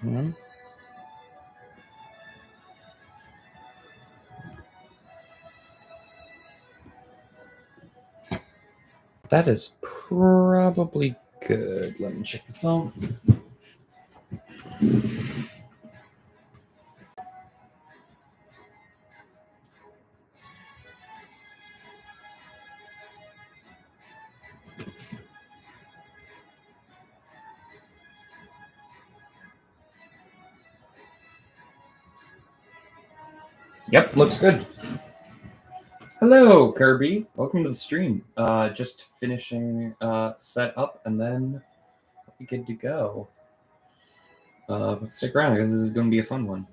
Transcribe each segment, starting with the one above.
Mm-hmm. That is probably good. Let me check the phone. Yep, looks good. Hello, Kirby. Welcome to the stream. Just finishing set up, and then we'll be good to go. But stick around because this is going to be a fun one.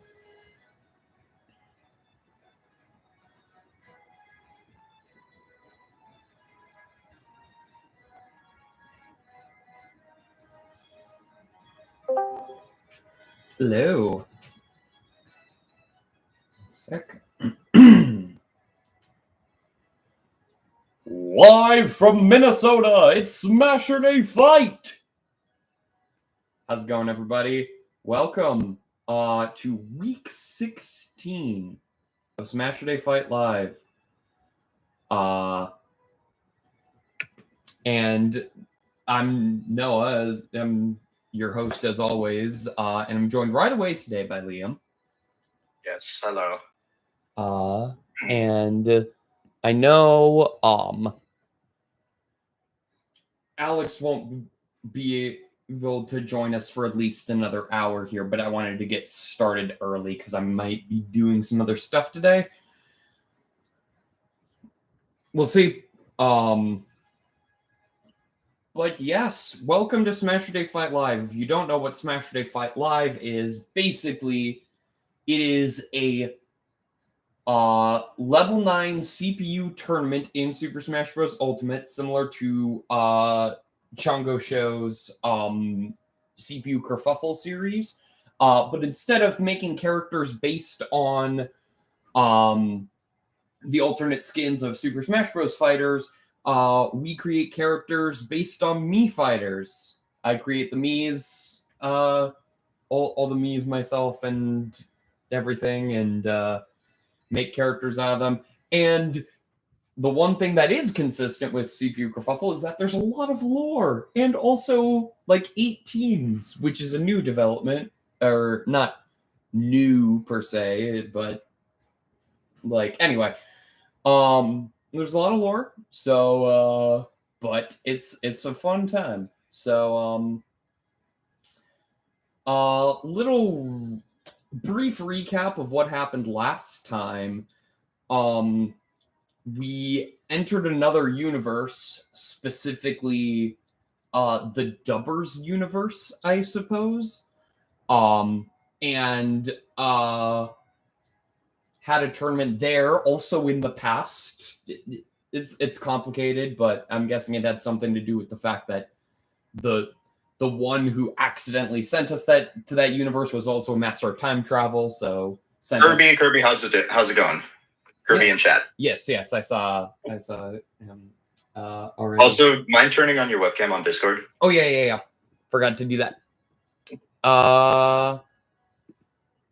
Hello. Sec. Live from Minnesota, it's Smashurday Fight! How's it going, everybody? Welcome to week 16 of Smashurday Fight Live. And I'm Noah. I'm your host as always, and I'm joined right away today by Liam. Yes, hello. And I know Alex won't be able to join us for at least another hour here, but I wanted to get started early because I might be doing some other stuff today. We'll see. But yes, welcome to Smashurday Fight Live. If you don't know what Smashurday Fight Live is, basically it is a level 9 CPU tournament in Super Smash Bros. Ultimate, similar to Chongo Show's CPU Kerfuffle series. But instead of making characters based on the alternate skins of Super Smash Bros. Fighters, we create characters based on Mii Fighters. I create the Miis, all the Miis myself and everything, and make characters out of them. And the one thing that is consistent with CPU Kerfuffle is that there's a lot of lore, and also like 8 teams, which is a new development, or not new per se, but like anyway. There's a lot of lore, so but it's a fun time. So little brief recap of what happened last time. We entered another universe, specifically the Dubbers universe, I suppose. And had a tournament there. Also in the past, it's complicated, but I'm guessing it had something to do with the fact that the one who accidentally sent us to that universe was also a master of time travel. So Kirby, how's it going? Kirby in chat. Yes, I saw him already. Also, mind turning on your webcam on Discord? Oh yeah. Forgot to do that.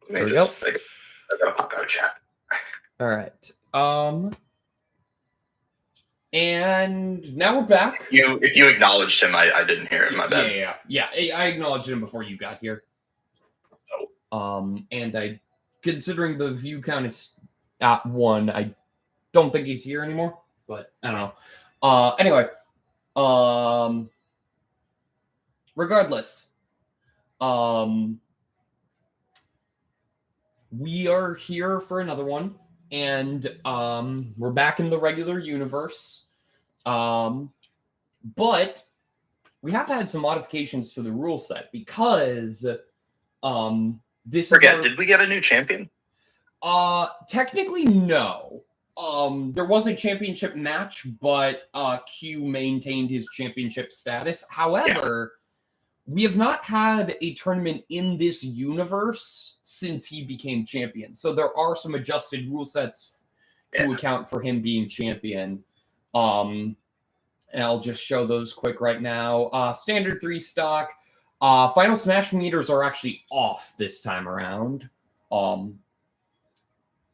There we go. I gotta pop out of chat. All right. And now we're back. If you acknowledged him, I didn't hear it. My bad. Yeah. I acknowledged him before you got here. Oh. And considering the view count is at 1, I don't think he's here anymore. But I don't know. Anyway. Regardless. We are here for another one. And we're back in the regular universe. But we have had some modifications to the rule set because did we get a new champion? Technically no. There was a championship match, but Q maintained his championship status. However, we have not had a tournament in this universe since he became champion. So there are some adjusted rule sets to account for him being champion. And I'll just show those quick right now. Standard 3 stock. Final Smash meters are actually off this time around.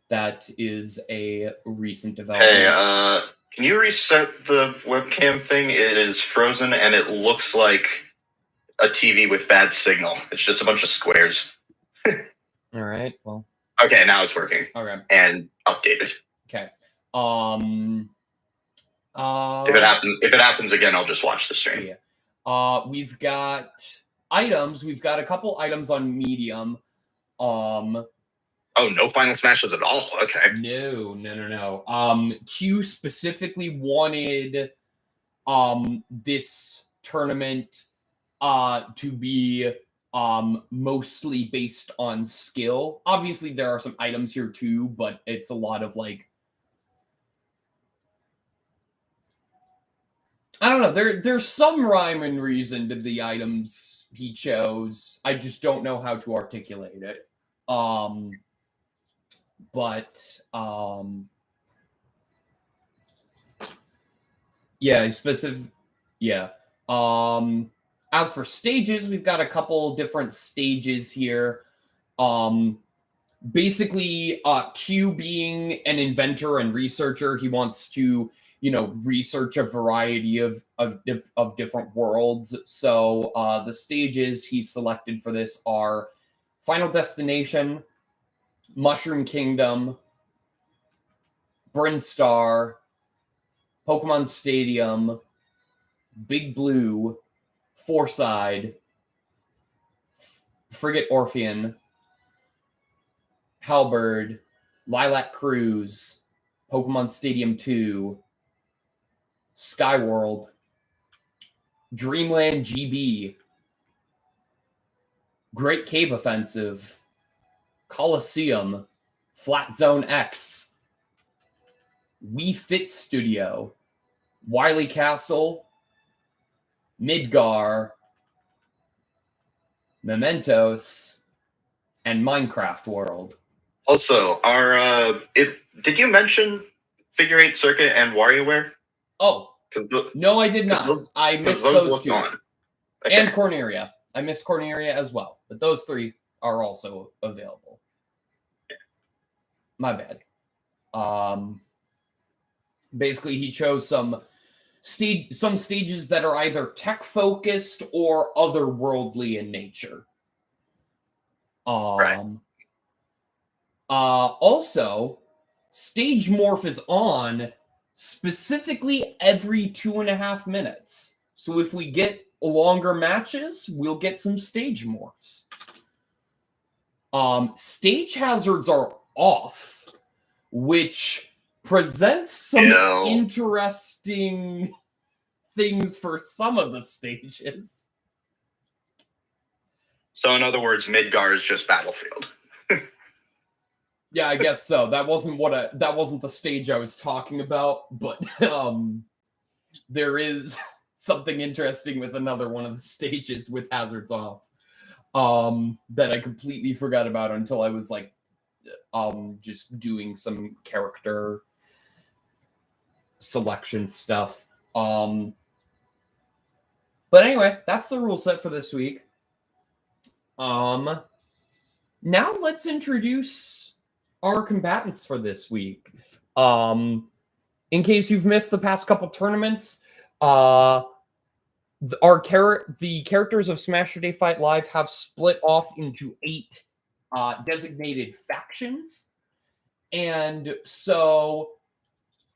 That is a recent development. Hey, can you reset the webcam thing? It is frozen and it looks like a TV with bad signal. It's just a bunch of squares. All right. Well. Okay, now it's working. Okay. And updated. Okay. If it happens again, I'll just watch the stream. Yeah. We've got items. We've got a couple items on medium. Oh, no Final Smashes at all. Okay. No. Q specifically wanted this tournament to be mostly based on skill. Obviously, there are some items here too, but it's a lot of like, I don't know. There's some rhyme and reason to the items he chose. I just don't know how to articulate it. Yeah, specific. Yeah. As for stages, we've got a couple different stages here. Basically, Q being an inventor and researcher, he wants to, research a variety of different worlds. So the stages he selected for this are Final Destination, Mushroom Kingdom, Brinstar, Pokemon Stadium, Big Blue, Fourside, Frigate Orpheon, Halberd, Lilac Cruise, Pokemon Stadium 2, Skyworld, Dreamland GB, Great Cave Offensive, Coliseum, Flat Zone X, Wii Fit Studio, Wily Castle, Midgar, Mementos, and Minecraft World. Also, did you mention Figure 8 Circuit and WarioWare? Oh, no, I did not. I missed those two. Okay. And Corneria. I missed Corneria as well. But those three are also available. My bad. Basically, he chose some stages that are either tech-focused or otherworldly in nature. Right. Also, Stage Morph is on specifically every 2.5 minutes. So if we get longer matches, we'll get some Stage Morphs. Stage Hazards are off, which presents some interesting things for some of the stages. So in other words, Midgar is just Battlefield. Yeah, I guess so. That wasn't the stage I was talking about, but there is something interesting with another one of the stages with hazards off that I completely forgot about until I was like just doing some character selection stuff. But anyway, that's the rule set for this week. Now let's introduce our combatants for this week. In case you've missed the past couple tournaments, the characters of Smashurday Fight Live have split off into 8 designated factions. And so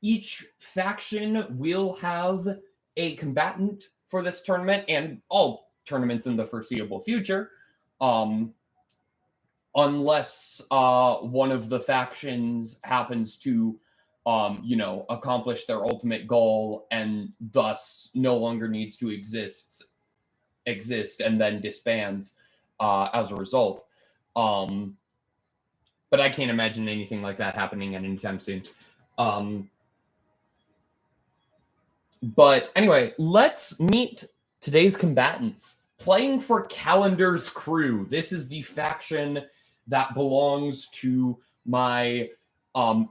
each faction will have a combatant for this tournament and all tournaments in the foreseeable future. Unless one of the factions happens to, accomplish their ultimate goal and thus no longer needs to exist and then disbands as a result. But I can't imagine anything like that happening anytime soon. But anyway, let's meet today's combatants. Playing for Calendar's Crew. This is the faction that belongs to my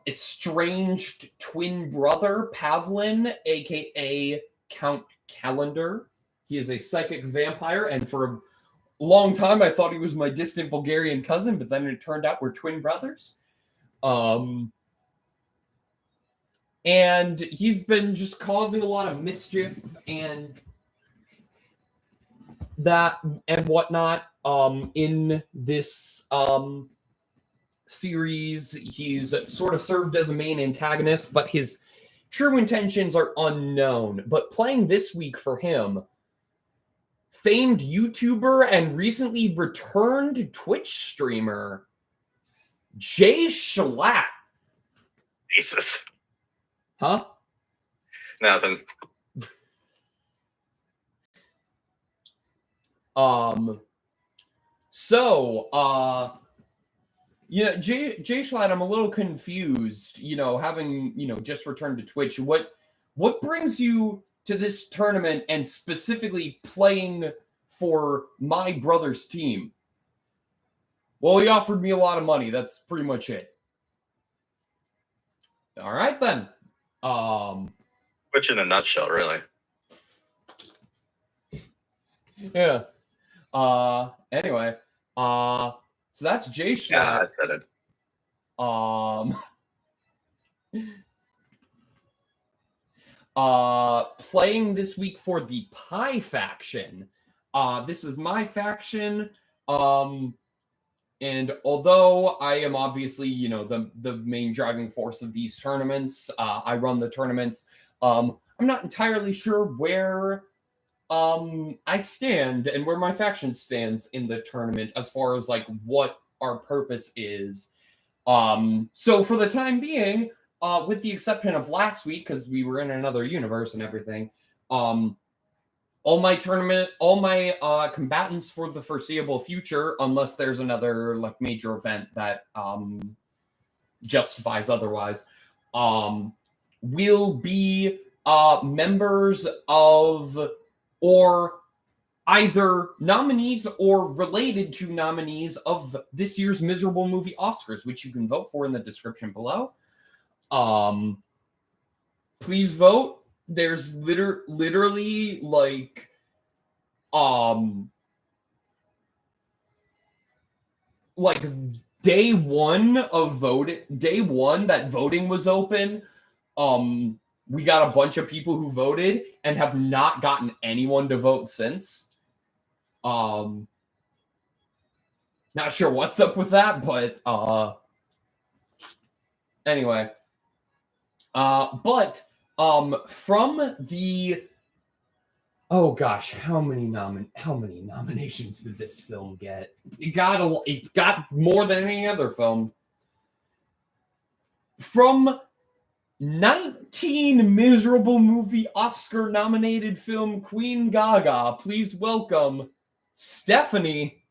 estranged twin brother, Pavlin, aka Count Calendar. He is a psychic vampire, and for long time, I thought he was my distant Bulgarian cousin, but then it turned out we're twin brothers. And he's been just causing a lot of mischief and that and whatnot in this series. He's sort of served as a main antagonist, but his true intentions are unknown. But playing this week for him, famed YouTuber and recently returned Twitch streamer Jay Schlatt. Jesus. Huh? Nothing. Jay Schlatt, I'm a little confused, having, just returned to Twitch. What brings you to this tournament and specifically playing for my brother's team? Well, he offered me a lot of money. That's pretty much it. All right, then. Which in a nutshell, really. Yeah. Anyway. So that's Jay Schlatt. Yeah, I said it. Playing this week for the Pi faction. This is my faction. And although I am obviously, the main driving force of these tournaments, I run the tournaments. I'm not entirely sure where I stand and where my faction stands in the tournament as far as like what our purpose is. So for the time being, with the exception of last week, because we were in another universe and everything, all my combatants for the foreseeable future, unless there's another like major event that justifies otherwise, will be members of or either nominees or related to nominees of this year's Miserable Movie Oscars, which you can vote for in the description below. Please vote. There's literally like day one that voting was open. We got a bunch of people who voted and have not gotten anyone to vote since. Not sure what's up with that, but anyway. From the how many nominations did this film get? It got more than any other film. From 19 Miserable Movie Oscar nominated film Queen Gaga, please welcome Stephanie.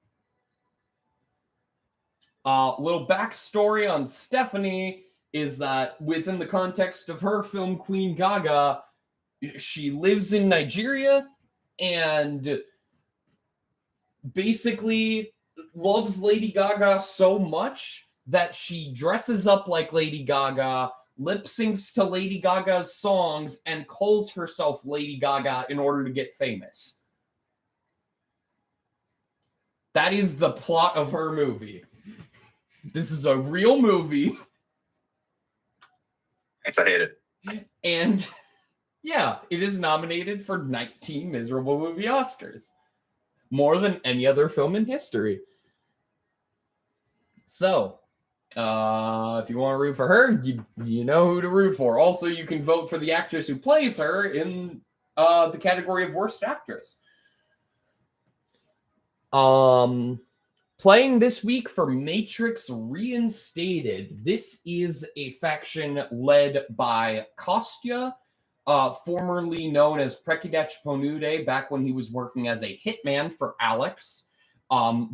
Little backstory on Stephanie is that within the context of her film Queen Gaga, she lives in Nigeria and basically loves Lady Gaga so much that she dresses up like Lady Gaga, lip syncs to Lady Gaga's songs, and calls herself Lady Gaga in order to get famous. That is the plot of her movie. This is a real movie. Thanks, I hate it. And yeah, it is nominated for 19 Miserable Movie Oscars. More than any other film in history. So, if you want to root for her, you know who to root for. Also, you can vote for the actress who plays her in the category of Worst Actress. Playing this week for Matrix Reinstated. This is a faction led by Kostya, formerly known as Prekidech Ponude, back when he was working as a hitman for Alex.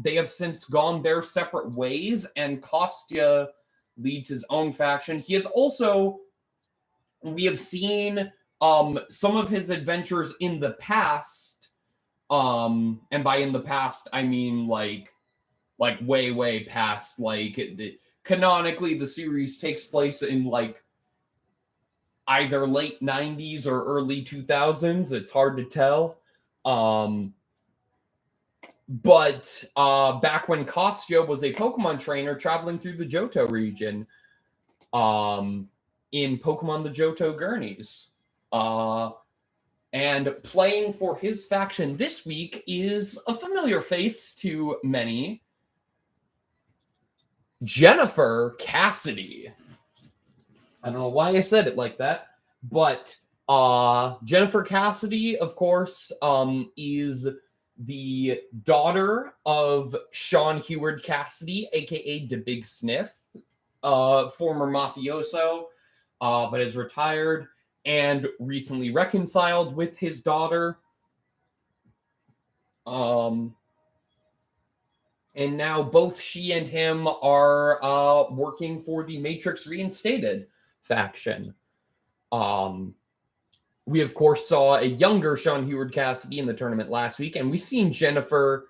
They have since gone their separate ways, and Kostya leads his own faction. He has also, we have seen some of his adventures in the past, and by in the past, I mean like way past. Canonically, the series takes place in like either late 90s or early 2000s. It's hard to tell. But back when Kostya was a Pokemon trainer traveling through the Johto region, in Pokemon the Johto Gurneys. And playing for his faction this week is a familiar face to many. Jennifer Cassidy. I don't know why I said it like that, but Jennifer Cassidy, of course, is the daughter of Sean Heward Cassidy, aka the Big Sniff, former mafioso, but is retired and recently reconciled with his daughter. And now both she and him are working for the Matrix Reinstated faction. We, of course, saw a younger Sean Heward Cassidy in the tournament last week, and we've seen Jennifer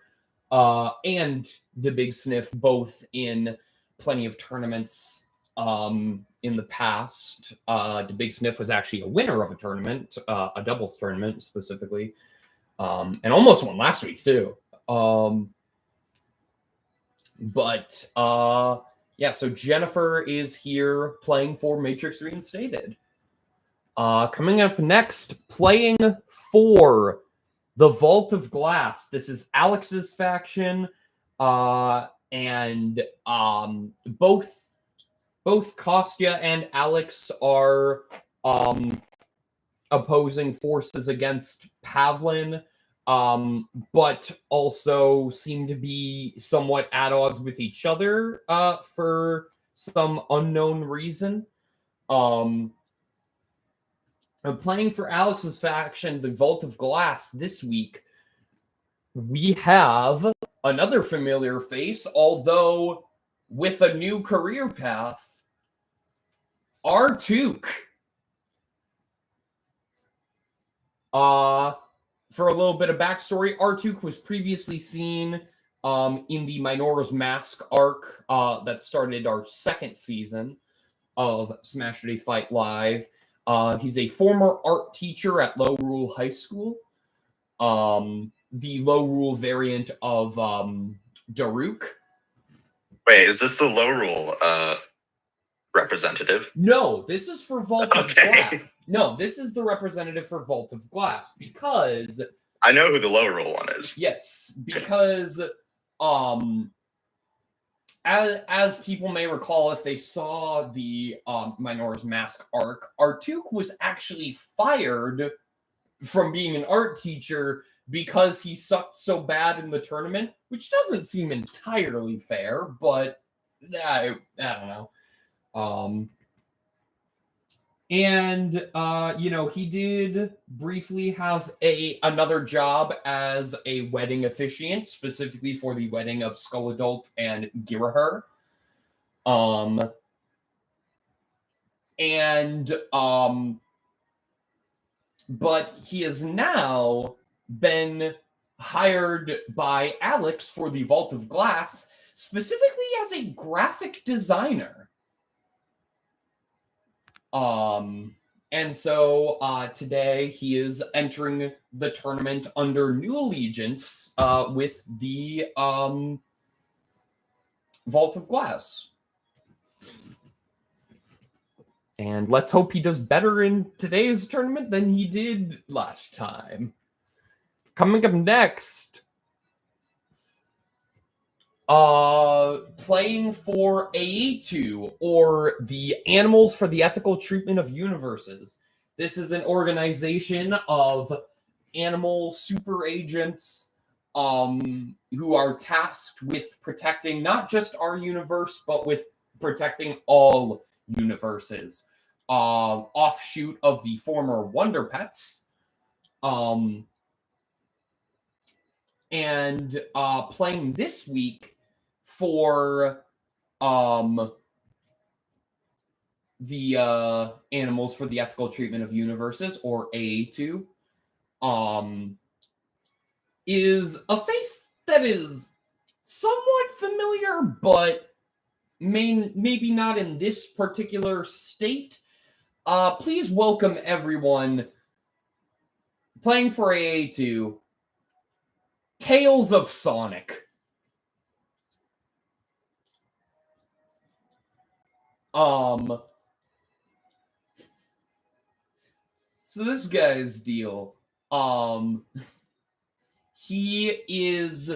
and the Big Sniff both in plenty of tournaments in the past. The Big Sniff was actually a winner of a tournament, a doubles tournament specifically, and almost won last week, too. Yeah, so Jennifer is here playing for Matrix Reinstated. Coming up next, playing for the Vault of Glass. This is Alex's faction, and both Kostya and Alex are opposing forces against Pavlin, but also seem to be somewhat at odds with each other for some unknown reason. I'm playing for Alex's faction, the Vault of Glass, this week. We have another familiar face, although with a new career path, Artuk. For a little bit of backstory, Artuk was previously seen in the Minora's Mask arc that started our second season of Smashurday Fight Live. He's a former art teacher at Low Rule High School, the Low Rule variant of Daruk. Wait, is this the Low Rule representative? No, this is for Vault of Glass. No, this is the representative for Vault of Glass, because I know who the Low Rule one is. Yes, because as people may recall, if they saw the Minora's Mask arc, Artuk was actually fired from being an art teacher because he sucked so bad in the tournament, which doesn't seem entirely fair, but I don't know. He did briefly have another job as a wedding officiant, specifically for the wedding of Skull and Girahur. But he has now been hired by Alex for the Vault of Glass, specifically as a graphic designer. And so today he is entering the tournament under new allegiance with the Vault of Glass. And let's hope he does better in today's tournament than he did last time. Coming up next, playing for AE2, or the Animals for the Ethical Treatment of Universes. This is an organization of animal super agents who are tasked with protecting not just our universe, but with protecting all universes. Offshoot of the former Wonder Pets. And playing this week for the Animals for the Ethical Treatment of Universes, or AE2, is a face that is somewhat familiar, but maybe not in this particular state. Please welcome everyone playing for AE2, Tales of Sonic. So this guy's deal, he is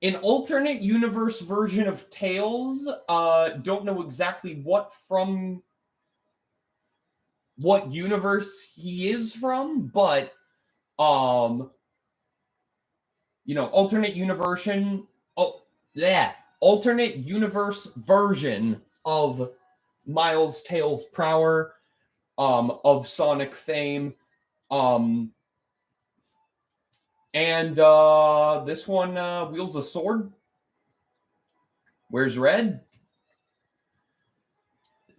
an alternate universe version of Tails. Don't know exactly what universe he is from, but alternate alternate universe version of Miles Tails Prower, of Sonic fame. And this one wields a sword. Wears red.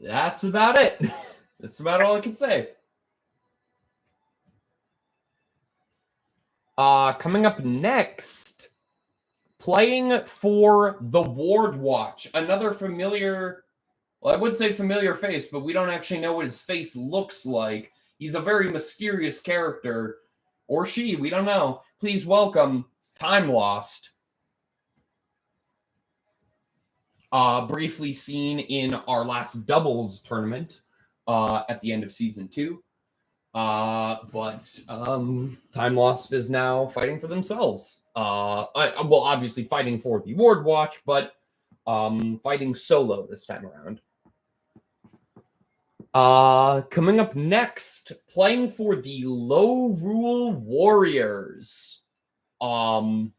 That's about it. That's about all I can say. Coming up next, playing for the Ward Watch. Another familiar, well, I would say familiar face, but we don't actually know what his face looks like. He's a very mysterious character. Or she, we don't know. Please welcome Time Lost. Briefly seen in our last doubles tournament at the end of season 2. But Time Lost is now fighting for themselves. Well, obviously fighting for the Ward Watch, but fighting solo this time around. Coming up next, playing for the Low Rule Warriors. I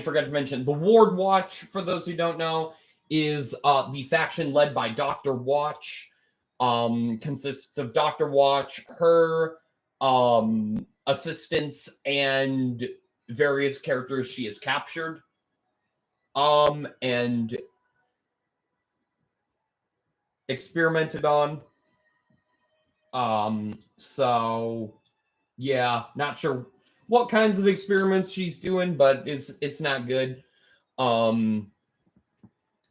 forgot to mention the Ward Watch, for those who don't know, is the faction led by Dr. Watch. Consists of Dr. Watch, her assistants, and various characters she has captured. And experimented on. So yeah, not sure what kinds of experiments she's doing, but it's not good.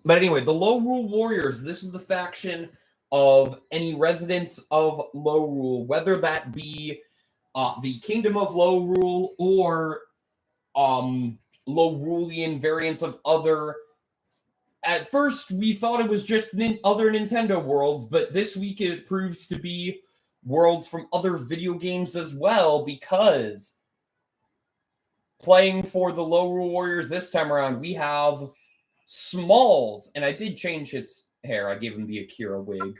But anyway, the Low Rule Warriors, this is the faction of any residents of Low Rule, whether that be the Kingdom of Low Rule or Low Rulian variants of other. At first, we thought it was just other Nintendo worlds, but this week it proves to be worlds from other video games as well, because playing for the Low Rule Warriors this time around, we have Smalls, and I did change his hair. I gave him the Akira wig.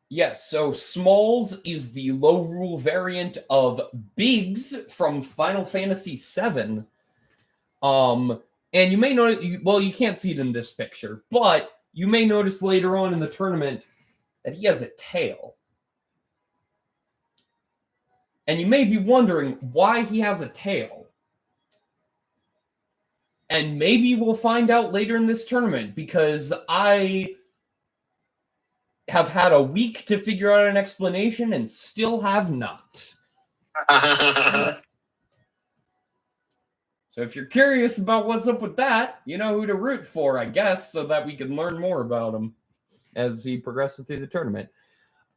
Yes, so Smalls is the Low Rule variant of Biggs from Final Fantasy VII. And you may notice, you can't see it in this picture, but you may notice later on in the tournament that he has a tail. And you may be wondering why he has a tail. And maybe we'll find out later in this tournament, because I have had a week to figure out an explanation and still have not. So if you're curious about what's up with that, you know who to root for, I guess, so that we can learn more about him as he progresses through the tournament.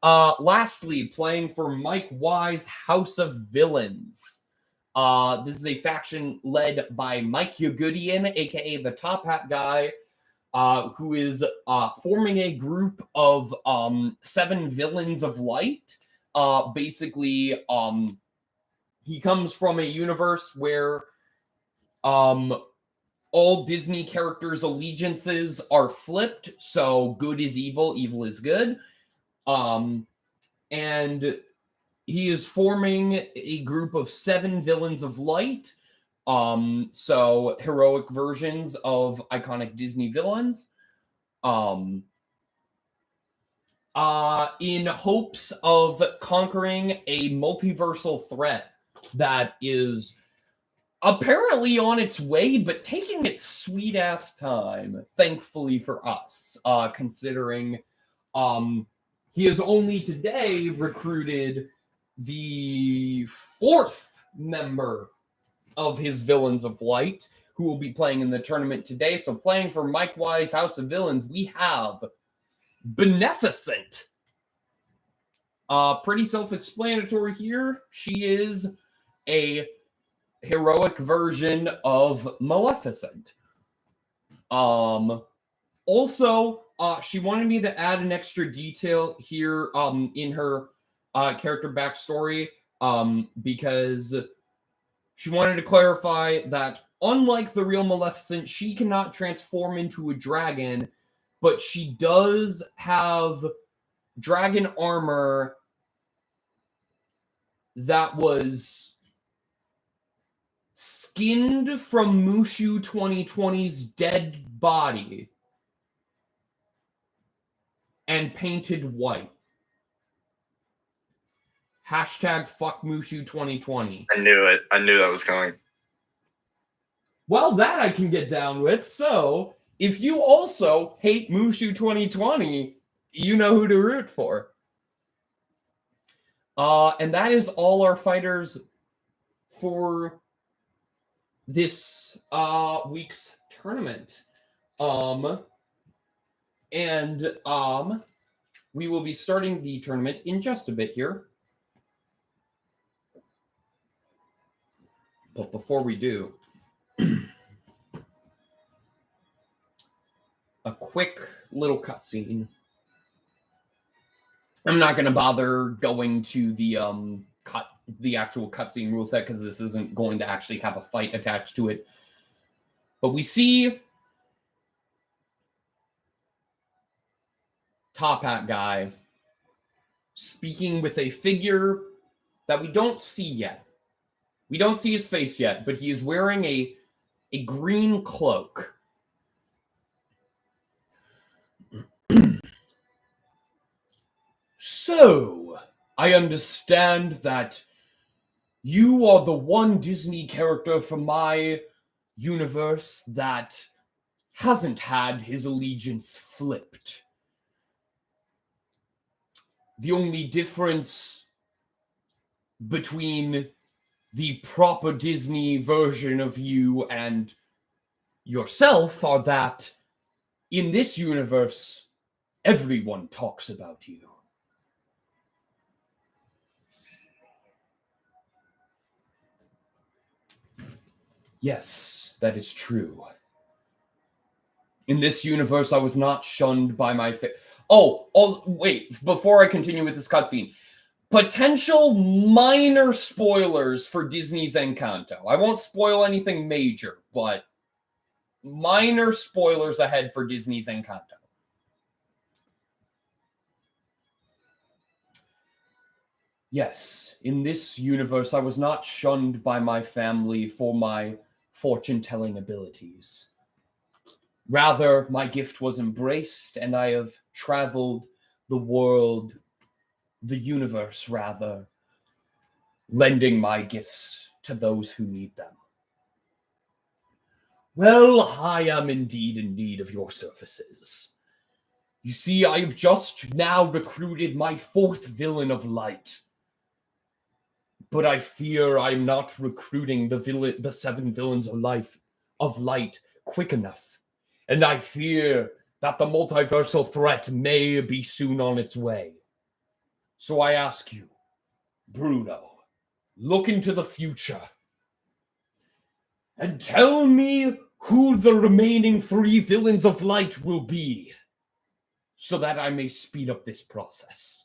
Lastly, playing for Mike Y's House of Villains. This is a faction led by Mike Yagoudian, aka the Top Hat Guy, who is forming a group of 7 villains of light. Basically, he comes from a universe where all Disney characters' allegiances are flipped, so good is evil, evil is good. And he is forming a group of 7 villains of light. So heroic versions of iconic Disney villains. In hopes of conquering a multiversal threat that is apparently on its way, but taking its sweet ass time, thankfully for us, considering he has only today recruited the 4th member of his Villains of Light, who will be playing in the tournament today. So playing for Mike Wise House of Villains, we have Beneficent. Pretty self-explanatory here. She is a heroic version of Maleficent. Also, she wanted me to add an extra detail here in her character backstory because she wanted to clarify that unlike the real Maleficent, she cannot transform into a dragon, but she does have dragon armor that was skinned from Mushu 2020's dead body and painted white. Hashtag fuck Mushu 2020. I knew it. I knew that was coming. Well, that I can get down with. So, if you also hate Mushu 2020, you know who to root for. And that is all our fighters for this week's tournament. We will be starting the tournament in just a bit here. But before we do, a quick little cutscene. I'm not going to bother going to the actual cutscene rule set because this isn't going to actually have a fight attached to it. But we see Top Hat Guy speaking with a figure that we don't see yet. We don't see his face yet, but he is wearing a green cloak. So, I understand that you are the one Disney character from my universe that hasn't had his allegiance flipped. The only difference between the proper Disney version of you and yourself are that in this universe, everyone talks about you. Yes, that is true. In this universe, I was not shunned by my wait, before I continue with this cutscene. Potential minor spoilers for Disney's Encanto. I won't spoil anything major, but minor spoilers ahead for Disney's Encanto. Yes, in this universe, I was not shunned by my family for my fortune-telling abilities. Rather, my gift was embraced, and I have traveled the world, the universe, rather, lending my gifts to those who need them. Well, I am indeed in need of your services. You see, I have just now recruited my 4th villain of light. But I fear I'm not recruiting the 7 villains of light quick enough. And I fear that the multiversal threat may be soon on its way. So I ask you, Bruno, look into the future and tell me who the remaining 3 villains of light will be, so that I may speed up this process.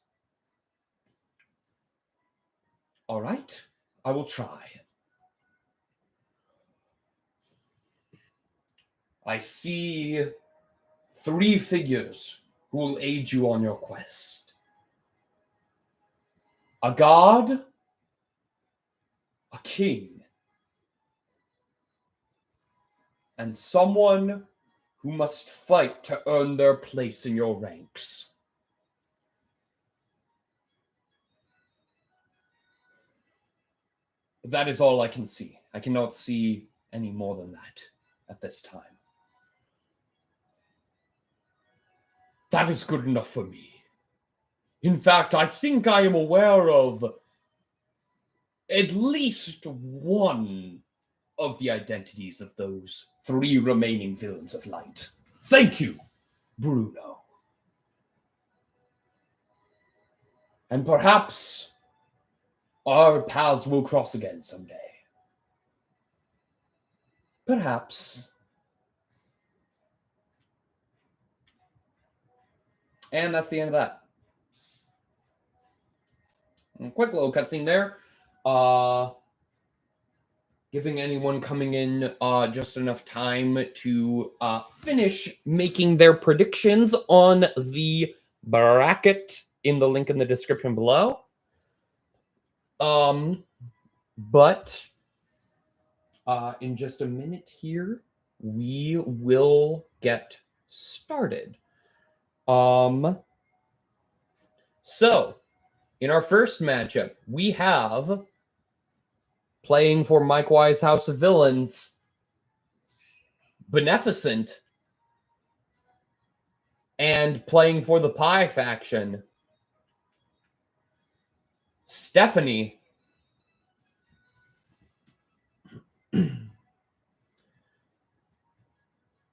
All right, I will try. I see 3 figures who will aid you on your quest. A god, a king, and someone who must fight to earn their place in your ranks. But that is all I can see. I cannot see any more than that at this time. That is good enough for me. In fact, I think I am aware of at least one of the identities of those 3 remaining villains of light. Thank you, Bruno. And perhaps our paths will cross again someday. Perhaps. And that's the end of that. And quick little cutscene there. Giving anyone coming in just enough time to finish making their predictions on the bracket in the link in the description below. But in just a minute here, we will get started. So, in our first matchup, we have, playing for Mike Wise House of Villains, Beneficent, and playing for the Pie faction, Stephanie.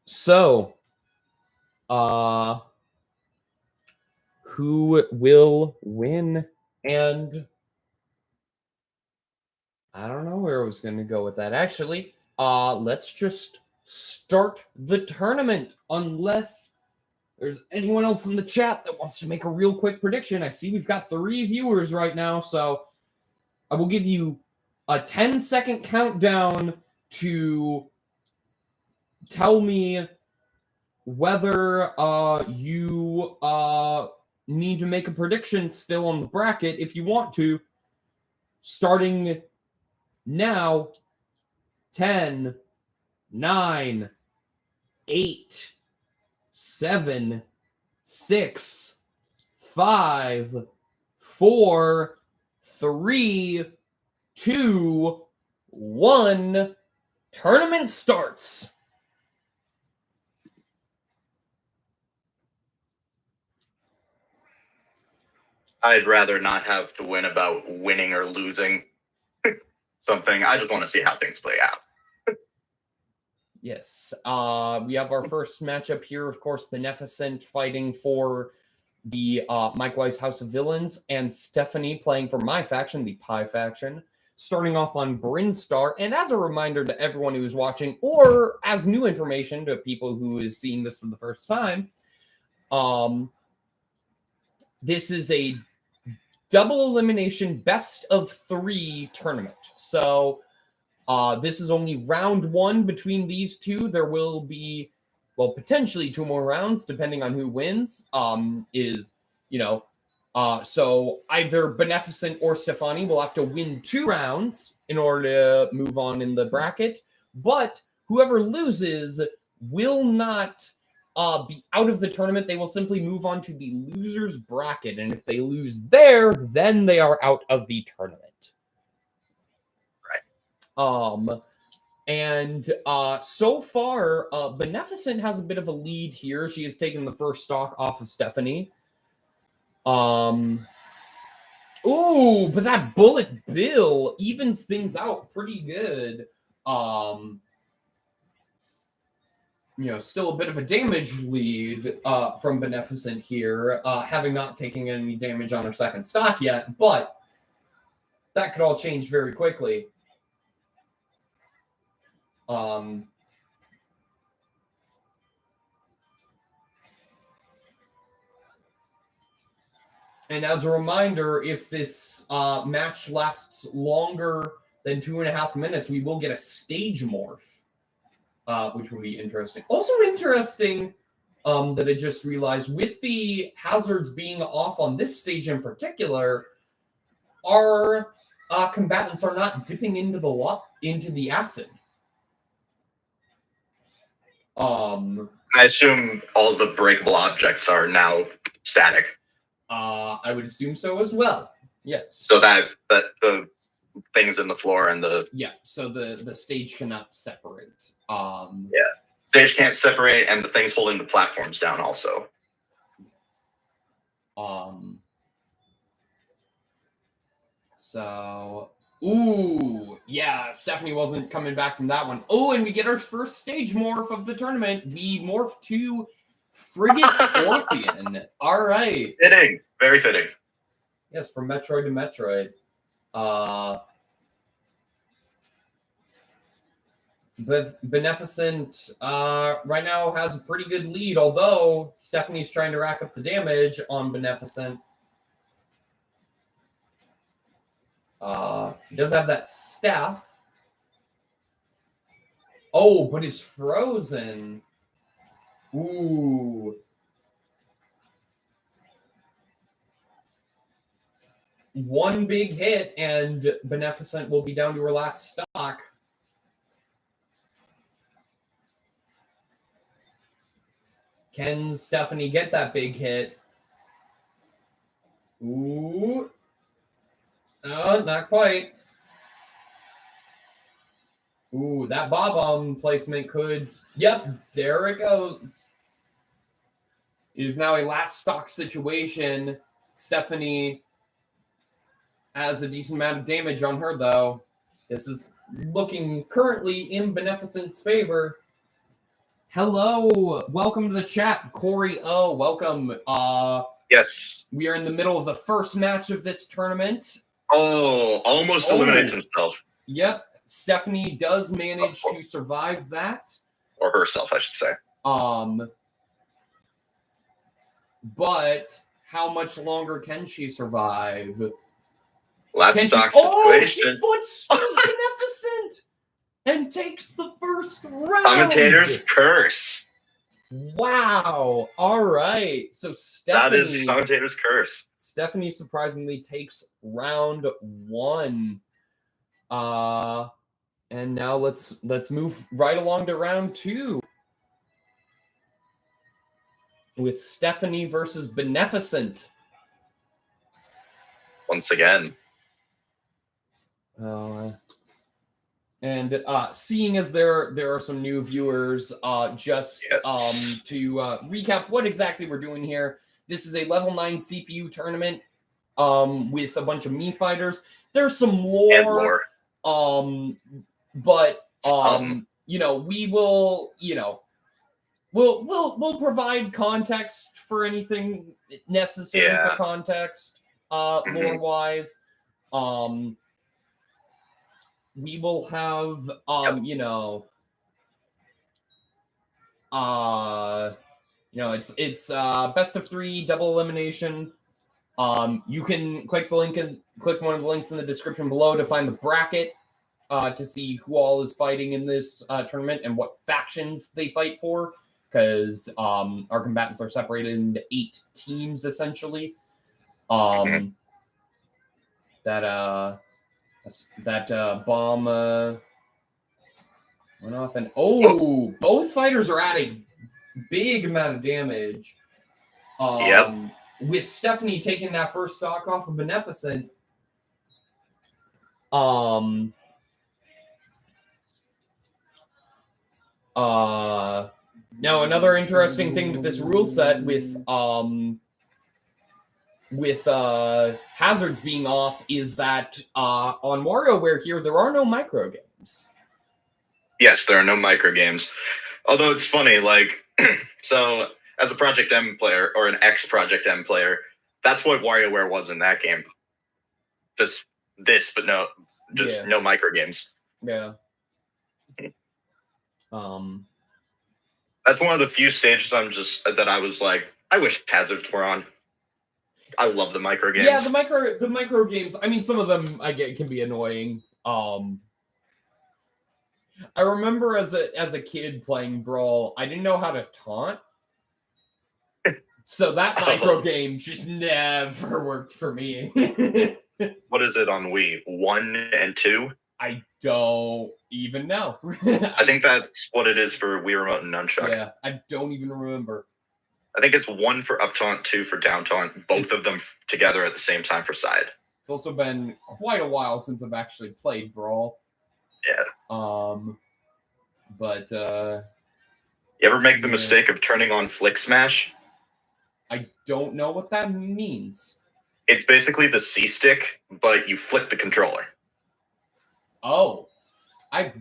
So, who will win? And I don't know where I was going to go with that. Actually, let's just start the tournament, unless there's anyone else in the chat that wants to make a real quick prediction. I see we've got 3 viewers right now, so I will give you a 10-second countdown to tell me whether you need to make a prediction still on the bracket if you want to. Starting now. 10, 9, 8, 7, 6, 5, 4, 3, 2, 1. Tournament starts. I'd rather not have to win about winning or losing something. I just want to see how things play out. Yes. We have our first matchup here, of course, Beneficent fighting for the Mike Wise House of Villains, and Stephanie playing for my faction, the Pie faction, starting off on Brinstar. And as a reminder to everyone who is watching, or as new information to people who is seeing this for the first time, this is a double elimination best of 3 tournament. So this is only round 1 between these two. There will be, well, potentially 2 more rounds depending on who wins. So either Beneficent or Stefani will have to win 2 rounds in order to move on in the bracket. But whoever loses will not be out of the tournament. They will simply move on to the loser's bracket. And if they lose there, then they are out of the tournament. So far, Beneficent has a bit of a lead here. She has taken the first stock off of Stephanie. Ooh, but that Bullet Bill evens things out pretty good. Still a bit of a damage lead from Beneficent here, having not taken any damage on her second stock yet, but that could all change very quickly. And as a reminder, if this match lasts longer than 2.5 minutes, we will get a stage morph, which will be interesting. Also interesting that I just realized, with the hazards being off on this stage in particular, our combatants are not dipping into the acid. I assume all the breakable objects are now static. I would assume so as well. Yes. So that the things in the floor and so the stage cannot separate. Stage can't separate, and the things holding the platforms down also. So Ooh, yeah, Stephanie wasn't coming back from that one. Oh, and we get our first stage morph of the tournament. We morph to Frigate Orpheon. All right. Fitting. Very fitting. Yes, from Metroid to Metroid. Beneficent right now has a pretty good lead, although Stephanie's trying to rack up the damage on Beneficent. He does have that staff. Oh, but it's frozen. Ooh. One big hit, and Beneficent will be down to her last stock. Can Stephanie get that big hit? Ooh. Not quite. Ooh, that bob-omb placement could... Yep, there it goes. It is now a last stock situation. Stephanie has a decent amount of damage on her, though. This is looking currently in Beneficent's favor. Hello, welcome to the chat, Corey O. Welcome. Yes. We are in the middle of the first match of this tournament. Oh, almost eliminates himself. Yep, Stephanie does manage to survive that. Or herself, I should say. But how much longer can she survive? Last stock situation. Oh, she footstools Beneficent and takes the first round. Commentator's curse. Wow. All right. So Stephanie. That is commentator's curse. Stephanie surprisingly takes round one. And now let's move right along to round two. With Stephanie versus Beneficent. Once again. And seeing as there are some new viewers, just Yes. To recap what exactly we're doing here. This is a level 9 CPU tournament with a bunch of Mii Fighters. There's some lore. And lore. But you know, we will, you know, we'll provide context for anything necessary for context, lore wise. We will have you know, it's best of 3 double elimination. You can click the link and click one of the links in the description below to find the bracket to see who all is fighting in this tournament and what factions they fight for, because our combatants are separated into 8 teams essentially. That bomb went off, and both fighters are adding big amount of damage. With Stephanie taking that first stock off of Beneficent. Now another interesting thing with this rule set with hazards being off is that on WarioWare here there are no micro games. Yes, there are no micro games. Although it's funny, like, so as a Project M player or an ex-Project M player, that's what WarioWare was in that game. Just this, but no micro games. Yeah. That's one of the few stages that I was like, I wish hazards were on. I love the micro games. Yeah, the micro games. I mean, some of them I get can be annoying. I remember as a kid playing Brawl, I didn't know how to taunt. So that micro game just never worked for me. What is it on Wii? 1 and 2? I don't even know. I think that's what it is for Wii Remote and Nunchuck. Yeah, I don't even remember. I think it's 1 for up taunt, 2 for down taunt, both of them together at the same time for side. It's also been quite a while since I've actually played Brawl. Yeah. But you ever make the mistake of turning on Flick Smash? I don't know what that means. It's basically the C stick, but you flick the controller. Oh, I've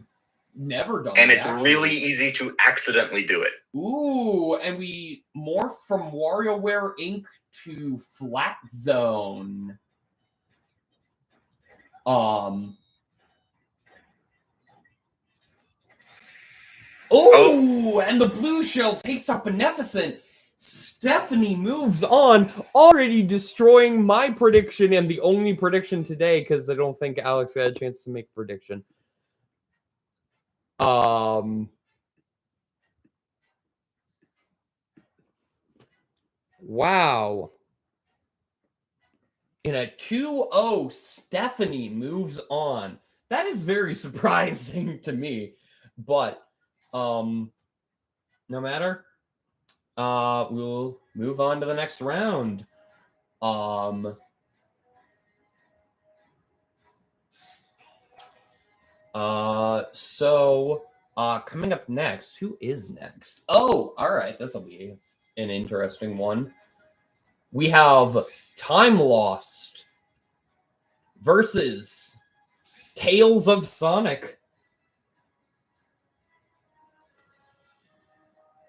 never done And that, it's actually. really easy to accidentally do it. Ooh, and we morph from WarioWare Inc. to Flat Zone. Oh, and the blue shell takes up Beneficent. Stephanie moves on, already destroying my prediction and the only prediction today, because I don't think Alex got a chance to make a prediction. Wow. In a 2-0, Stephanie moves on. That is very surprising to me. But no matter. We'll move on to the next round. Coming up next, who is next? Oh, all right, this will be an interesting one. We have Time Lost versus Tales of Sonic.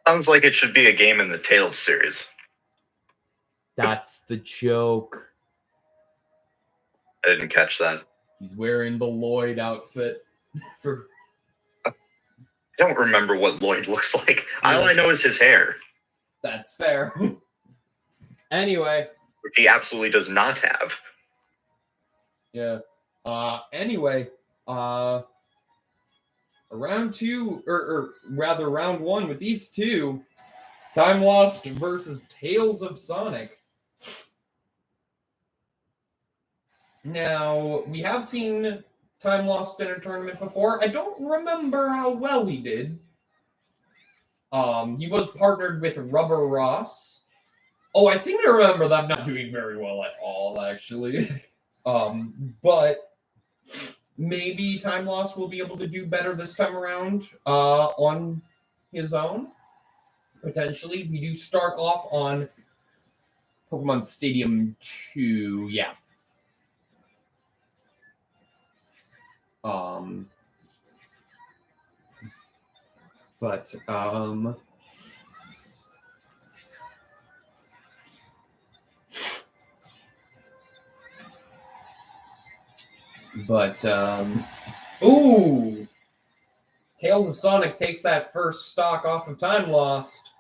Sounds like it should be a game in the Tales series. That's the joke. I didn't catch that. He's wearing the Lloyd outfit. I don't remember what Lloyd looks like. All I know is his hair. That's fair. Anyway. Which he absolutely does not have. Yeah. Anyway, round two, or rather round one with these two, Time Lost versus Tales of Sonic. Now, we have seen Time Lost in a tournament before. I don't remember how well he did. He was partnered with Rubber Ross. Oh, I seem to remember them not doing very well at all, actually. But maybe Time Lost will be able to do better this time around on his own. Potentially. We do start off on Pokemon Stadium 2. Yeah. Ooh! Tales of Sonic takes that first stock off of Time Lost.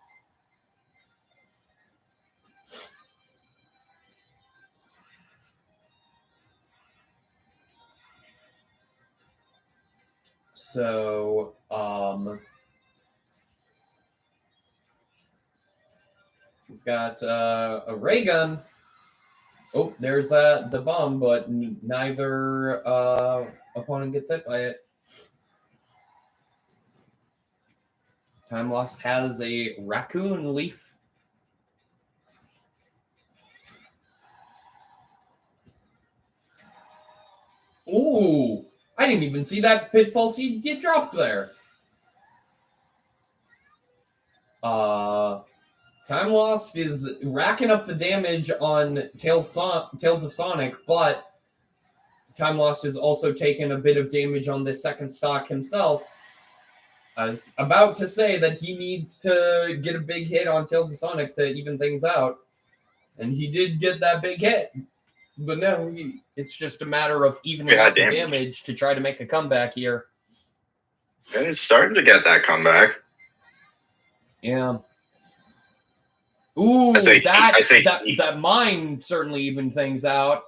So, he's got a ray gun. Oh, there's the bomb, but neither opponent gets hit by it. Time Lost has a raccoon leaf. Ooh! I didn't even see that Pitfall Seed get dropped there. Time Lost is racking up the damage on Tales of Sonic, but Time Lost is also taking a bit of damage on this second stock himself. I was about to say that he needs to get a big hit on Tales of Sonic to even things out. And he did get that big hit. But no, it's just a matter of evening out the damage to try to make a comeback here. And he's starting to get that comeback. Yeah. Ooh, that mine certainly evened things out.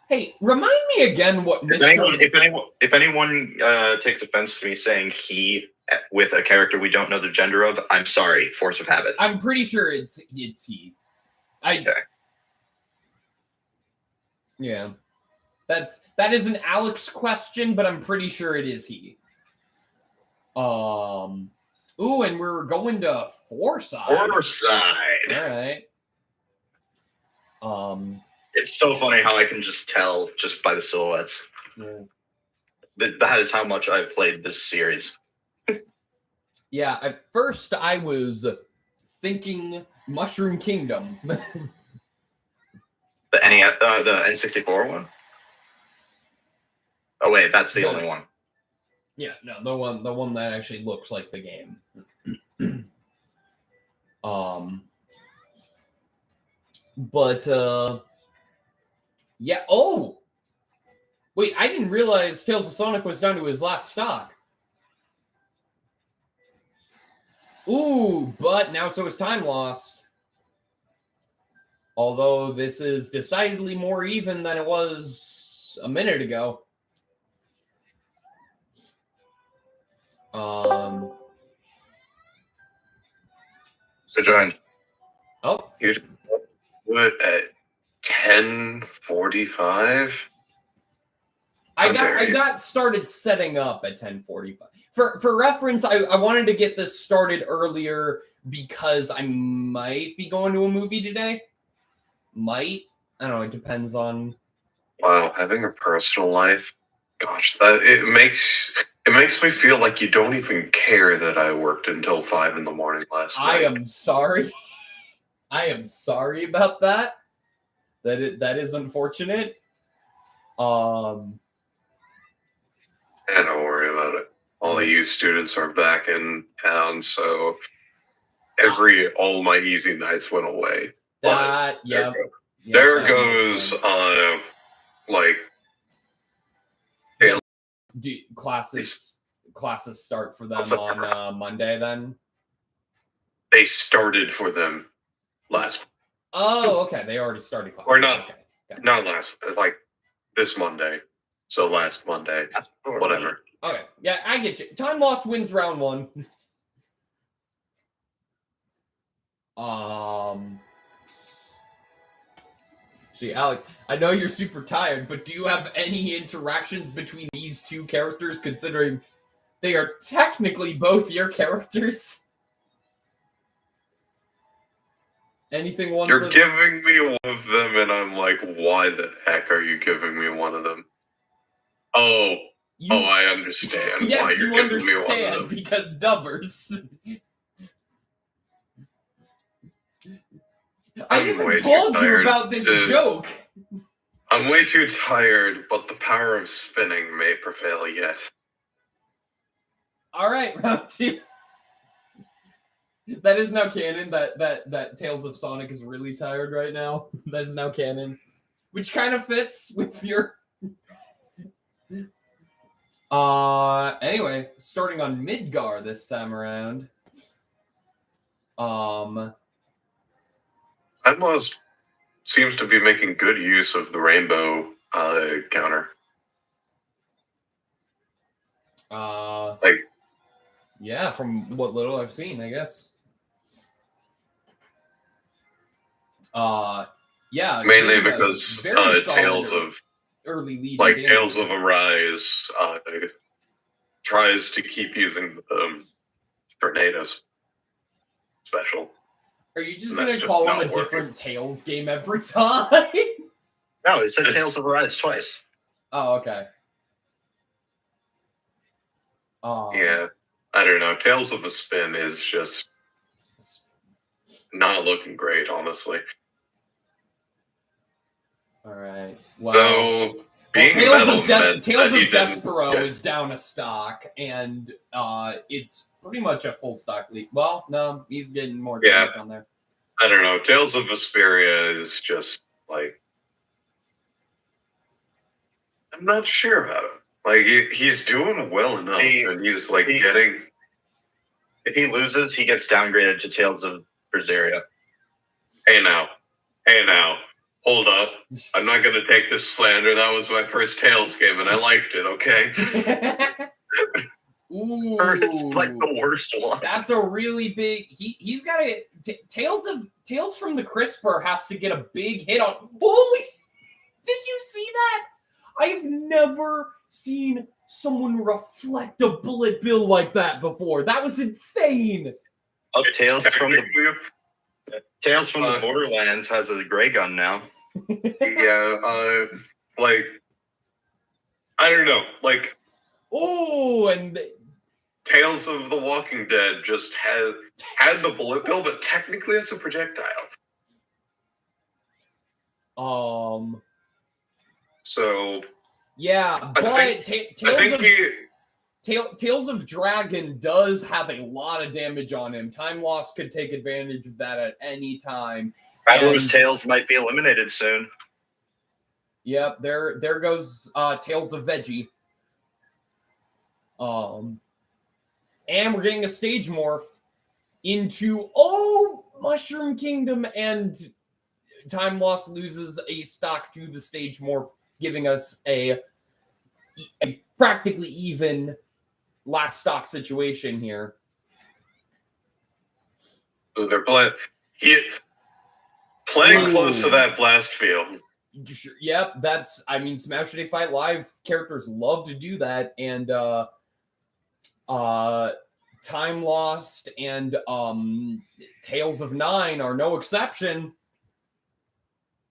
Hey, remind me again what If anyone takes offense to me saying he with a character we don't know the gender of, I'm sorry. Force of habit. I'm pretty sure it's he. Okay. Yeah. That is an Alex question, but I'm pretty sure it is he. Ooh, and we're going to 4-side. 4-side. All right. It's so funny how I can just tell just by the silhouettes. Yeah. That is how much I've played this series. Yeah, at first I was thinking Mushroom Kingdom. The NES, the N64 one. Oh wait, that's the only one. Yeah, no, the one that actually looks like the game. But yeah. Oh, wait, I didn't realize Tales of Sonic was down to his last stock. Ooh, but now so is time lost. Although this is decidedly more even than it was a minute ago. So join. Oh, You do it at 10:45. I got started setting up at 10:45. For reference, I wanted to get this started earlier because I might be going to a movie today. Might. I don't know, it depends on... Wow, having a personal life. Gosh, it makes me feel like you don't even care that I worked until 5 in the morning last night. I am sorry. I am sorry about that. That is unfortunate. Yeah, don't worry about it. All the youth students are back in town, so all my easy nights went away. That, yeah. There goes, like... Do classes start for them on Monday then? They started for them last... Oh, okay. They already started classes. Or not, okay. not last, like this Monday. So last Monday, whatever. Okay, yeah, I get you. Time lost wins round 1. See, Alex, I know you're super tired, but do you have any interactions between these two characters, considering they are technically both your characters? Anything one You're says... giving me one of them, and I'm like, why the heck are you giving me one of them? Oh, I understand yes, why you're giving me one of them. Because dubbers. I even told you about this joke. I'm way too tired, but the power of spinning may prevail yet. All right, round 2. That is now canon. That Tales of Sonic is really tired right now. That is now canon, which kind of fits with your. Anyway, starting on Midgar this time around. Atmos seems to be making good use of the rainbow counter. Yeah, from what little I've seen, I guess. Yeah. Mainly because Tales of early lead, like Tales of Arise tries to keep using tornadoes special. Are you just gonna call them a different Tales game every time? No, it said Tales of Arise twice. Oh, okay. Yeah, I don't know. Tales of a Spin is just not looking great, honestly. All right. Well, Tales of Despero is down a stock, and it's pretty much a full stock lead. Well, no, he's getting more damage on there. I don't know. Tales of Vesperia is just like, I'm not sure about him. Like he's doing well enough, and he's like getting. If he loses, he gets downgraded to Tales of Berseria. Hey now, hold up! I'm not gonna take this slander. That was my first Tales game, and I liked it. Okay. Ooh, it's like the worst one. That's a really big. He's got a Tales from the Crisper has to get a big hit on. Holy! Did you see that? I've never seen someone reflect a bullet bill like that before. That was insane. Oh, Tales from the Borderlands has a gray gun now. Yeah, like I don't know, like and Tales of the Walking Dead just had the bullet bill, but technically it's a projectile. So Yeah, but I think Tales of Dragon does have a lot of damage on him. Time Lost could take advantage of that at any time. Traveler's Tales might be eliminated soon. Yep, there goes Tales of Veggie. And we're getting a stage morph into Mushroom Kingdom, and Time Lost loses a stock to the stage morph, giving us a practically even last stock situation here. they're playing close to that blast field. Yep, Smashurday Fight Live characters love to do that, and Time Lost and Tales of Nine are no exception.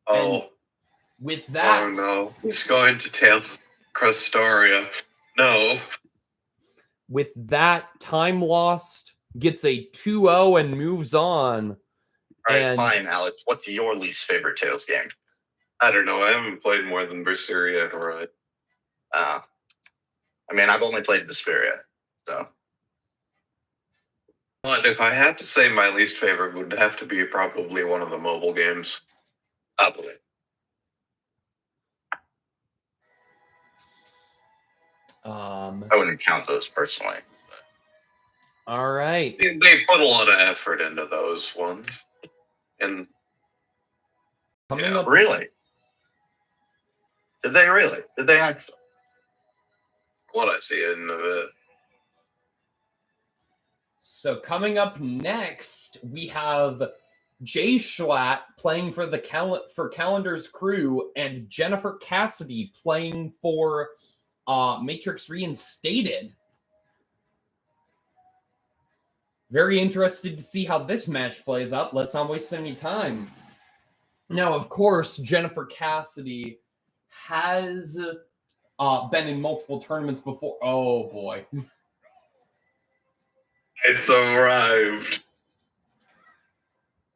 Oh, and with that, oh no, he's going to Tales of Crustaria. No. With that, Time Lost gets a 2-0 and moves on. All right, fine, Alex. What's your least favorite Tales game? I don't know. I haven't played more than Berseria and Right. I've only played Vesperia, so. But if I had to say my least favorite, would have to be probably one of the mobile games. Probably. I wouldn't count those personally. But. All right. They put a lot of effort into those ones. And coming up, really? Did they really? Did they actually? What I see in it. So coming up next, we have Jay Schlatt playing for the Calendar's Crew, and Jennifer Cassidy playing for Matrix Reinstated. Very interested to see how this match plays out. Let's not waste any time. Now, of course, Jennifer Cassidy has been in multiple tournaments before. Oh, boy. It's arrived.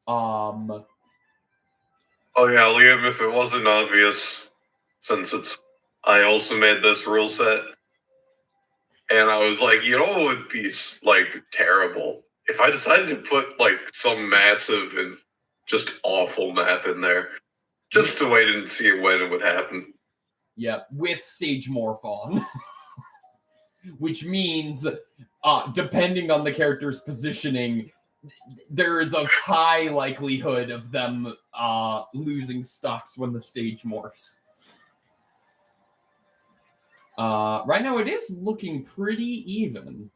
Oh, yeah, Liam, if it wasn't obvious, since I also made this rule set, and I was like, it would be, terrible if I decided to put, some massive and just awful map in there, just to wait and see when it would happen. Yeah, with stage morph on. Which means, depending on the character's positioning, there is a high likelihood of them losing stocks when the stage morphs. Right now, it is looking pretty even.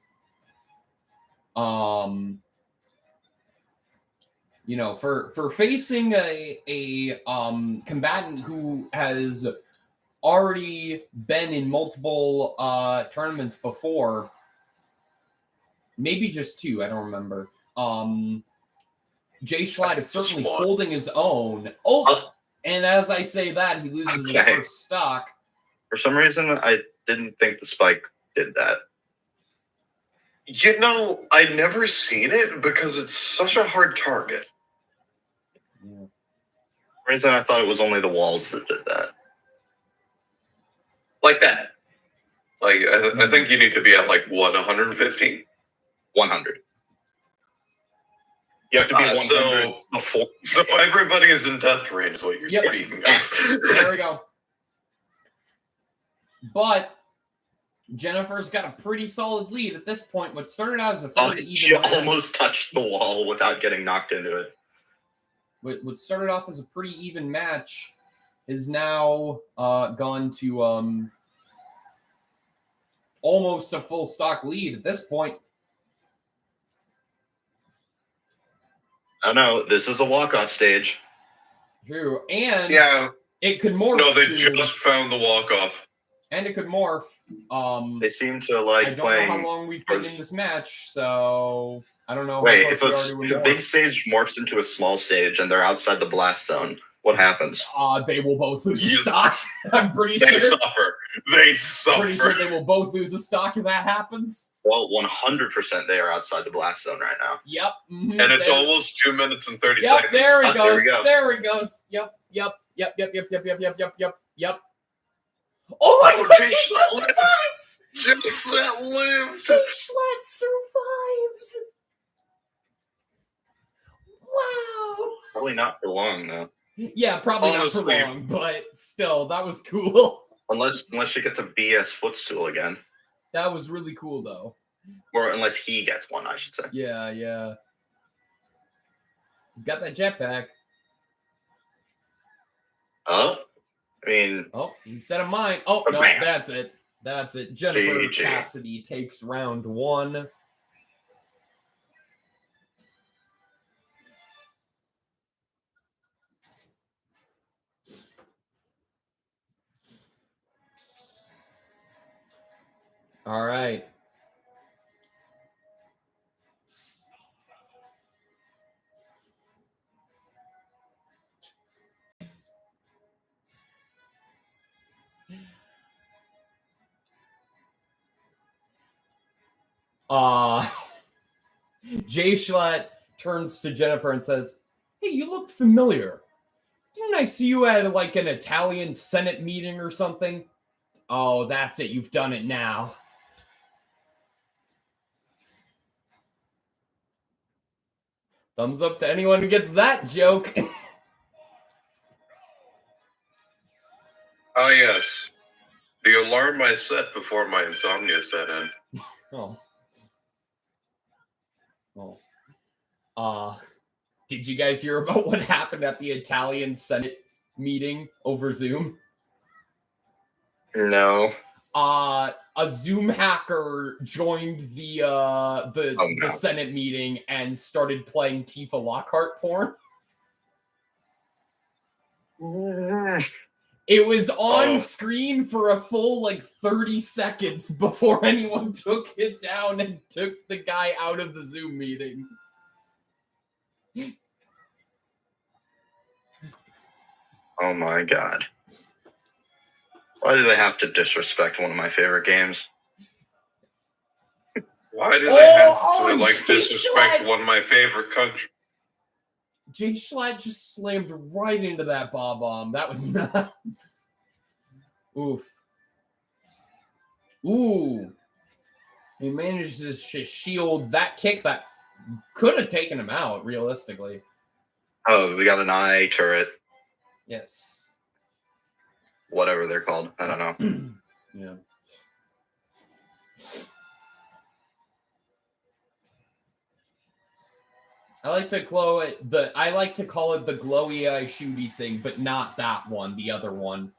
For facing a combatant who has already been in multiple tournaments before, maybe just two, I don't remember. Jay Schlatt is certainly holding his own. And as I say that, he loses his first stock. For some reason, I didn't think the spike did that. I'd never seen it because it's such a hard target. Yeah. For some reason, I thought it was only the walls that did that. Like that. I think you need to be at, 115? 100. You have to be 100 before. So everybody is in death range, is what you're speaking of. There we go. But Jennifer's got a pretty solid lead at this point. What started out as a fairly even she almost touched the wall without getting knocked into it. What started off as a pretty even match is now gone to almost a full stock lead at this point. Oh no, this is a walk-off stage. True, and it could morph. No, they just found the walk-off. And it could morph. They seem to like I don't playing. know how long we've been in this match, so I don't know. Wait, if a big stage morphs into a small stage and they're outside the blast zone, what happens? They will both lose a stock. I'm pretty They sure. suffer. They suffer. Pretty sure they will both lose a stock if that happens. Well, 100% they are outside the blast zone right now. Yep. And it's almost 2 minutes and 30 seconds. There it goes. There it goes. Yep. Yep. Oh my god, Jay Jay-Schlatt Schlatt survives! Jay-Schlatt lives. Jay-Schlatt survives! Wow! Probably not for long though. Yeah, probably not for Honestly. long, but still, that was cool. Unless she gets a BS footstool again. That was really cool, though. Or unless he gets one, I should say. Yeah. He's got that jetpack. Oh? I mean, Oh, he set a mine. Oh, no, bam. that's it. Jennifer GG. Cassidy takes round 1. All right. Jay Schlatt turns to Jennifer and says, "Hey, you look familiar. Didn't I see you at like an Italian Senate meeting or something?" "Oh, that's it. You've done it now." Thumbs up to anyone who gets that joke. Ah, yes. The alarm I set before my insomnia set in. Did you guys hear about what happened at the Italian Senate meeting over Zoom? no. A Zoom hacker joined the Senate meeting and started playing Tifa Lockhart porn. It was on screen for a full like 30 seconds before anyone took it down and took the guy out of the Zoom meeting. Oh my god. Why do they have to disrespect one of my favorite games? Why do they have to disrespect one of my favorite countries? Jay Schlatt just slammed right into that bomb. That was not. Oof. Ooh. He managed to shield that kick that could have taken him out, realistically. Oh, we got an eye turret. Yes. Whatever they're called. I don't know. Yeah. I like to call it the glowy eye shooty thing, but not that one, the other one.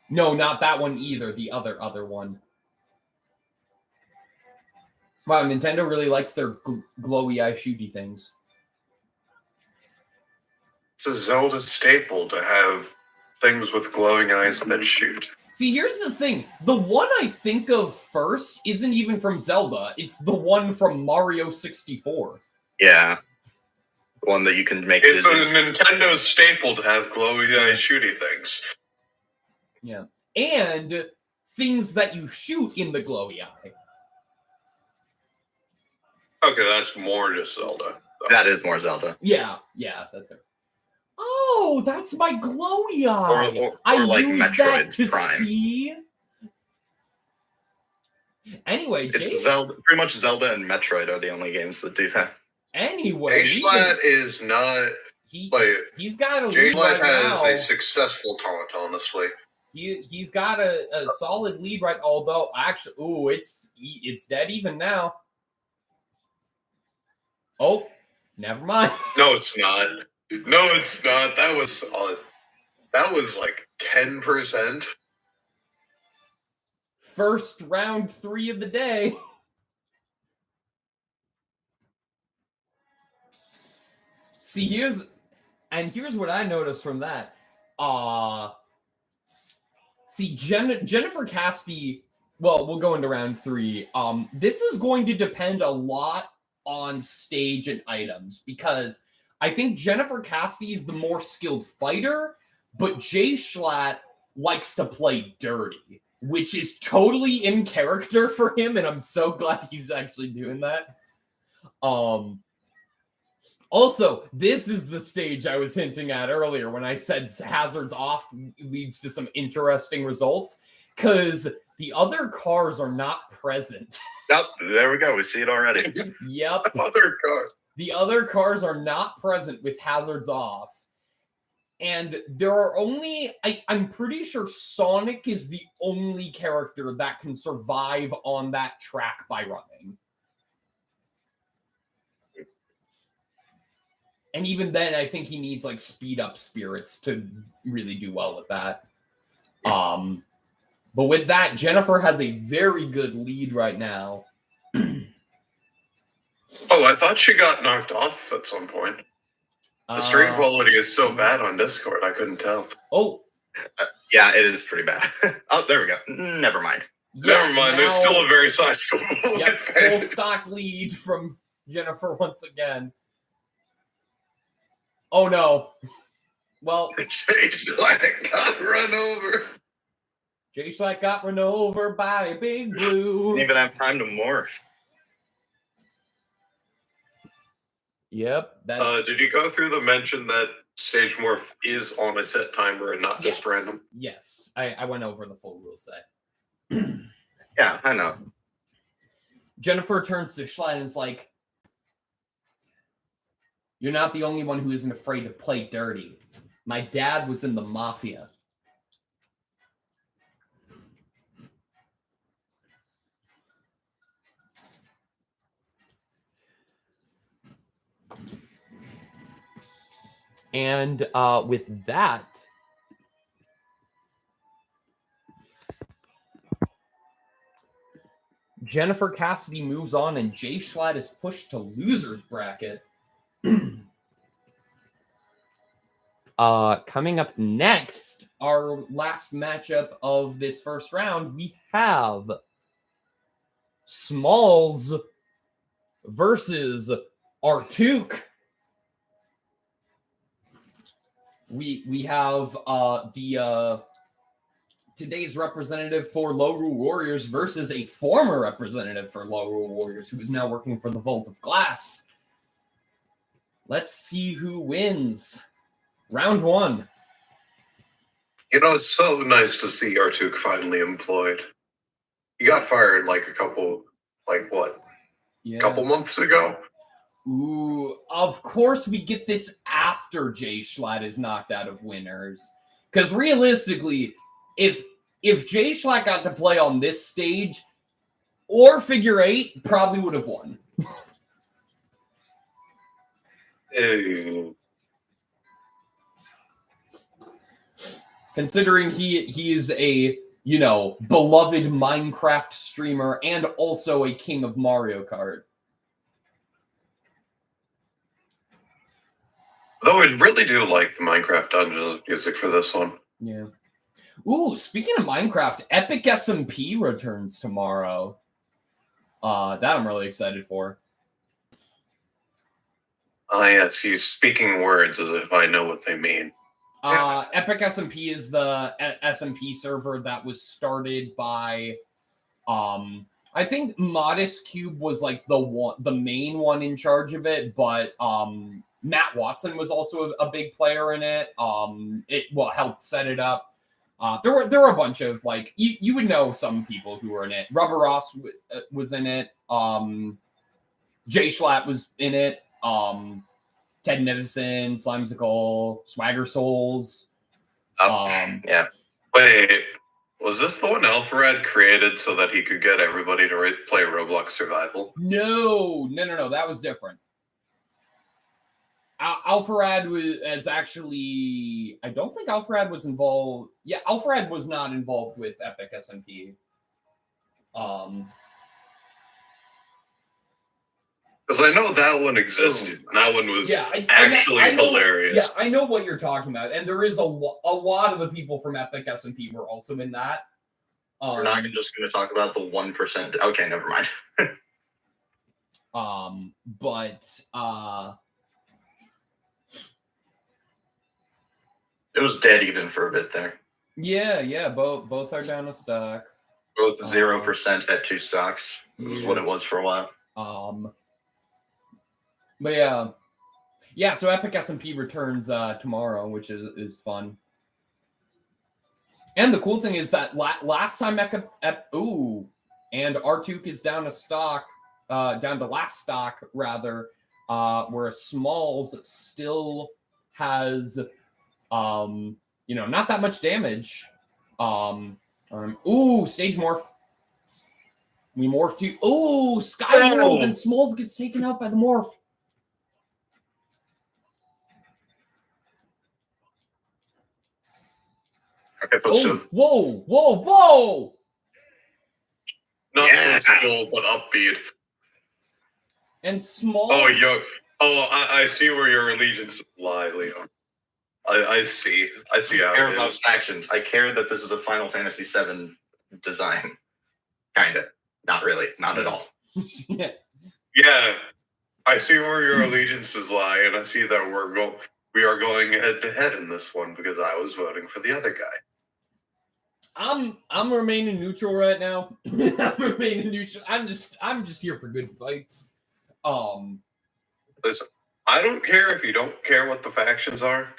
No, not that one either, the other one. Wow, Nintendo really likes their glowy eye shooty things. It's a Zelda staple to have things with glowing eyes that shoot. See, here's the thing. The one I think of first isn't even from Zelda. It's the one from Mario 64. Yeah. The one that you can make. It's a Nintendo staple to have glowy eye shooty things. Yeah. And things that you shoot in the glowy eye. Okay, that's more just Zelda. That is more Zelda. Yeah, that's it. Oh, that's my glowy eye. Or I like use Metroid that to Prime. see. Anyway, It's Zelda. Pretty much Zelda and Metroid are the only games that do that. Anyway, Jay Schlatt is not. He's got a Jay lead Schlatt right has now. a successful taunt, honestly. He's got a solid lead right. Although actually, it's dead even now. Oh, never mind. No, it's not. No, it's not. That was like 10%. First round 3 of the day. See, here's what I noticed from that. See, Jennifer Cassidy. Well, we'll go into round 3. This is going to depend a lot on stage and items, because I think Jennifer Cassidy is the more skilled fighter, but Jay Schlatt likes to play dirty, which is totally in character for him, and I'm so glad he's actually doing that. Also, this is the stage I was hinting at earlier when I said hazards off leads to some interesting results, because the other cars are not present. Yep, there we go. We see it already. Yep. Other car. The other cars are not present with hazards off. And there are only, I'm pretty sure Sonic is the only character that can survive on that track by running. And even then, I think he needs like speed up spirits to really do well with that. But with that, Jennifer has a very good lead right now. Oh, I thought she got knocked off at some point. The stream quality is so bad on Discord, I couldn't tell. Oh. Yeah, it is pretty bad. Oh, there we go. Never mind. Yeah, Never mind, now, there's still a very sizable yep, full stock lead from Jennifer once again. Oh, no. Well, J-Schlatt got run over. J-Schlatt got run over by Big Blue. Didn't even have time to morph. Yep. That's... Did you go through the mention that stage morph is on a set timer and not just random? Yes. I went over the full rule set. Yeah, I know. Jennifer turns to Schlatt and is like, "You're not the only one who isn't afraid to play dirty. My dad was in the mafia." And with that, Jennifer Cassidy moves on, and Jay Schlatt is pushed to loser's bracket. Coming up next, our last matchup of this first round, we have Smalls versus Artuk. We have the today's representative for Low Rule Warriors versus a former representative for Low Rule Warriors who is now working for the Vault of Glass. Let's see who wins. Round one. You know, it's so nice to see Artuk finally employed. He got fired like a couple months ago. Ooh, of course we get this after Jay Schlatt is knocked out of winners. Because realistically, if Jay Schlatt got to play on this stage or figure 8, probably would have won. Considering he is a, beloved Minecraft streamer and also a king of Mario Kart. Though I really do like the Minecraft Dungeons music for this one. Yeah. Ooh, speaking of Minecraft, Epic SMP returns tomorrow. That I'm really excited for. Yes, he's speaking words as if I know what they mean. Epic SMP is the SMP server that was started by, I think Modest Cube was like the main one in charge of it, but Matt Watson was also a big player in it. It helped set it up. There were a bunch of you would know some people who were in it. Rubber Ross was in it. Jay Schlatt was in it. Ted Nivison, Slimesicle, Swagger Souls. Yeah. Wait, was this the one Alfred created so that he could get everybody to play Roblox Survival? No. That was different. Alfred was actually... I don't think Alfred was involved... Yeah, Alfred was not involved with Epic SMP. Because I know that one existed. And that one was I know, hilarious. Yeah, I know what you're talking about. And there is a lot of the people from Epic SMP were also in that. We're not just going to talk about the 1%. Okay, never mind. It was dead even for a bit there. Yeah. Both are down a stock. Both 0% at 2 stocks. It was what it was for a while. But yeah. Yeah, so Epic SMP returns tomorrow, which is fun. And the cool thing is that last time and Artuk is down to stock, down to last stock rather, whereas Smalls still has, not that much damage. Stage morph. We morph to Sky World, and Smalls gets taken out by the morph. Whoa! Not cool, but upbeat. And Smalls. I see where your allegiances lie, Leo. I see how I care it about is. factions. I care that this is a Final Fantasy VII design. Kinda. Not really. Not at all. Yeah, I see where your allegiances lie, and I see that we are going head to head in this one because I was voting for the other guy. I'm remaining neutral right now. I'm remaining neutral. I'm just here for good fights. Listen, I don't care if you don't care what the factions are.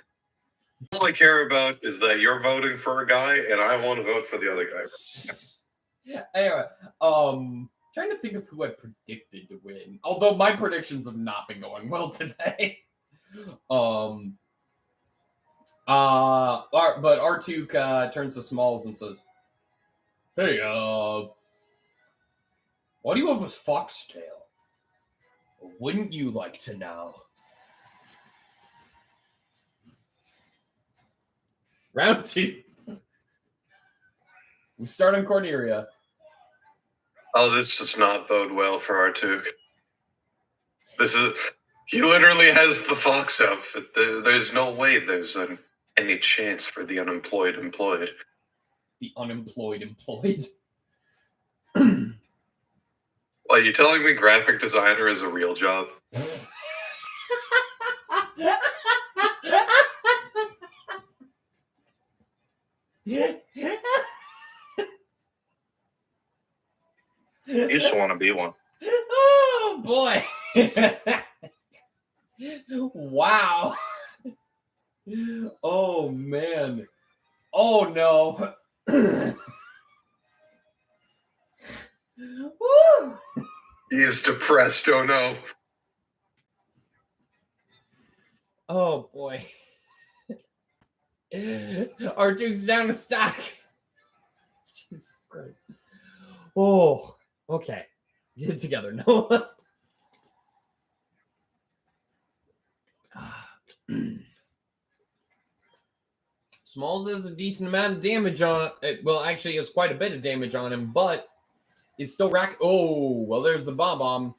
All I care about is that you're voting for a guy, and I want to vote for the other guy. Anyway, trying to think of who I predicted to win. Although my predictions have not been going well today. But Artuk turns to Smalls and says, "Hey, why do you have a foxtail? Wouldn't you like to know?" Round 2. We start on Corneria. Oh, this does not bode well for Artuk. He literally has the fox outfit. There's no way there's any chance for the unemployed employed. The unemployed employed. Are you telling me graphic designer is a real job? You used to want to be one. Oh boy. Wow. Oh man. Oh no. Woo! He's depressed, oh no. Oh boy. Artuk's down to stock. Jesus Christ. Oh, okay. Get it together, Noah. Smalls has a decent amount of damage on it. Well, actually, he has quite a bit of damage on him, but he's still Oh, well, there's the bomb.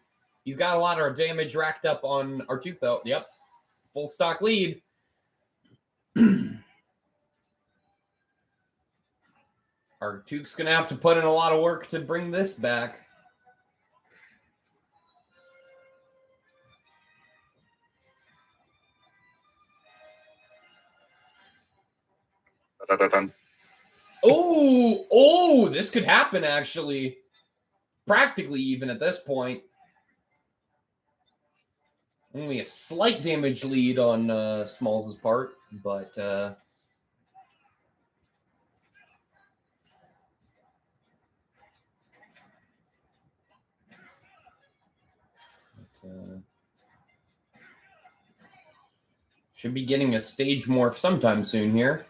He's got a lot of damage racked up on Artuk, though. Yep. Full stock lead. Artuk's going to have to put in a lot of work to bring this back. Oh, this could happen, actually. Practically even at this point. Only a slight damage lead on Smalls' part, but... should be getting a stage morph sometime soon here.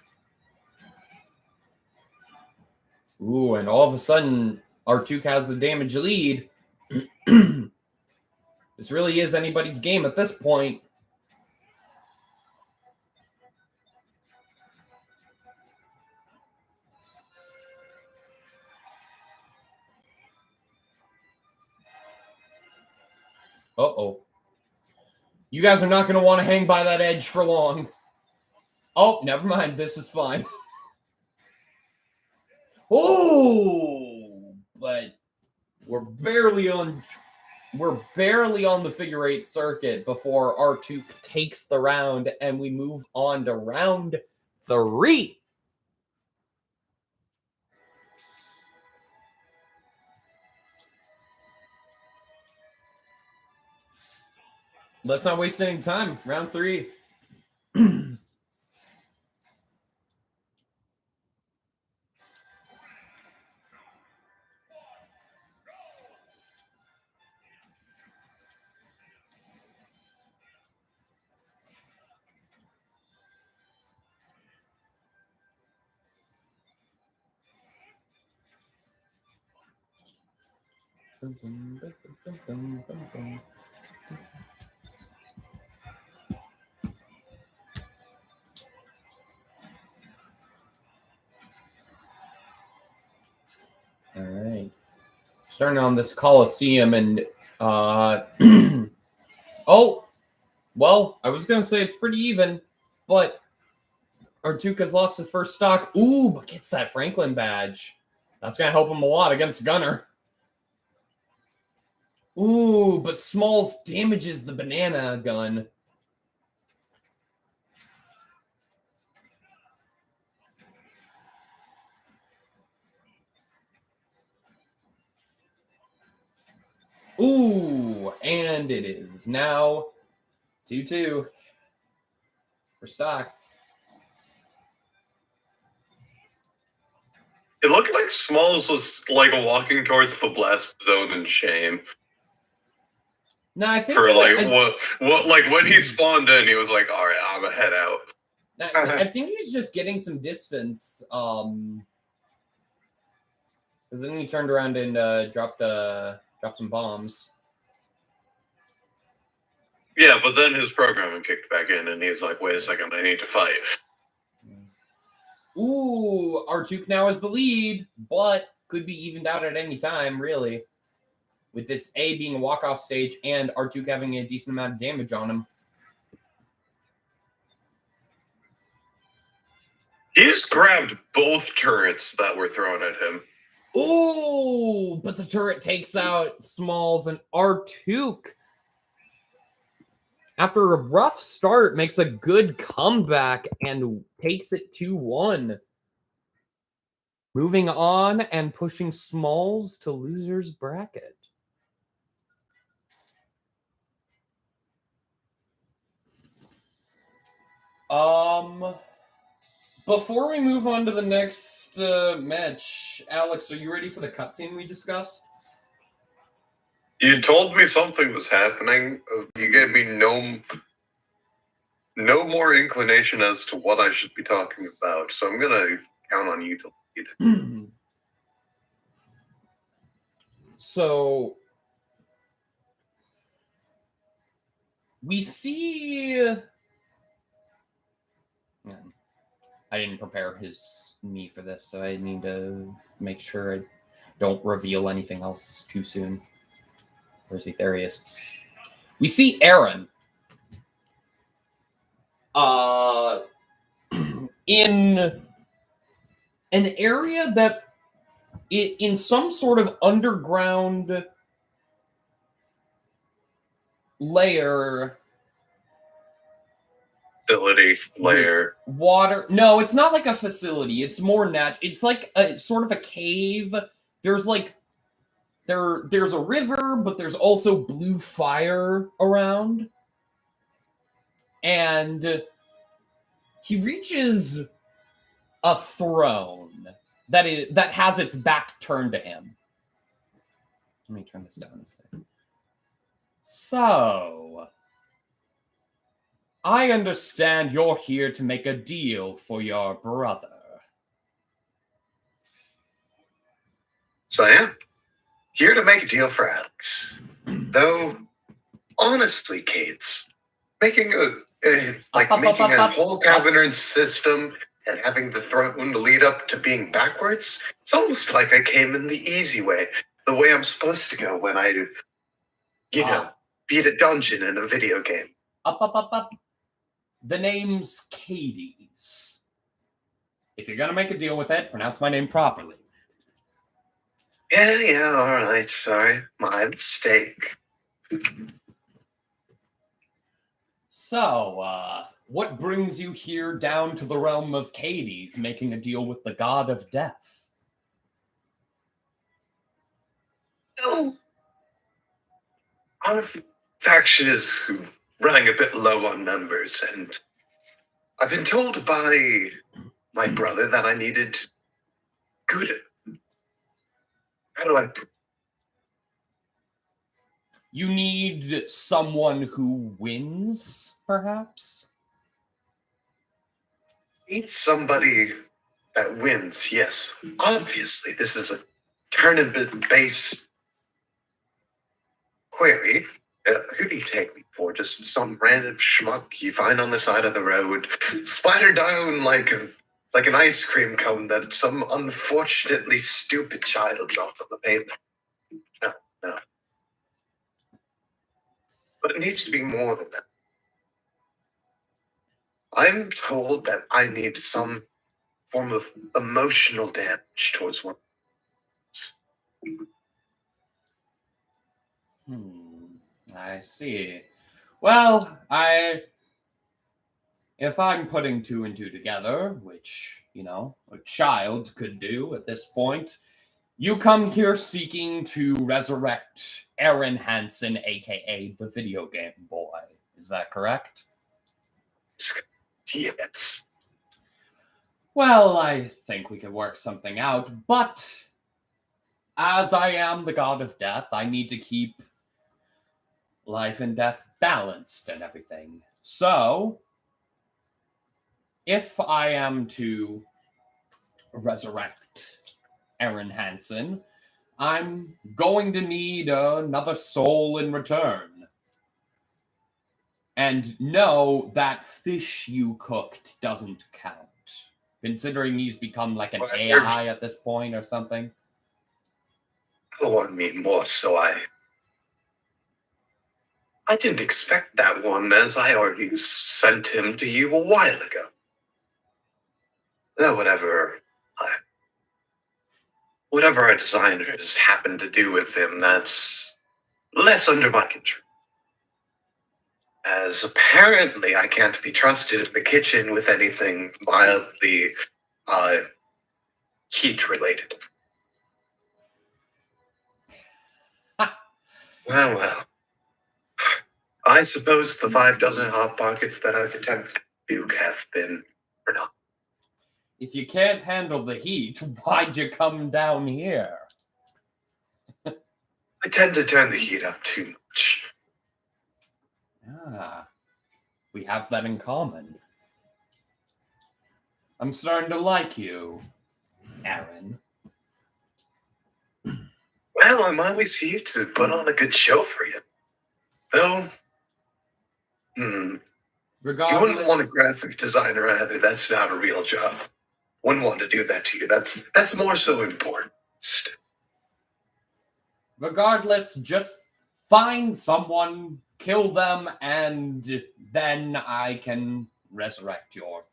Ooh, and all of a sudden, Artuk has the damage lead. This really is anybody's game at this point. Uh-oh. You guys are not going to want to hang by that edge for long. Oh, never mind. This is fine. Oh, but we're barely on the figure eight circuit before Artuk takes the round, and we move on to round 3. let's not waste any time. Round 3. All right. Starting on this Coliseum and oh, well, I was going to say it's pretty even, but Artuka's lost his first stock. Ooh, but gets that Franklin badge. That's going to help him a lot against Gunner. Ooh, but Smalls damages the banana gun. Ooh, and it is now 2-2 for stocks. It looked like Smalls was like walking towards the blast zone in shame. No, I think For like what like when he spawned in, he was like, "All right, I'm gonna head out." I think he's just getting some distance. Because then he turned around and dropped some bombs. Yeah, but then his programming kicked back in, and he's like, "Wait a second, I need to fight." Ooh, Artuk now has the lead, but could be evened out at any time, really. With this A being a walk-off stage and Artuk having a decent amount of damage on him. He's grabbed both turrets that were thrown at him. Ooh, but the turret takes out Smalls and Artuk. After a rough start, makes a good comeback and takes it 2-1. Moving on and pushing Smalls to loser's bracket. Before we move on to the next match, Alex, are you ready for the cutscene we discussed? You told me something was happening. You gave me no more inclination as to what I should be talking about, so I'm gonna count on you to lead. So we see. I didn't prepare me for this, so I need to make sure I don't reveal anything else too soon. Where is he? There he is. We see Aaron. In an area that in some sort of underground layer. Facility layer. Water. No, it's not like a facility. It's more it's like a sort of a cave. There's like there's a river, but there's also blue fire around. And he reaches a throne that has its back turned to him. Let me turn this down a second. So, I understand you're here to make a deal for your brother. So I am here to make a deal for Alex. Though, honestly, Kate, making a whole governance system and having the throne lead up to being backwards, it's almost like I came in the easy way, the way I'm supposed to go when I, beat a dungeon in a video game. Up. The name's Katie's. If you're gonna make a deal with it, pronounce my name properly. Yeah, all right, sorry. My mistake. So, what brings you here down to the realm of Katie's, making a deal with the god of death? Oh. Our faction is running a bit low on numbers, and I've been told by my brother that I needed good. How do I? You need someone who wins, perhaps? Need somebody that wins. Yes, obviously, this is a tournament-based query. Who do you take me for? Just some random schmuck you find on the side of the road, splatter down like an ice cream cone that some unfortunately stupid child dropped on the pavement. No, no. But it needs to be more than that. I'm told that I need some form of emotional damage towards one. I see. Well, if I'm putting two and two together, which, a child could do at this point, you come here seeking to resurrect Aaron Hansen, aka the video game boy. Is that correct? Yes. Well, I think we can work something out, but as I am the god of death, I need to keep life and death balanced and everything. So, if I am to resurrect Aaron Hansen, I'm going to need another soul in return. And no, that fish you cooked doesn't count. Considering he's become like an AI at this point or something. Oh, I mean more so I didn't expect that one, as I already sent him to you a while ago. Whatever our designers happen to do with him, that's less under my control. As apparently I can't be trusted in the kitchen with anything mildly heat-related. Well. I suppose the 6 Hot Pockets that I've attempted to have been or not. If you can't handle the heat, why'd you come down here? I tend to turn the heat up too much. We have that in common. I'm starting to like you, Aaron. Well, I'm always here to put on a good show for you. Though, Regardless, you wouldn't want a graphic designer either. That's not a real job. Wouldn't want to do that to you. That's more so important. Regardless, just find someone, kill them, and then I can resurrect your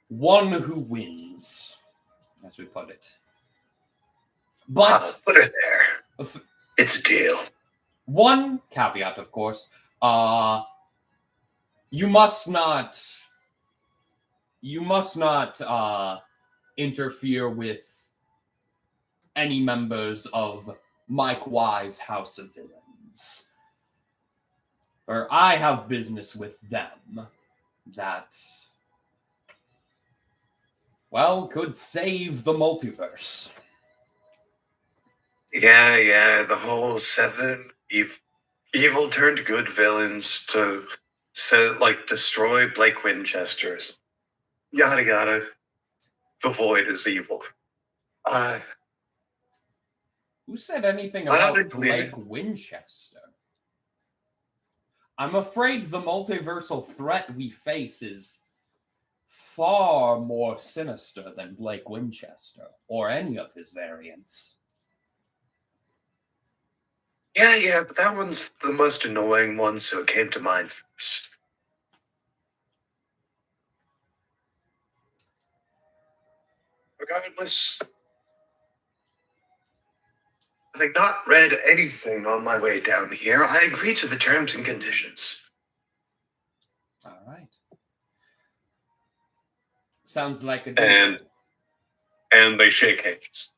one who wins, as we put it. But I'll put it there. It's a deal. One caveat, of course. You must not interfere with any members of Mike Y's House of Villains. Or I have business with them that, well, could save the multiverse. Yeah, the whole 7 evil turned good villains to destroy Blake Winchester's. Yada yada. The Void is evil. Who said anything about Blake Winchester? I'm afraid the multiversal threat we face is far more sinister than Blake Winchester, or any of his variants. Yeah, but that one's the most annoying one, so it came to mind first. Regardless, having not read anything on my way down here, I agree to the terms and conditions. All right. Sounds like a deal. And they shake hands.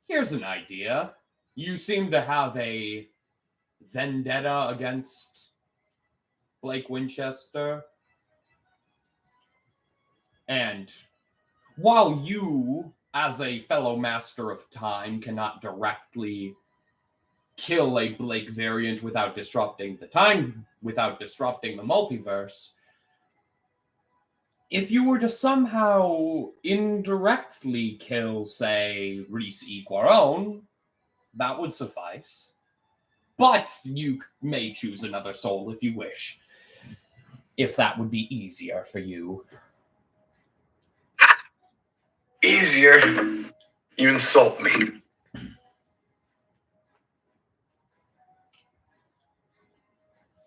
Here's an idea. You seem to have a vendetta against Blake Winchester. And while you, as a fellow master of time, cannot directly kill a Blake variant without disrupting the time, without disrupting the multiverse, if you were to somehow indirectly kill, say, Reese E. Quaron, that would suffice. But you may choose another soul if you wish, if that would be easier for you. Easier? You insult me.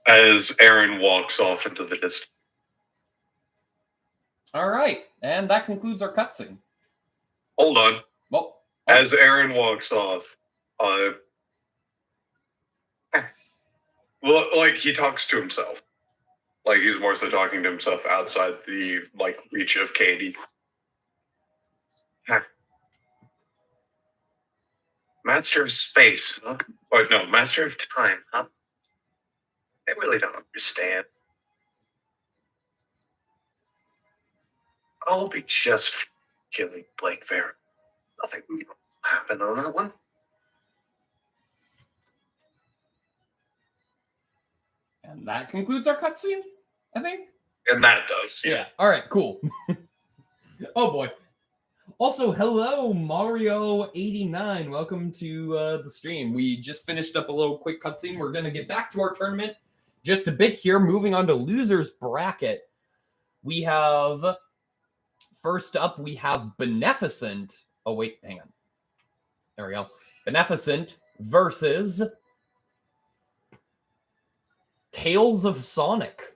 As Aaron walks off into the distance. All right, and that concludes our cutscene. Hold on. Well, As Aaron walks off, well, like, he talks to himself. Like, he's more so talking to himself outside the, like, reach of Katie. Master of space, huh? Or no, master of time, huh? They really don't understand. I'll be just killing Blake Fair. Nothing will happen on that one. and that concludes our cutscene, I think. And that does, Yeah. All right, cool. Oh, boy. Also, hello, Mario89. Welcome to the stream. We just finished up a little quick cutscene. We're going to get back to our tournament just a bit here. Moving on to Loser's Bracket. We have, first up, we have Beneficent. Oh, wait, hang on. There we go. Beneficent versus Tales of Sonic.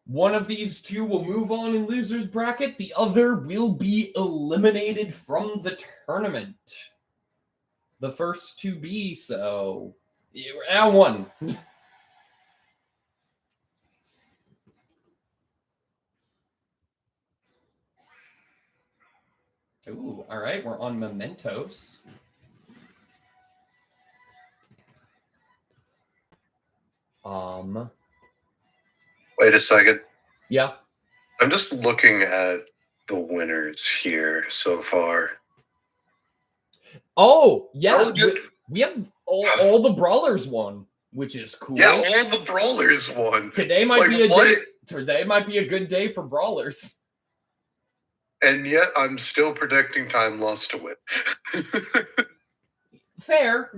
One of these two will move on in Loser's Bracket. The other will be eliminated from the tournament. The first to be, so... one. Ooh, all right, we're on Mementos. Wait a second. Yeah. I'm just looking at the winners here so far. Oh, yeah. Oh, we have all the brawlers won, which is cool. Yeah, all the brawlers won. Today might Like, be a what? day. Today might be a good day for brawlers. And yet I'm still predicting time lost to win. Fair.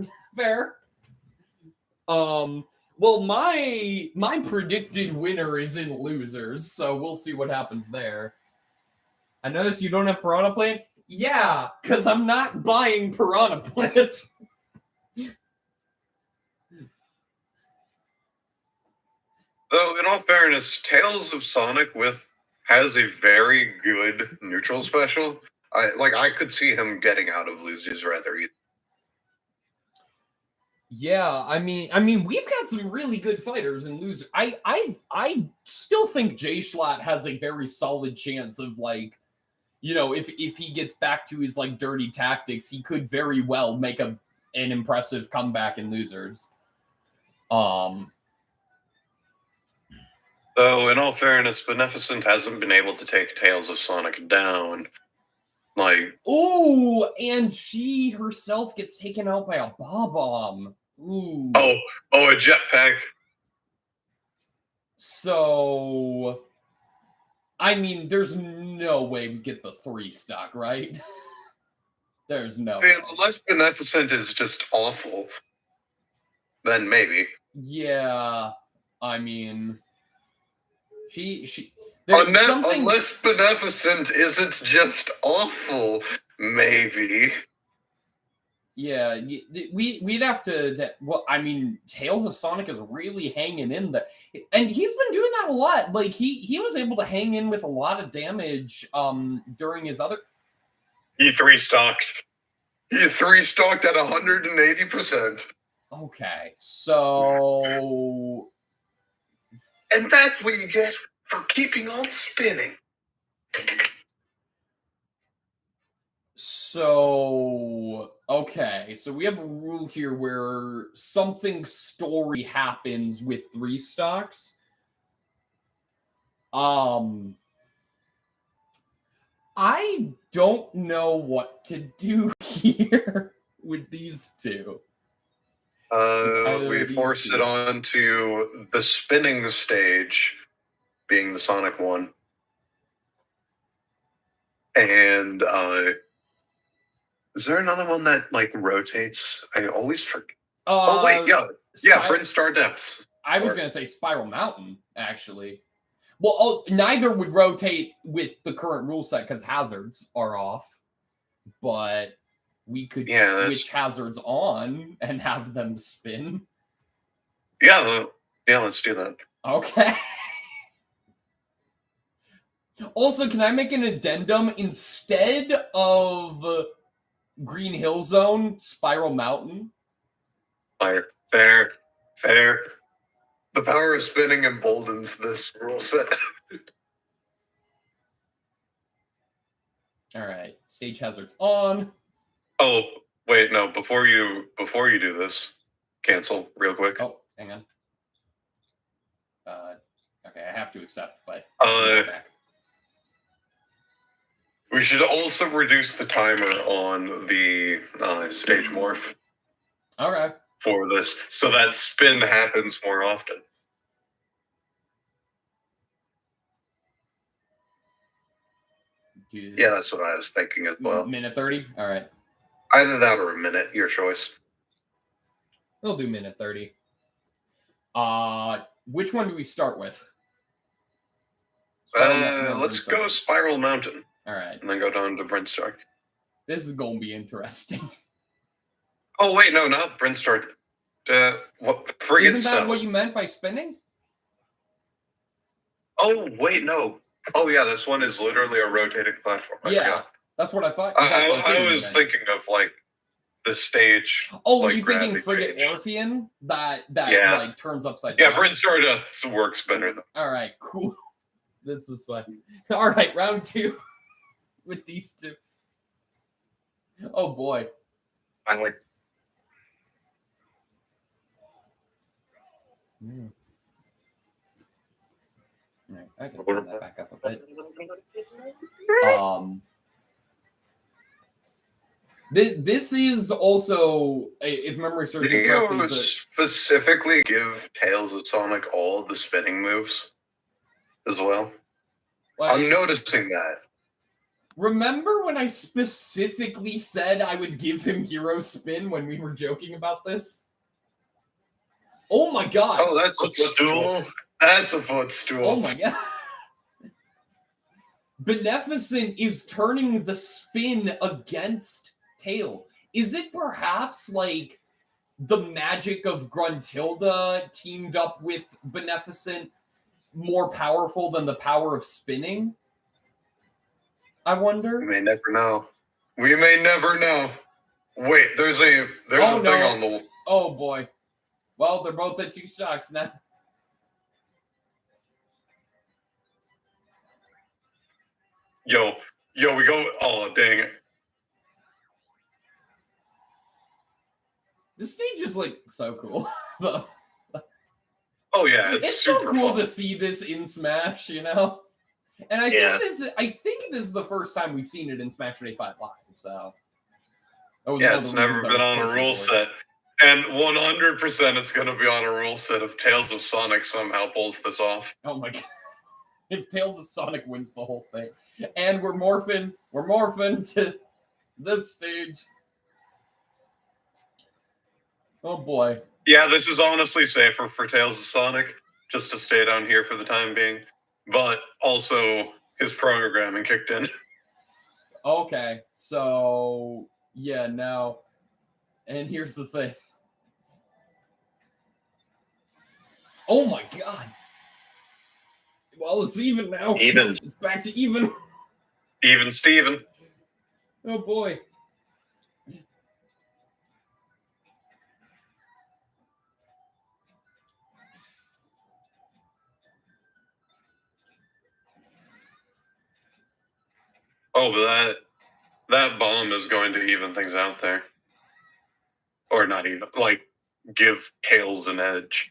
Well, my predicted winner is in Losers, so we'll see what happens there. I notice you don't have Piranha Plant? Yeah, because I'm not buying Piranha Plant. Though, in all fairness, Tales of Sonic has a very good neutral special. I could see him getting out of Losers rather easily. Yeah, I mean, we've got some really good fighters in Loser. I still think J Schlatt has a very solid chance of, like, you know, if he gets back to his, like, dirty tactics, he could very well make an impressive comeback in Losers. Though, in all fairness, Beneficent hasn't been able to take Tales of Sonic down. Like, ooh, and she herself gets taken out by a bomb. Ooh. Oh, a jetpack. So, I mean, there's no way we get the 3 stock, right? There's no way. Unless Beneficent is just awful, then maybe. Yeah, I mean, Unless Beneficent isn't just awful, maybe. Yeah, we'd have to. Well, I mean, Tales of Sonic is really hanging in there, and he's been doing that a lot. Like he was able to hang in with a lot of damage during his other. He 3-stocked. He 3-stocked at 180%. Okay, so. And that's what you get for keeping on spinning. So, okay. So we have a rule here where something story happens with 3 stocks. I don't know what to do here with these two. We force it on to the spinning stage, being the Sonic one. And is there another one that like rotates? I always forget. Oh wait, yeah, Bryn Star Depths. I was gonna say Spiral Mountain, actually. Well, neither would rotate with the current rule set because hazards are off, but we could switch hazards on and have them spin. Yeah, let's do that. Okay. Also, can I make an addendum? Instead of Green Hill Zone, Spiral Mountain? Fair. The power of spinning emboldens this rule set. All right, stage hazards on. Oh, wait, no, before you do this, cancel real quick. Oh, hang on. Okay, I have to accept, but back. We should also reduce the timer on the stage morph. Okay. For this, so that spin happens more often. Yeah, that's what I was thinking as well. Minute 30? All right. Either that or a minute, your choice. We'll do minute 30. Which one do we start with? Let's go Spiral Mountain. All right. And then go down to Bryn Star. This is going to be interesting. Oh, wait, no, not Bryn Star. What? Isn't that what you meant by spinning? Oh, wait, no. Oh, yeah, this one is literally a rotating platform. That's what I thought. I was thinking of, like, the stage. Oh, were you thinking Frigate Orphean? That like, turns upside down? Yeah, Bryn Star Death works better, though. All right, cool. This is fun. All right, round 2 with these two. Oh, boy. I'm like... All right, I can turn that back up a bit. This is also, if memory serves me correctly, specifically give Tales of Sonic all the spinning moves as well. I'm noticing that. Remember when I specifically said I would give him Hero Spin when we were joking about this? Oh my god! Oh, that's a footstool. That's a footstool. Oh my god. Beneficent is turning the spin against Tail. Is it perhaps like the magic of Gruntilda teamed up with Beneficent more powerful than the power of spinning? I wonder. We may never know. We may never know. Wait, there's a thing on the... Oh boy. Well, they're both at 2 stocks now. Yo, we go... Oh, dang it. This stage is, like, so cool. Oh, yeah, it's so cool to see this in Smash, you know? And I think this is the first time we've seen it in Smashurday 5 Live, so... Yeah, it's never been on a rule set. And 100% it's going to be on a rule set if Tales of Sonic somehow pulls this off. Oh my god. If Tales of Sonic wins the whole thing. And we're morphing to this stage. Oh boy. Yeah, this is honestly safer for Tales of Sonic, just to stay down here for the time being. But also, his programming kicked in. Okay, so... Yeah, no. And here's the thing. Oh my god. Well, it's even now. Even. It's back to even. Even Steven. Oh boy. Oh, but that bomb is going to even things out there. Or not even, like, give Tails an edge.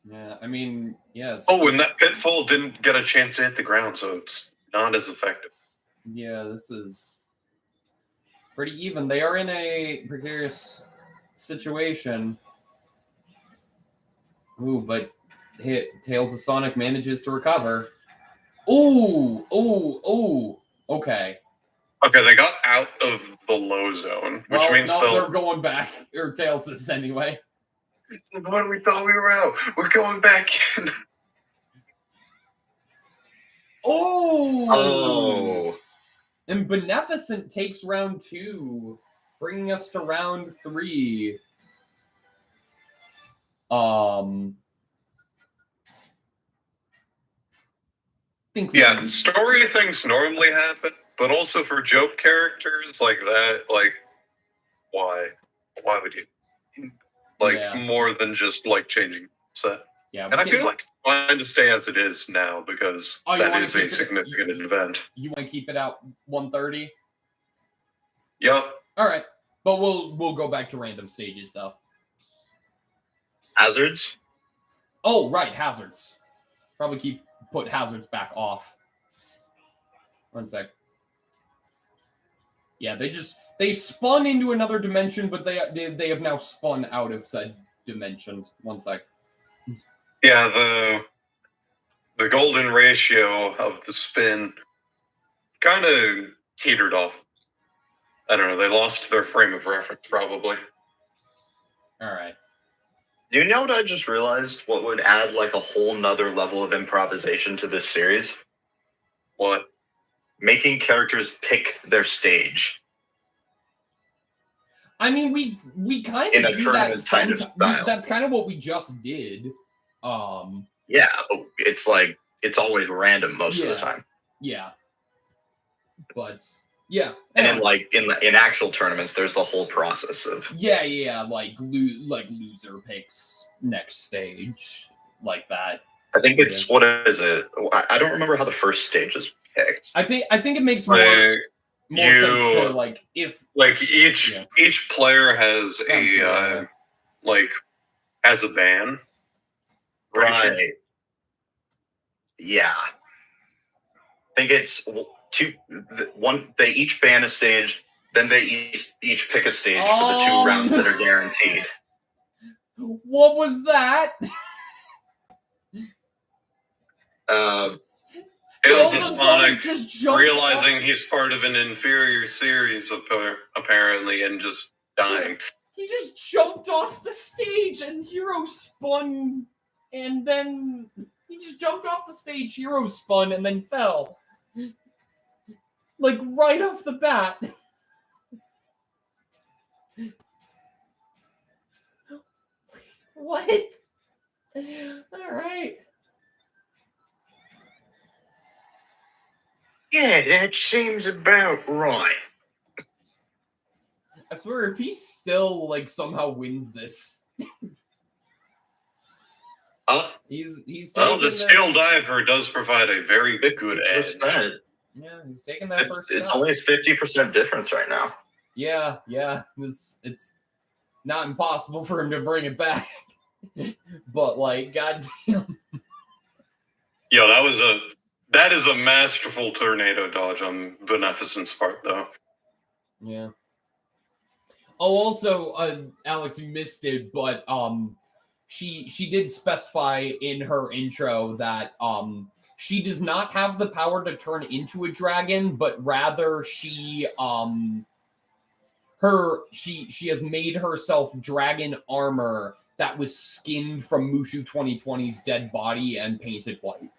Yeah, I mean, yes. Oh, and that pitfall didn't get a chance to hit the ground, so it's not as effective. Yeah, this is pretty even. They are in a precarious situation. Ooh, but Tales of Sonic manages to recover. Ooh, okay. Okay, they got out of the low zone, which Well, means no, they're going back. Or Tails is anyway. When we thought we were out, we're going back in. Oh! And Beneficent takes round 2, bringing us to round 3. Yeah, story things normally happen, but also for joke characters like that, like, why? Why would you? Like, more than just, like, changing set. Yeah, and I feel like it's fine to stay as it is now, because that is a significant event. You want to keep it out 130? Yep. All right, but we'll go back to random stages, though. Hazards? Oh, right, hazards. Probably put hazards back off. 1 sec. Yeah, they spun into another dimension, but they have now spun out of said dimension. 1 sec. Yeah, the golden ratio of the spin kind of teetered off. I don't know, they lost their frame of reference, probably. All right. Do you know what I just realized? What would add like a whole nother level of improvisation to this series? What? Making characters pick their stage. I mean, we kind of do that sometimes. That's kind of what we just did. Yeah, but it's like it's always random most of the time. Yeah. But yeah. And in actual tournaments, there's the whole process of like loser picks next stage like that. I think it's what is it? I don't remember how the first stage is picked. I think it makes more sense to like if like each player has has a ban. Right. Yeah. I think it's they each ban a stage, then they each pick a stage for the 2 rounds that are guaranteed. What was that? Tales of Sonic just realizing he's part of an inferior series, apparently, and just dying. He just jumped off the stage and Hero spun, and then he just jumped off the stage, Hero spun, and then fell. Like, right off the bat. What? All right. Yeah, that seems about right. I swear, if he still, like, somehow wins this... he's the skill diver does provide a very good edge. Yeah, he's taking that first It's step. only a 50% difference right now. Yeah. It's not impossible for him to bring it back. But, like, goddamn. Yo, that is a masterful tornado dodge on Beneficent's part, though. Yeah. Oh, also, Alex, you missed it, but she did specify in her intro that she does not have the power to turn into a dragon, but rather she has made herself dragon armor that was skinned from Mushu 2020's dead body and painted white.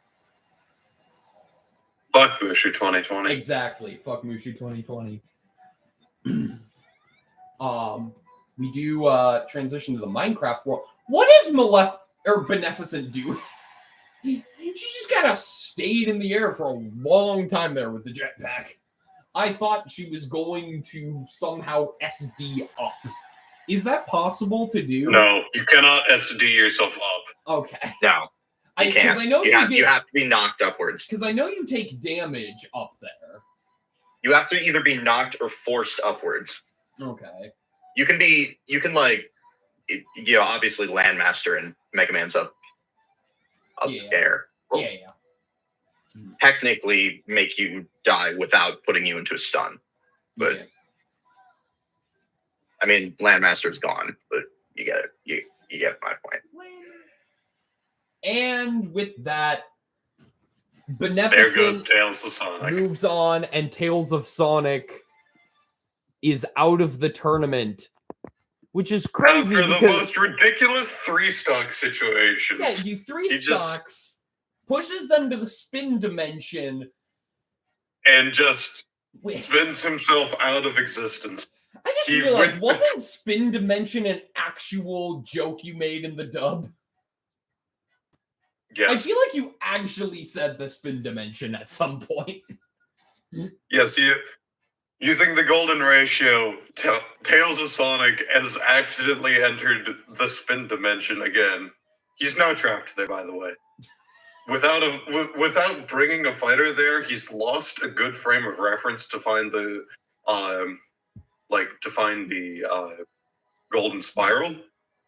Fuck Mushu 2020. Exactly. Fuck Mushu 2020. We do transition to the Minecraft world. What does Beneficent do? She just kind of stayed in the air for a long time there with the jetpack. I thought she was going to somehow SD up. Is that possible to do? No, you cannot SD yourself up. Okay. No. You can't. I know you have to be knocked upwards. Because I know you take damage up there. You have to either be knocked or forced upwards. Okay. You can obviously Landmaster and Mega Man's up there. Well, yeah. Technically make you die without putting you into a stun. But yeah. I mean, Landmaster's gone, but you get it. You get my point. And with that, There Beneficent goes Tales of Sonic. moves on, and Tales of Sonic is out of the tournament, which is crazy. After the because, most ridiculous 3-stock situation. Yeah, you stocks, pushes them to the spin dimension, and just spins himself out of existence. I just realized, wasn't spin dimension an actual joke you made in the dub? Yes. I feel like you actually said the spin dimension at some point. Yes, using the golden ratio, Tales of Sonic has accidentally entered the spin dimension again. He's now trapped there, by the way. Without bringing a fighter there, he's lost a good frame of reference to find the golden spiral,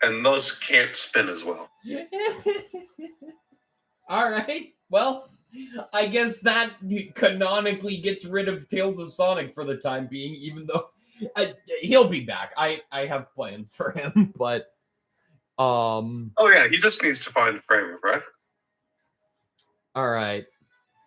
and thus can't spin as well. All right. Well, I guess that canonically gets rid of Tales of Sonic for the time being, even though he'll be back. I have plans for him, but Oh yeah, he just needs to find a frame of reference. All right.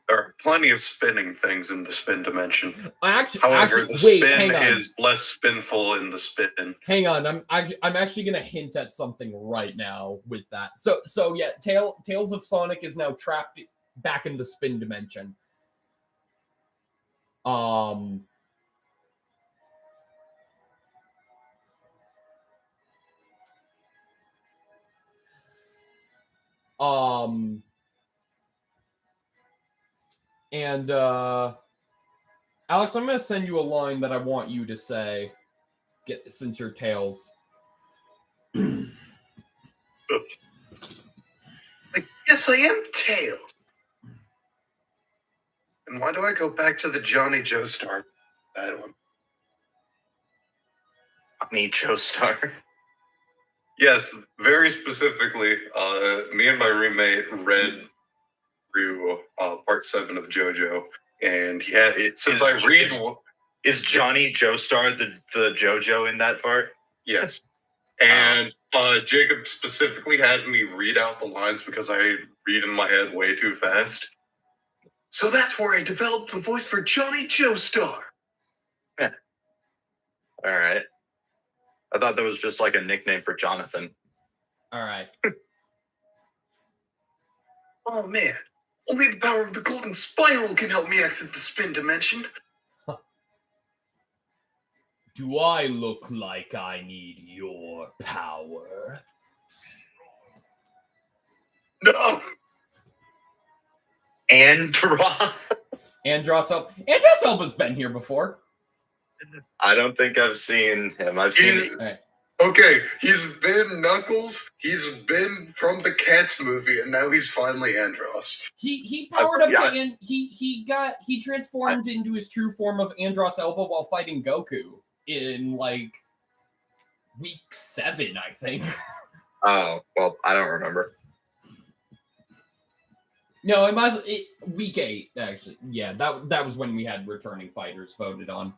There are plenty of spinning things in the spin dimension. However, the spin is less spinful in the spin. Hang on, I'm actually gonna hint at something right now with that. So yeah, Tales of Sonic is now trapped back in the spin dimension. And Alex, I'm gonna send you a line that I want you to say. Since you're Tails. I guess I am Tails. And why do I go back to the Johnny Joestar? That one. Johnny Joestar. Yes, very specifically, me and my roommate read through part 7 of JoJo, and he had it. Since I read, is Johnny Joestar the JoJo in that part? Yes, and Jacob specifically had me read out the lines because I read in my head way too fast. So that's where I developed the voice for Johnny Joestar. All right. I thought that was just like a nickname for Jonathan. All right. Oh man, only the power of the golden spiral can help me exit the spin dimension. Do I look like I need your power? No. Andros Elba's been here before. I don't think I've seen him. I've seen Right. Okay, he's been Knuckles, he's been from the Cats movie, and now he's finally Andros. He powered up to he transformed into his true form of Andros Elba while fighting Goku in like week 7, I think. Oh, well, I don't remember. No, week 8, actually. Yeah, that was when we had returning fighters voted on.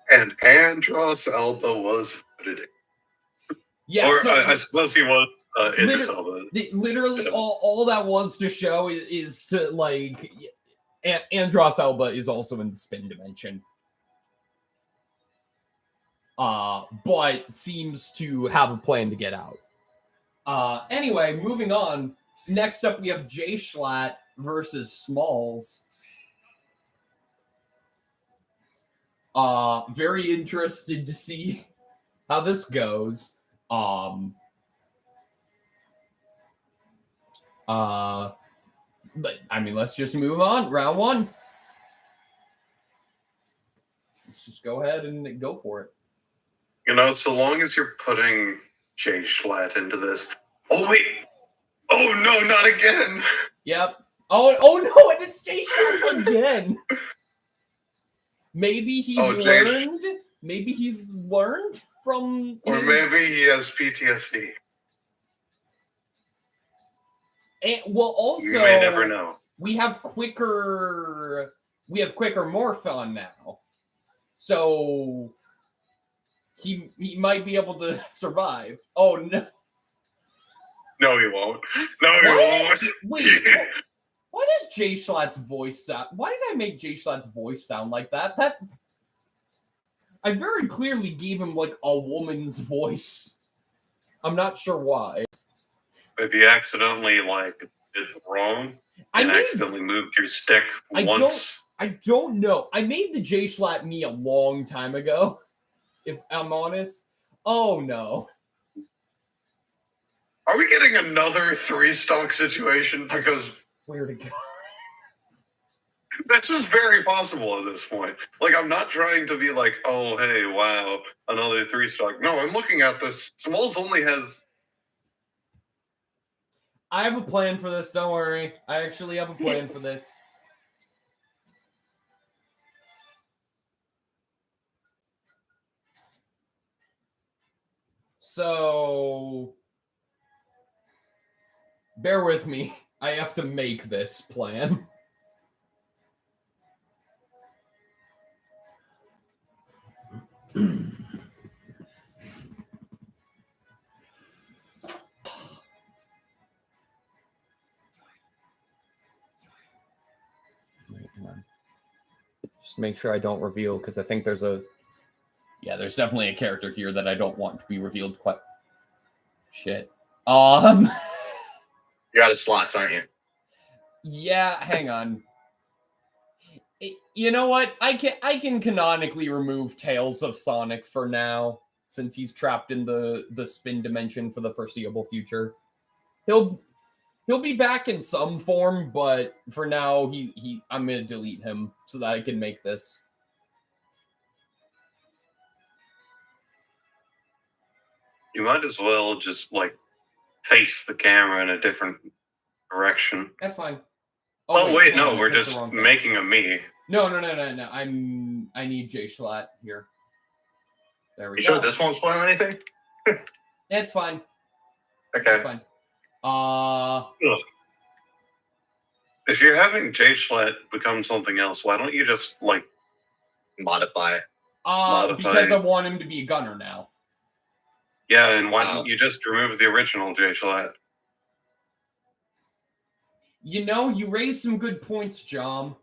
And Andros Elba was voted in. Yeah, or I suppose he was Idris Elba. Literally, all that was to show is to like Andros Elba is also in the spin dimension. But seems to have a plan to get out. Anyway, moving on. Next up, we have J Schlatt versus Smalls. Very interested to see how this goes. But I mean, let's just move on. Round 1. Let's just go ahead and go for it. You know, so long as you're putting J Schlatt into this. Oh wait, Oh no, not again! Yep. Oh no, and it's J-Shot again. Maybe he's learned. Maybe he's learned from. Or maybe he has PTSD. And, well, also, You may never know. we have quicker morph on now, so he might be able to survive. Oh no! No, he won't. No, he won't. Wait. Why does J-Schlatt's voice sound? Why did I make J-Schlatt's voice sound like that? I very clearly gave him like a woman's voice. I'm not sure why. If you accidentally like did it wrong and accidentally moved your stick once. I don't know. I made the J-Schlatt Mii a long time ago, if I'm honest. Oh no. Are we getting another 3-stock situation? Because where to go? This is very possible at this point. Like, I'm not trying to be like, oh, hey, wow, another 3-stock. No, I'm looking at this. Smalls only has... I have a plan for this, don't worry. I actually have a plan for this. So... bear with me. I have to make this plan. Wait, come on. Just make sure I don't reveal, because I think there's a... yeah, there's definitely a character here that I don't want to be revealed quite... shit. You're out of slots, aren't you? Yeah, hang on. You know what? I can canonically remove Tales of Sonic for now, since he's trapped in the spin dimension for the foreseeable future. He'll be back in some form, but for now I'm gonna delete him so that I can make this. You might as well just like face the camera in a different direction. That's fine. Oh wait, no, we're just making a Mii. No. I need J-Schlatt here. There we go. Sure this won't spoil anything? It's fine. Okay. It's fine. If you're having J-Schlatt become something else, why don't you just like modify? Because I want him to be a gunner now. Yeah, and why don't you just remove the original J-Schlatt? You know, you raised some good points, Jom.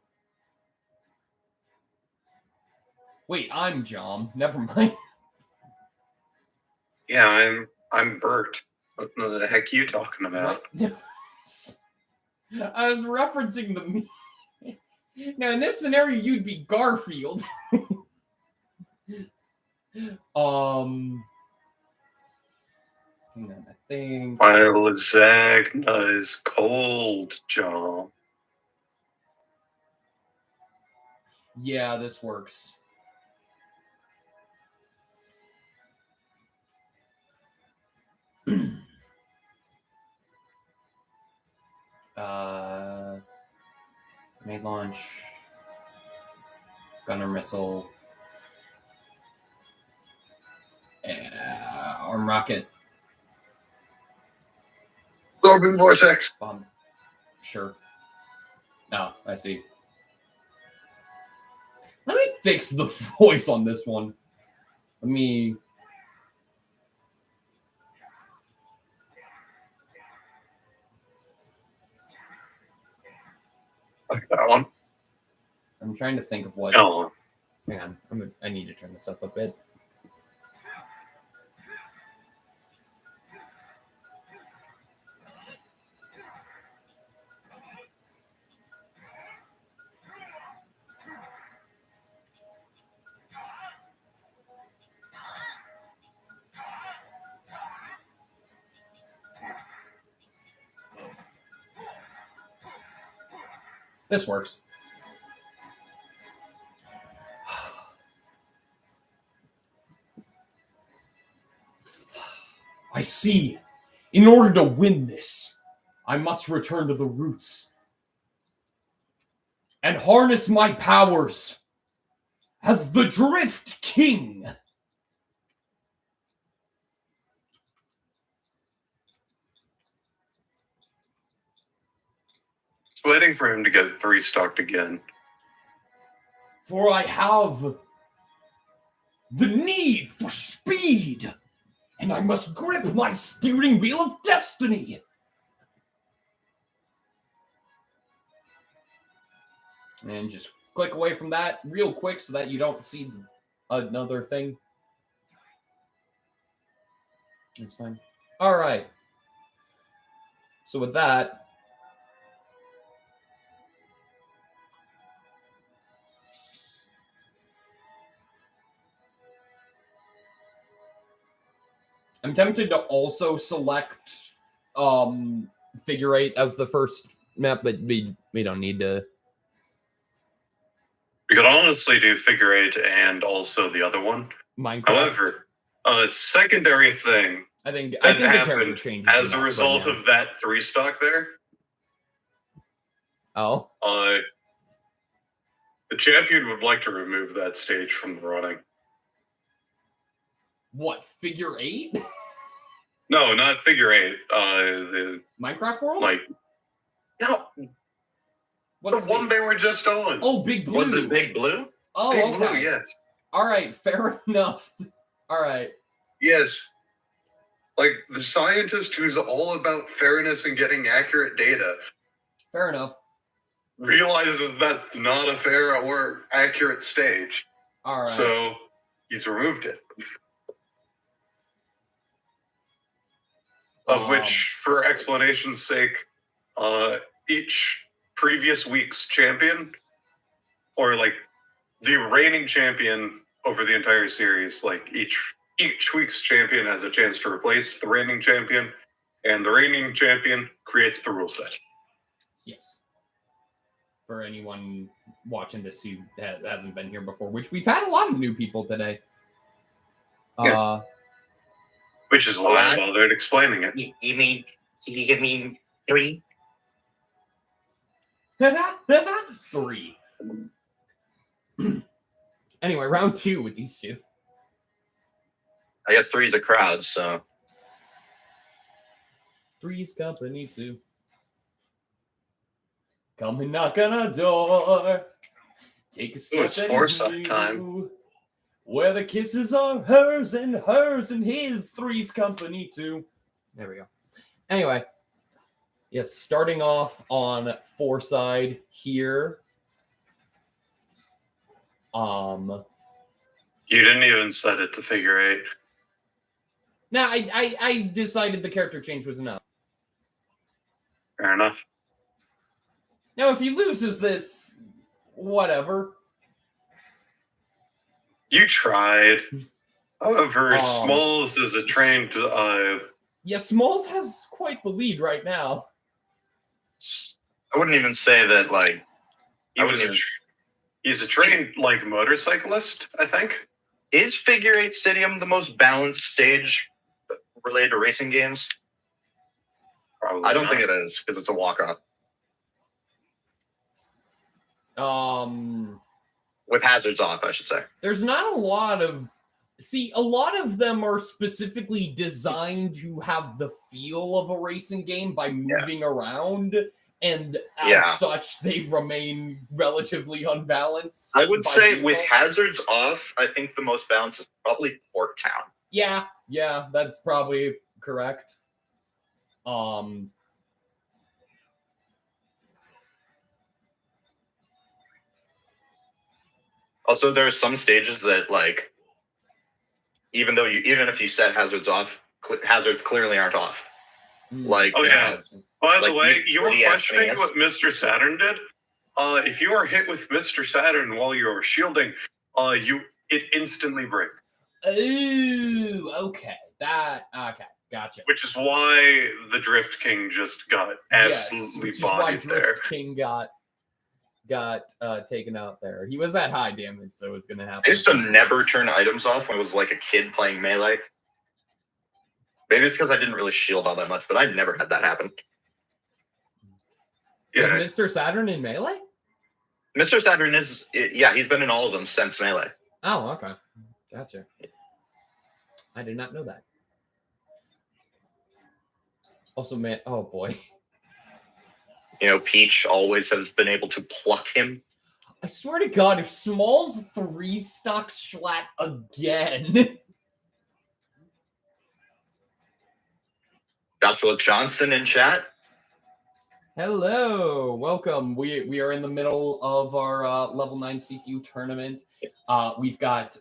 Wait, I'm Jom. Never mind. Yeah, I'm Bert. What the heck are you talking about? I was referencing the... Now, in this scenario, you'd be Garfield. Hang on, I think... While Lasagna is cold, John. Yeah, this works. Main launch. Gunner missile. Arm rocket. Absorbing vortex. Bomb. Sure. Oh, I see. Let me fix the voice on this one. Let me... Like that one. I'm trying to think of what... Oh. Hang on. I need to turn this up a bit. This works. I see. In order to win this, I must return to the roots and harness my powers as the Drift King. Just waiting for him to get 3-stocked again. For I have the need for speed, and I must grip my steering wheel of destiny. And just click away from that real quick so that you don't see another thing. That's fine. All right. So with that, I'm tempted to also select Figure 8 as the first map, but we don't need to. We could honestly do Figure 8 and also the other one. Minecraft. However, a secondary thing I think that the character happened changes as a result of that 3-stock there. Oh. The champion would like to remove that stage from the running. What, Figure 8? No, not Figure 8. The Minecraft World? No. What's the one they were just on? Oh, Big Blue. Was it Big Blue? Oh, Big okay. Blue, yes. All right, fair enough. All right. Yes. Like, the scientist who's all about fairness and getting accurate data Fair enough. realizes that's not a fair or accurate stage. All right. So, he's removed it. Of which, for explanation's sake, each previous week's champion, or like the reigning champion over the entire series, like each week's champion has a chance to replace the reigning champion, and the reigning champion creates the rule set. Yes. For anyone watching this who hasn't been here before, which we've had a lot of new people today. Yeah. Which is why I bothered explaining it. You mean 3? 3. Anyway, round 2 with these two. I guess 3's a crowd, so. 3's company 2. Come and knock on our door. Take a step it's that Foresight is new. time. Where the kisses are hers and his. 3's company 2. There we go. Anyway. Yes, starting off on 4 side here. You didn't even set it to Figure 8. No, I decided the character change was enough. Fair enough. Now, if he loses this, whatever. You tried. However, Smalls is a trained... Yeah, Smalls has quite the lead right now. I wouldn't even say that, like... He's a trained, like, motorcyclist, I think. Is Figure 8 Stadium the most balanced stage related to racing games? Probably I don't not. think it is, because it's a walk-off. With hazards off, I should say. There's not a lot of... See, a lot of them are specifically designed to have the feel of a racing game by moving around, and as such, they remain relatively unbalanced. I would say default. with hazards off, I think the most balanced is probably Port Town. Yeah, that's probably correct. Also, there are some stages that, like, even if you set hazards off, hazards clearly aren't off. Like, By the like way, you were questioning SNES. what Mr. Saturn did. If you are hit with Mr. Saturn while you're shielding, it instantly breaks. Oh, okay. Okay, gotcha. Which is why the Drift King just got absolutely which is why bodied there. Drift King got taken out there. He was at high damage, so it's gonna happen. I used to never turn items off when I was like a kid playing Melee. Maybe it's because I didn't really shield all that much, but I never had that happen. Yeah. Is Mr. Saturn in Melee? Mr. Saturn is, yeah, he's been in all of them since Melee. Oh, okay. Gotcha. I did not know that. Also, man, oh boy. You know, Peach always has been able to pluck him. I swear to God, if Smalls 3-stock Schlatt again. Joshua Johnson in chat. Hello, welcome. We are in the middle of our level 9 CPU tournament. We've got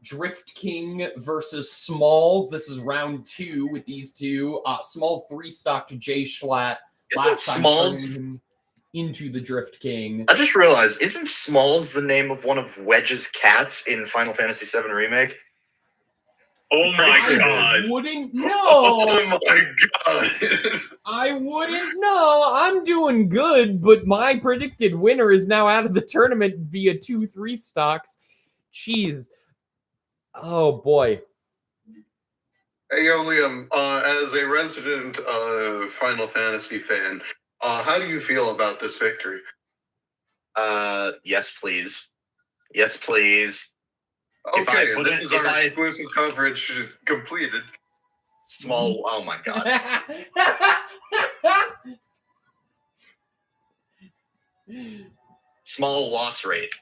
Drift King versus Smalls. This is round 2 with these two. Smalls 3-stock to Jay Schlatt. Isn't Smalls him into the Drift King. I just realized, isn't Smalls the name of one of Wedge's cats in Final Fantasy VII Remake? Oh my god! I wouldn't know. Oh my god! I wouldn't know. I'm doing good, but my predicted winner is now out of the tournament via 2 3-stocks. Jeez. Oh boy. Hey, yo, Liam, as a resident Final Fantasy fan, how do you feel about this victory? Yes, please. Yes, please. Okay, this is our exclusive coverage completed. Small, oh my god. Small loss rate.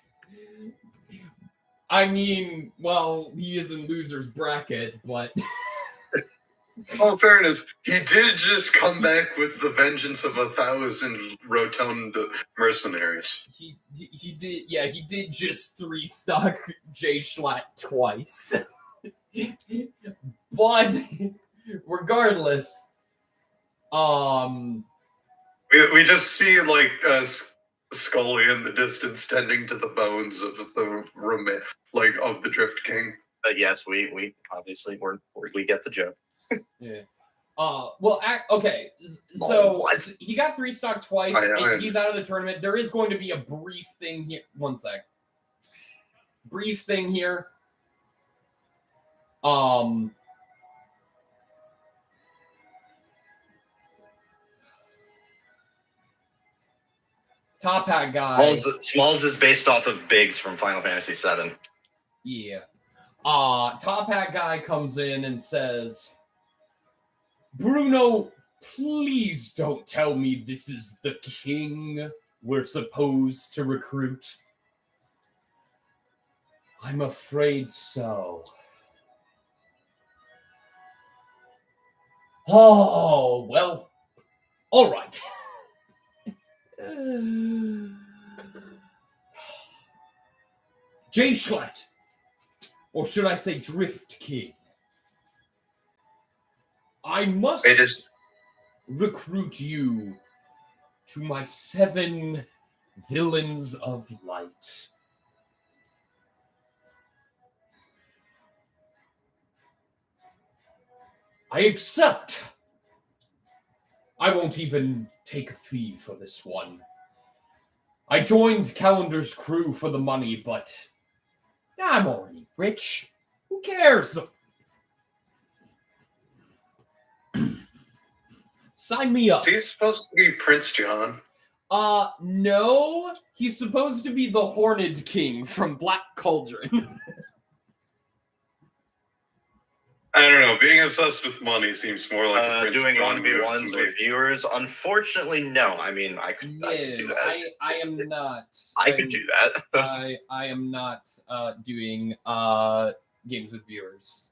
I mean, well, he is in loser's bracket, but... All fairness, he did just come back with the vengeance of 1,000 rotund mercenaries. He did, yeah, he did just 3-stock Jay Schlatt twice. But regardless, we just see like Scully in the distance tending to the bones of the roommate, like of the Drift King. But yes, we obviously we get the joke. Yeah. Well, okay. So he got 3-stock twice, and he's out of the tournament. There is going to be a brief thing here. One sec. Brief thing here. Top hat guy. Smalls is based off of Biggs from Final Fantasy VII. Yeah. Top hat guy comes in and says, Bruno, please don't tell me this is the king we're supposed to recruit. I'm afraid so. Oh, well, all right. Jay Schlatt, or should I say Drift King? I must recruit you to my 7 villains of light. I accept. I won't even take a fee for this one. I joined Calendar's crew for the money, but I'm already rich. Who cares? Sign me up. Is he supposed to be Prince John? No. He's supposed to be the Horned King from Black Cauldron. I don't know. Being obsessed with money seems more like a Prince doing John 1v1s with viewers. Unfortunately, no. I mean, I could do that. I am not. I could do that. I am not doing games with viewers.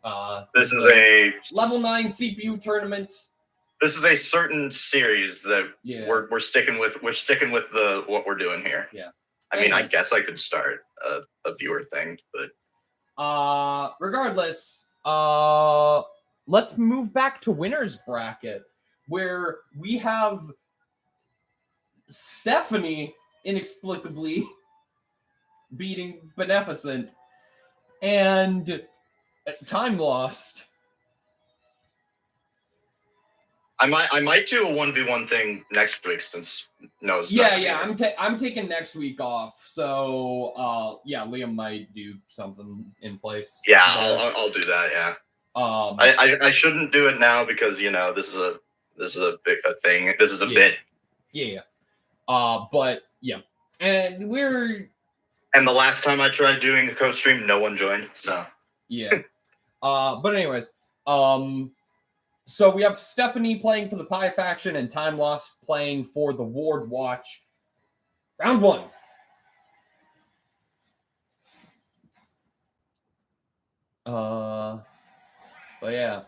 This is a level 9 CPU tournament. This is a certain series that we're sticking with. We're sticking with what we're doing here. Yeah. I mean, I guess I could start a viewer thing, but regardless, let's move back to winner's bracket, where we have Stephanie inexplicably beating Beneficent and Time Lost. I might do a 1v1 thing next week since Noah's I'm taking next week off, so Liam might do something in place. Yeah, I'll do that. Yeah. I shouldn't do it now because this is a big thing. This is a bit. Yeah. But yeah, and And the last time I tried doing a co-stream, no one joined. So yeah. But anyways, so we have Stephanie playing for the Pi faction and Time Lost playing for the Ward Watch. Round 1. But yeah.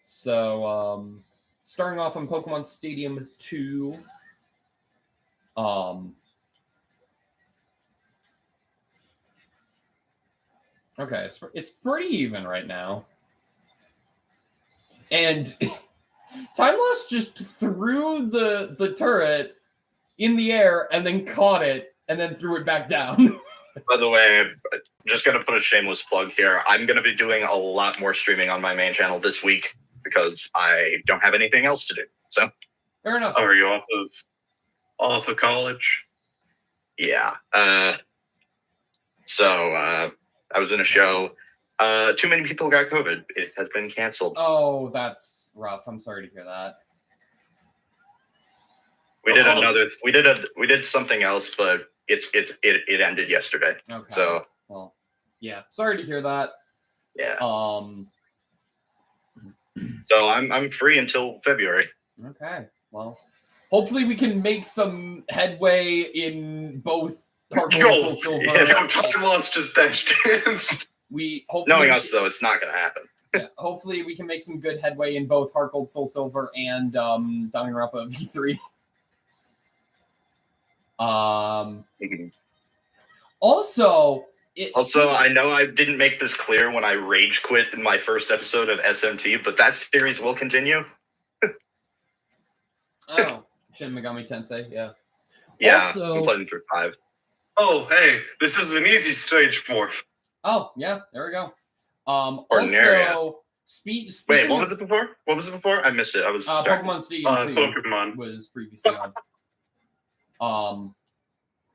So, starting off on Pokemon Stadium 2. Okay, it's pretty even right now. And Time Lost just threw the turret in the air and then caught it and then threw it back down. by the way, just going to put a shameless plug here. I'm going to be doing a lot more streaming on my main channel this week because I don't have anything else to do. So fair enough. Are you off of college? Yeah. So I was in a show. Too many people got COVID. It has been canceled. Oh, that's rough. I'm sorry to hear that. We did something else, but it ended yesterday. Okay. So well, yeah. Sorry to hear that. Yeah. So I'm free until February. Okay. Well, hopefully we can make some headway in both Heart Gold and Soul Silver. Yeah, Time Lost just dashed hands. We hopefully Knowing us though, it's not going to happen. Yeah, hopefully we can make some good headway in both Heart Gold, Soul Silver, and Danganronpa V3. Also, I know I didn't make this clear when I rage quit in my first episode of SMT, but that series will continue. Oh, Shin Megami Tensei, yeah. Yeah, also, I'm playing through 5. Oh, hey, this is an easy stage morph. Oh, yeah, there we go. Also, wait, what was it before? What was it before? I missed it. I was Pokemon Stadium 2 Pokemon was previously on.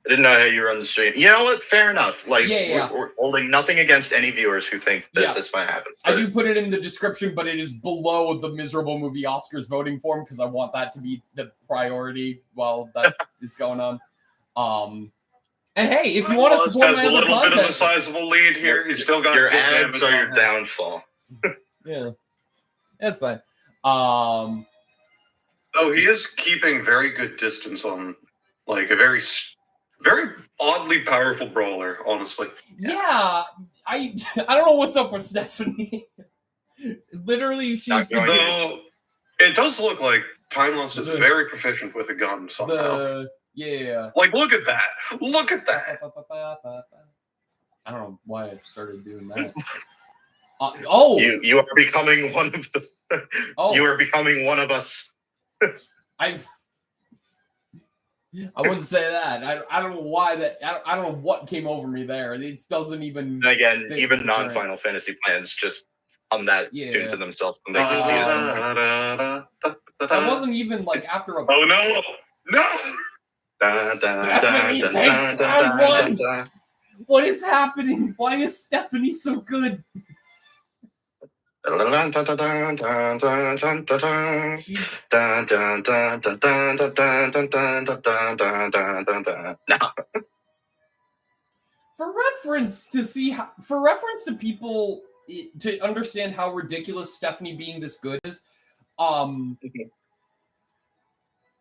I didn't know how you were on the stream. You know what? Fair enough. Like, yeah. We're holding nothing against any viewers who think that this might happen. I do put it in the description, but it is below the miserable movie Oscars voting form because I want that to be the priority while that is going on. And hey, if you want to support my other content, bit of a sizable lead here. He's still got your ads are your downfall. Yeah, that's fine. Oh, he is keeping very good distance on like a very oddly powerful brawler, honestly. Yeah, I don't know what's up with Stephanie. Literally, she's though it does look like Time Lost is very proficient with a gun somehow. Yeah. Like, look at that. Look at that. I don't know why I started doing that. You are becoming one of the. You are becoming one of us. I wouldn't say that. I don't know why that. I don't know what came over me there. It doesn't even. Again, even non-Final Fantasy fans just on that tune to themselves when they succeed. I wasn't even like after a. Oh no! No! Stephanie takes round 1. What is happening? Why is Stephanie so good? For reference to people to understand how ridiculous Stephanie being this good is,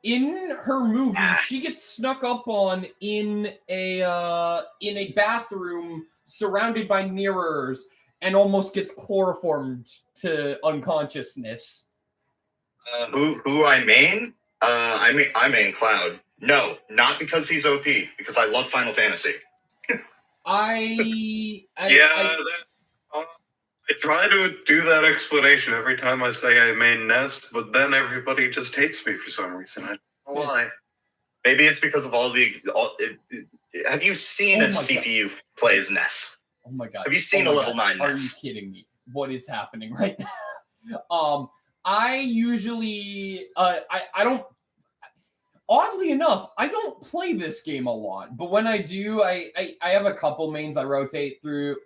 in her movie, she gets snuck up on in a bathroom surrounded by mirrors and almost gets chloroformed to unconsciousness. Who I main? I main Cloud. No, not because he's OP. Because I love Final Fantasy. I try to do that explanation every time I say I main Nest, but then everybody just hates me for some reason. I don't know why. Maybe it's because of have you seen a CPU play as Ness? Oh my god. Have you seen a level 9 Ness? Are you kidding me? What is happening right now? I usually I don't, oddly enough, I don't play this game a lot, but when I do, I have a couple mains I rotate through.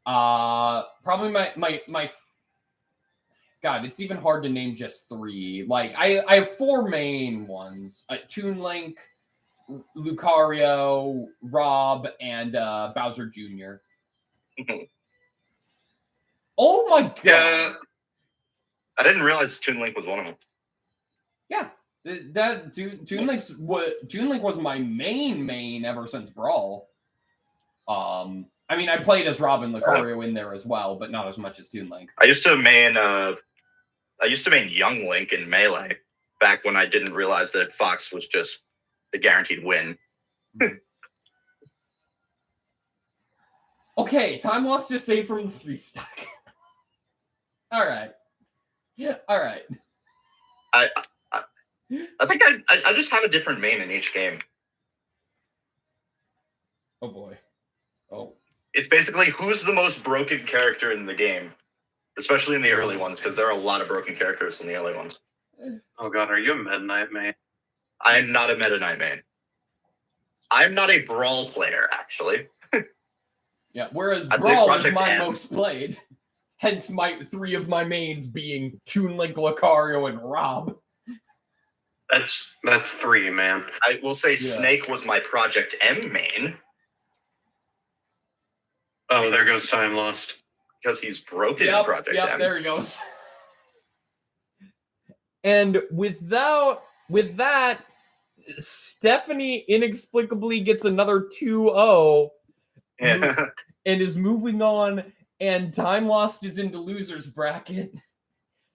Probably my God, it's even hard to name just 3. Like, I have 4 main ones. Toon Link, Lucario, Rob, and Bowser Jr. Oh my god! Yeah. I didn't realize Toon Link was one of them. Yeah. Toon Link was my main ever since Brawl. I mean, I played as Rob and Lucario in there as well, but not as much as Toon Link. I used to main Young Link in Melee back when I didn't realize that Fox was just a guaranteed win. Okay, time lost to save from the 3 stack. All right. Yeah. All right. I think I just have a different main in each game. Oh boy. Oh. It's basically who's the most broken character in the game, especially in the early ones, because there are a lot of broken characters in the early ones. Oh god, are you a Meta Knight main? I am not a Meta Knight main. I'm not a Brawl player, actually. Yeah, whereas I play Brawl is Project my M. most played. Hence my 3 of my mains being Toon Link, Lucario, and Rob. That's 3, man. I will say Yeah. Snake was my Project M main. Oh, there goes time lost. Because he's broken in Project M. There he goes. And with that, Stephanie inexplicably gets another 2-0 Yeah. and is moving on, and Time Lost is into losers bracket.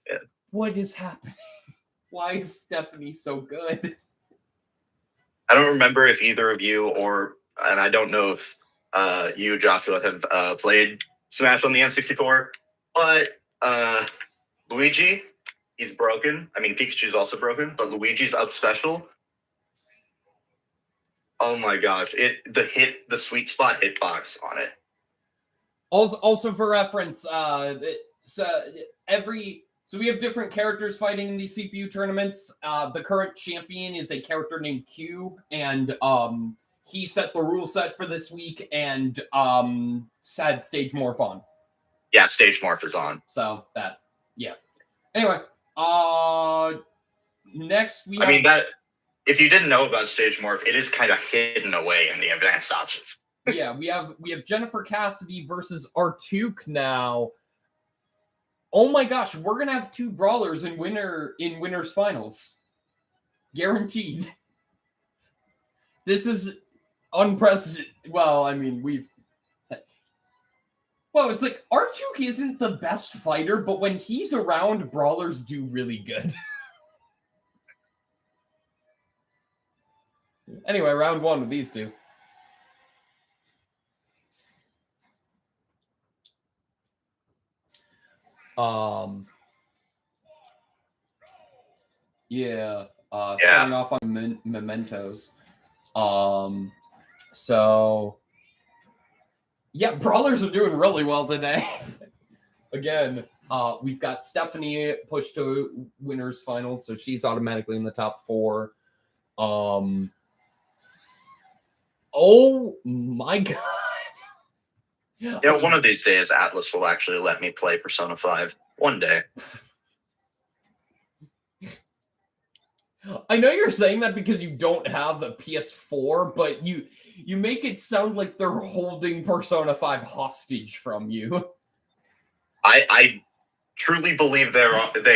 Yeah. What is happening? Why is Stephanie so good? I don't remember if either of you and I don't know if you, Joshua, have played Smash on the N64, but Luigi, he's broken. I mean, Pikachu's also broken, but Luigi's up special. Oh my gosh! The sweet spot hitbox on it. Also for reference, so we have different characters fighting in these CPU tournaments. The current champion is a character named Q, and he set the rule set for this week and had stage morph on. Yeah, stage morph is on. So that, yeah. Anyway, next we. I mean that. If you didn't know about stage morph, it is kind of hidden away in the advanced options. Yeah, we have Jennifer Cassidy versus Artuk now. Oh my gosh, we're gonna have 2 brawlers in winners finals, guaranteed. This is unprecedented. Well, I mean it's like Artuk isn't the best fighter, but when he's around, brawlers do really good. Anyway, round 1 with these 2. Starting off on mementos. So yeah, brawlers are doing really well today. Again, we've got Stephanie pushed to winners finals, so she's automatically in the top 4. Oh my god. Yeah, one of these days, Atlas will actually let me play Persona 5. One day. I know you're saying that because you don't have the PS4, but you make it sound like they're holding Persona 5 hostage from you. I truly believe they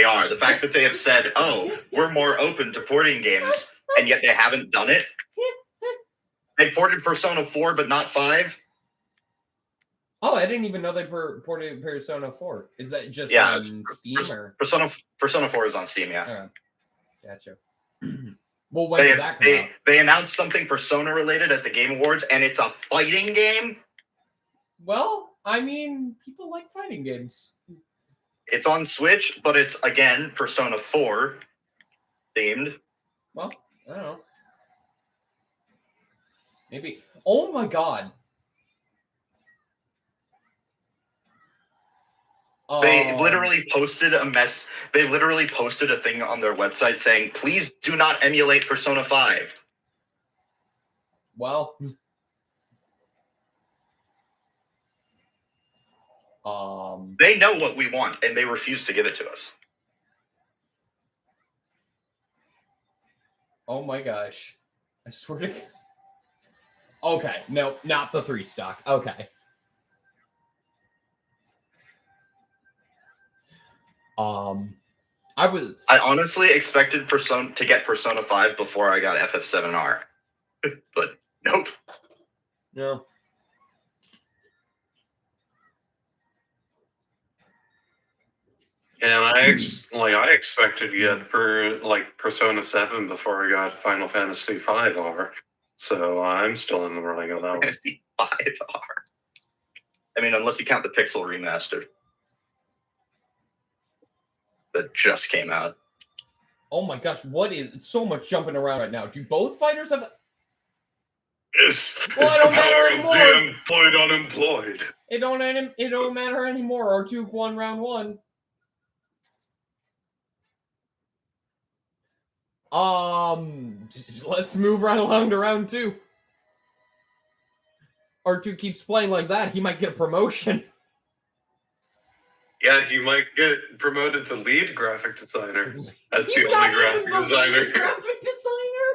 are. The fact that they have said, "Oh, we're more open to porting games," and yet they haven't done it. They ported Persona 4, but not 5. Oh, I didn't even know they ported Persona 4. Is that just on Steam or Persona 4 is on Steam? Yeah. Gotcha. Well, when did that come out? They announced something Persona related at the Game Awards, and it's a fighting game. Well, I mean, people like fighting games. It's on Switch, but it's again Persona 4 themed. Well, I don't know. Maybe. Oh my god. They literally posted a mess. They literally posted a thing on their website saying, "Please do not emulate Persona 5." Well, They know what we want, and they refuse to give it to us. Oh my gosh. I swear to God. Okay, no, not the 3 stock. Okay. I honestly expected to get Persona 5 before I got FF7R. But nope. No. And I expected to get Persona 7 before I got Final Fantasy 5R. So I'm still in the running on that one. Fantasy 5R. I mean, unless you count the Pixel remaster that just came out. Oh my gosh, what is so much jumping around right now? Do both fighters have Yes. Well, it don't matter anymore. The employed unemployed. It don't matter anymore. R2 won round 1. Let's move right along to round 2. R2 keeps playing like that, he might get a promotion. Yeah, he might get promoted to lead graphic designer as He's the only not graphic even the designer. lead graphic designer.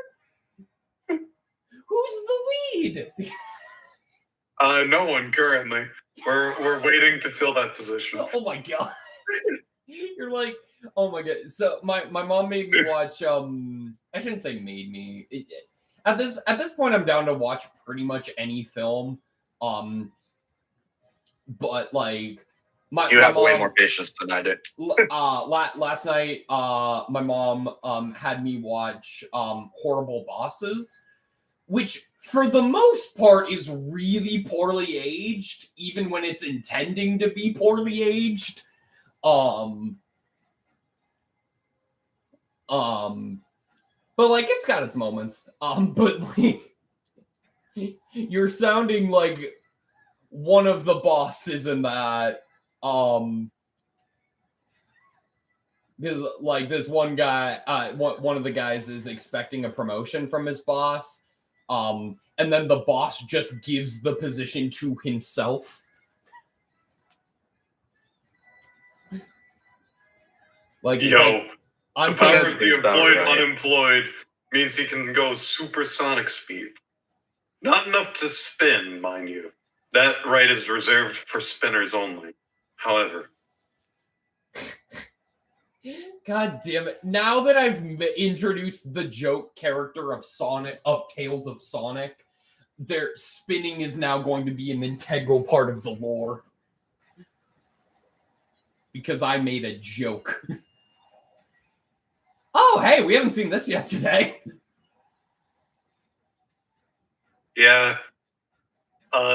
Who's the lead? No one currently. We're waiting to fill that position. Oh my god. You're like, oh my god. So my mom made me watch I shouldn't say made me. At this point I'm down to watch pretty much any film. But like you have my way mom, more patience than I do. Last night my mom had me watch Horrible Bosses, which for the most part is really poorly aged, even when it's intending to be poorly aged. But like it's got its moments. But like you're sounding like one of the bosses in that. Because like this one guy, one of the guys is expecting a promotion from his boss. And then the boss just gives the position to himself. Like he's like, the power of the employed unemployed means he can go supersonic speed. Not enough to spin, mind you. That right is reserved for spinners only. However. God damn it. Now that I've introduced the joke character of Sonic, of Tales of Sonic, their spinning is now going to be an integral part of the lore. Because I made a joke. Oh, hey, we haven't seen this yet today. Yeah.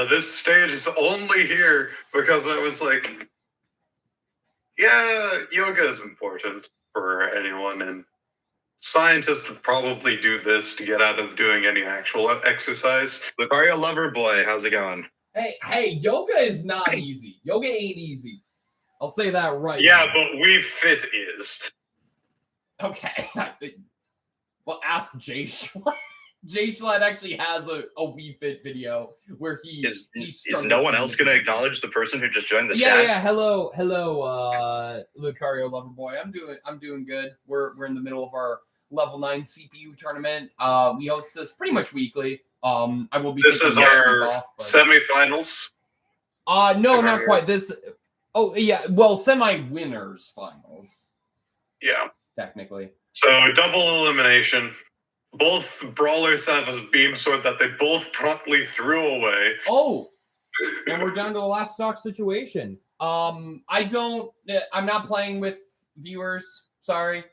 This stage is only here because I was like, yeah, yoga is important for anyone, and scientists would probably do this to get out of doing any actual exercise. Lucario Loverboy, how's it going? Hey, yoga is not easy. Yoga ain't easy. I'll say that right Yeah, now. but We Fit is. Okay. Well, ask Jay Schlatt. Jay Schlatt actually has a Wii Fit video where he is no one else going to acknowledge the person who just joined the chat? Yeah. Hello, Lucario Loverboy. I'm doing good. We're in the middle of our level 9 CPU tournament. We host this pretty much weekly. I will be. This is our semifinals. No, not quite. This. Oh yeah, well, semi-winners finals. Yeah, technically. So double elimination. Both brawlers have a beam sword that they both promptly threw away. Oh, and we're down to a last stock situation. I'm not playing with viewers. Sorry.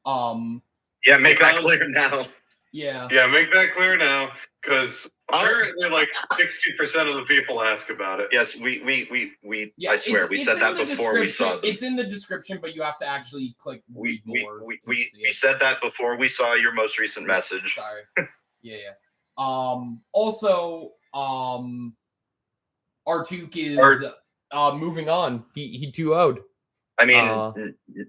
Yeah, make that clear now. Yeah. Yeah, make that clear now, because apparently like 60% of the people ask about it. Yes, I swear, we said that before we saw them. It's in the description, but you have to actually click read more. We said that before we saw your most recent message. Sorry. Yeah. Also, Artuk is moving on. He 2-0'd. I mean,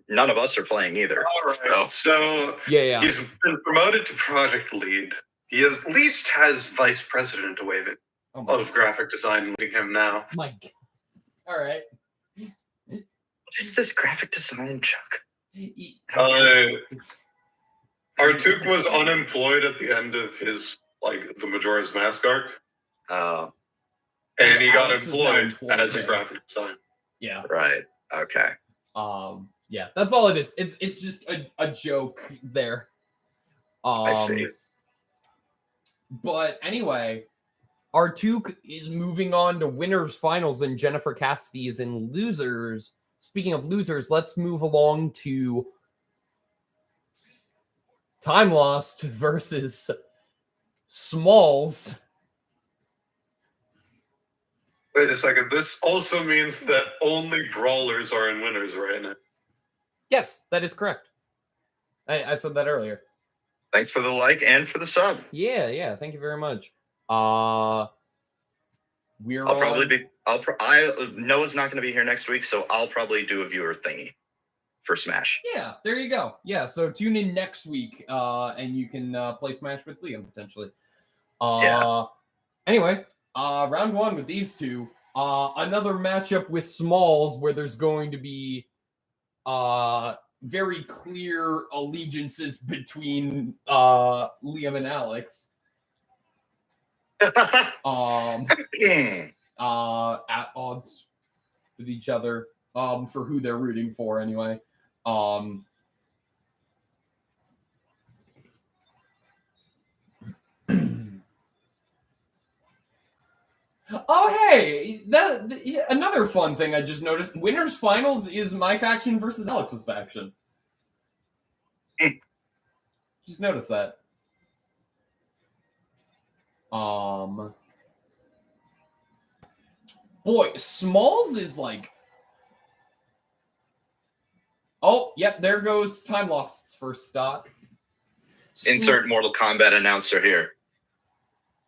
none of us are playing either. All right. So yeah, he's been promoted to project lead. He at least has vice president to wave it of graphic design leading him now. My God. All right. is this graphic design, Chuck? Artuk was unemployed at the end of his the Majora's Mask arc. Oh. And he got Alex is now employed as a yeah. graphic designer. Yeah. Right. Okay. Yeah, that's all it is. It's just a joke there. I see. But anyway, Artuk is moving on to winners finals, and Jennifer Cassidy is in losers. Speaking of losers, let's move along to Time Lost versus Smalls. Wait a second. This also means that only brawlers are in winners right now. Yes, that is correct. I said that earlier. Thanks for the like and for the sub. Yeah. Thank you very much. We're I'll probably be. Noah's not going to be here next week, so I'll probably do a viewer thingy for Smash. Yeah, there you go. Yeah, so tune in next week, and you can play Smash with Liam potentially. Yeah. Anyway, round one with these two. Another matchup with Smalls where there's going to be very clear allegiances between Liam and Alex. At odds with each other for who they're rooting for anyway. Oh, hey, another fun thing I just noticed. Winners finals is my faction versus Alex's faction. Just noticed that. Boy, Smalls is like... Oh, yep, there goes Time Lost's first stock. Insert Mortal Kombat announcer here.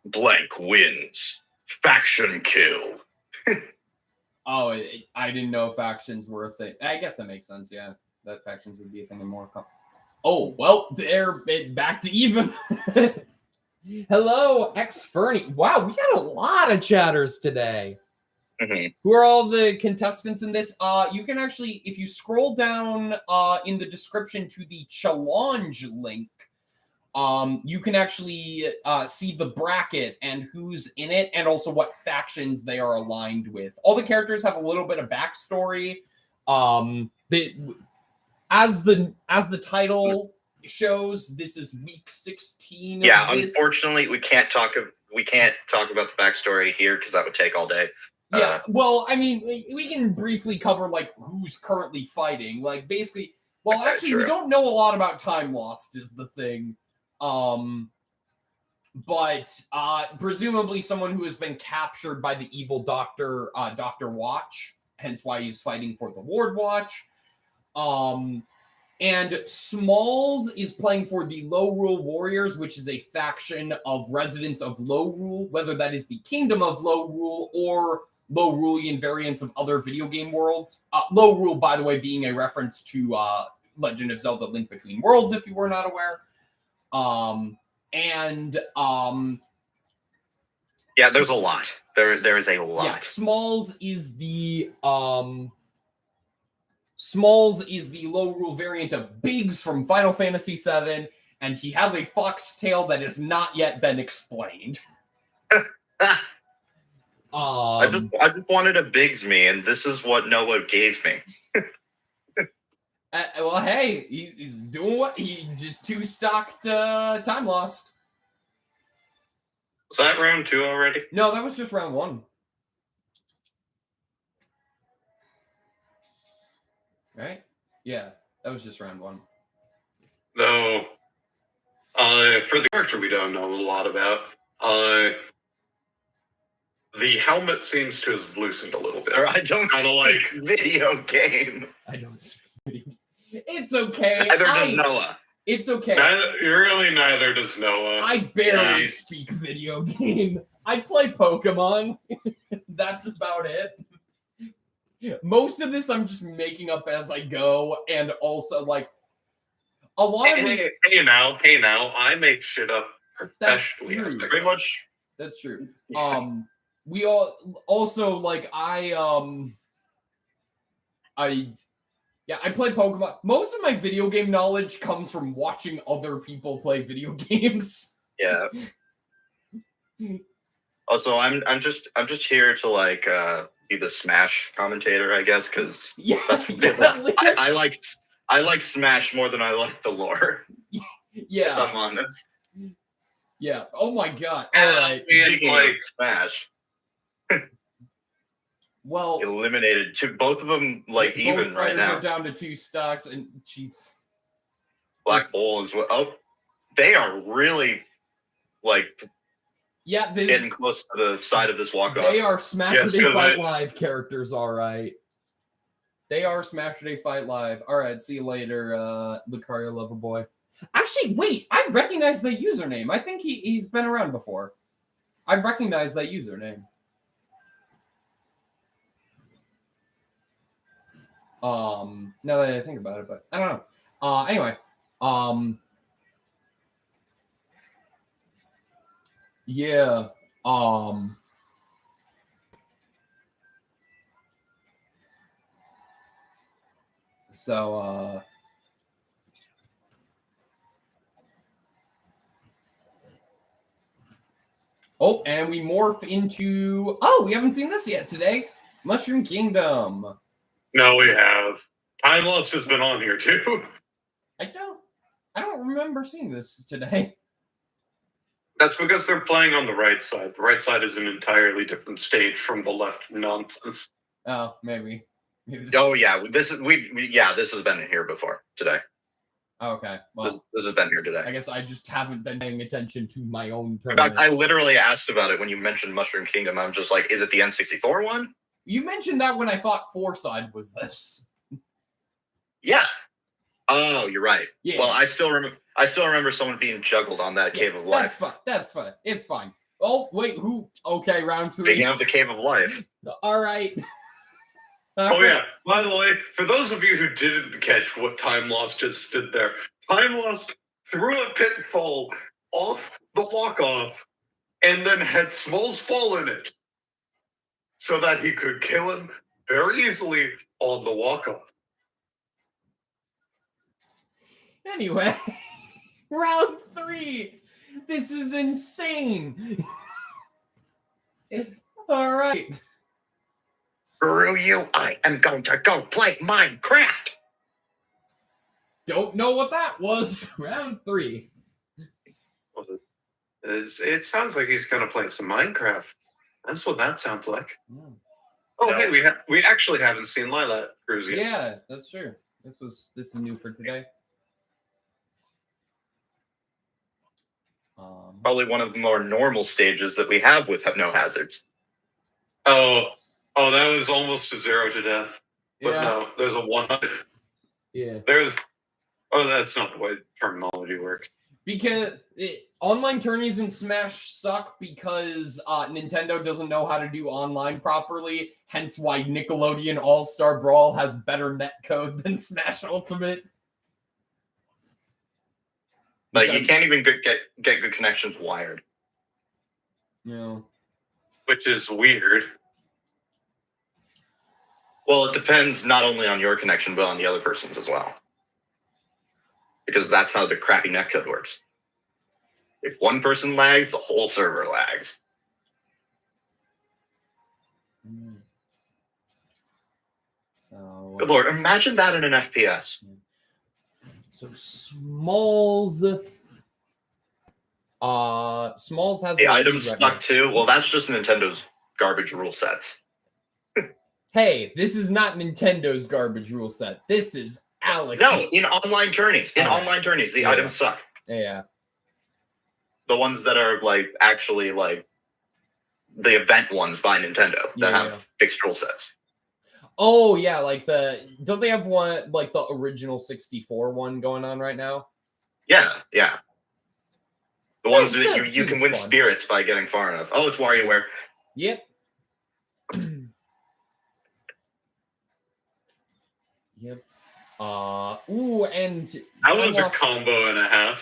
Blank wins. Faction kill. Oh, I didn't know factions were a thing. I guess that makes sense, yeah. That factions would be a thing in Mortal Kombat. Oh, well, they're back to even. Hello, X-Fernie. Wow, we got a lot of chatters today. Mm-hmm. Who are all the contestants in this? You can actually, if you scroll down in the description to the challenge link, you can actually see the bracket and who's in it, and also what factions they are aligned with. All the characters have a little bit of backstory. As the title shows, this is week 16. Yeah, unfortunately, we can't talk about the backstory here because that would take all day. Yeah, well, I mean, we can briefly cover like who's currently fighting. Like basically, well, actually, we don't know a lot about Time Lost is the thing. But presumably someone who has been captured by the evil Dr. Watch, hence why he's fighting for the Ward Watch. And Smalls is playing for the Low Rule Warriors, which is a faction of residents of Low Rule, whether that is the Kingdom of Low Rule or Low Ruleian variants of other video game worlds. Low Rule, by the way, being a reference to Legend of Zelda: Link Between Worlds, if you were not aware. Yeah, there's a lot. There is a lot. Yeah, Smalls is the Low Rule variant of Biggs from Final Fantasy VII, and he has a foxtail that has not yet been explained. I just wanted a Biggs me, and this is what Noah gave me. Well, hey, he's doing what he just two-stocked Time Lost. Was that round 2 already? No, that was just round 1. Right? Yeah, that was just round 1. No. For the character we don't know a lot about, the helmet seems to have loosened a little bit. I don't speak video game. I don't speak. It's okay. Neither does Noah. It's okay. Neither does Noah. I barely speak video game. I play Pokemon. That's about it. Most of this I'm just making up as I go, and also like a lot of hey now, I make shit up professionally. That's true. Pretty much. That's true. Yeah. We all also like Yeah, I play Pokemon. Most of my video game knowledge comes from watching other people play video games. Yeah. Also, I'm just here to like be the Smash commentator, I guess, because Yeah, I like Smash more than I like the lore. Yeah. If I'm honest. Yeah. Oh my god. All right. Speaking of Smash. Well, eliminated both of them like yeah, even right now. Are down to 2 stocks, and jeez. Black Bull is what. Oh, they are really like. Yeah, getting close to the side of this walk-off. They are Smashurday Fight Live characters, all right. They are Smashurday Fight Live. All right, see you later, Lucario Loverboy. Actually, wait, I recognize the username. I think he's been around before. I recognize that username. Now that I think about it, but I don't know. Anyway, yeah, so, oh, and we morph into, oh, we haven't seen this yet today. Mushroom Kingdom. No, we have. Time Lost has been on here too. I don't remember seeing this today. That's because they're playing on the right side. The right side is an entirely different stage from the left nonsense. Oh, maybe. Oh yeah, this has been here before today. Okay, well, this has been here today. I guess I just haven't been paying attention to my own tournament. In fact, I literally asked about it when you mentioned Mushroom Kingdom. I'm just like, is it the N64 one? You mentioned that when I thought 4-side was this. Yeah. Oh, you're right. Yeah. Well, I still remember someone being juggled on that Cave of Life. That's fine. That's fine. It's fine. Oh, wait, who? Okay, round 3. Speaking of the Cave of Life. All right. Oh, yeah. By the way, for those of you who didn't catch what Time Lost just stood there, Time Lost threw a pitfall off the walk-off and then had Smalls fall in it so that he could kill him very easily on the walk-off. Anyway, round 3. This is insane. All right. Screw you, I am going to go play Minecraft. Don't know what that was. Round 3. It sounds like he's going to play some Minecraft. That's what that sounds like. Yeah. Oh, no. Hey, we actually haven't seen Lilac Cruise yet. Yeah, that's true. This is new for today. Probably one of the more normal stages that we have with no hazards. Oh, that was almost a 0 to death. But yeah. No, there's a 100. Yeah. That's not the way terminology works. Because online tourneys in Smash suck because Nintendo doesn't know how to do online properly. Hence why Nickelodeon All-Star Brawl has better netcode than Smash Ultimate. Like, you can't even get good connections wired. Yeah. Which is weird. Well, it depends not only on your connection, but on the other person's as well. Because that's how the crappy netcode works. If one person lags, the whole server lags. So, good lord, imagine that in an FPS. So Smalls has the items stuck too. Well, that's just Nintendo's garbage rule sets. Hey, this is not Nintendo's garbage rule set. This is Alex. No, in online tourneys. Online tourneys, the items suck. Yeah. The ones that are like actually like the event ones by Nintendo that have fixed rule sets. Oh yeah, like don't they have one like the original 64 one going on right now? Yeah. The ones that you can win spirits by getting far enough. Oh, it's WarioWare. Yep. Yep. And that was a combo and a half.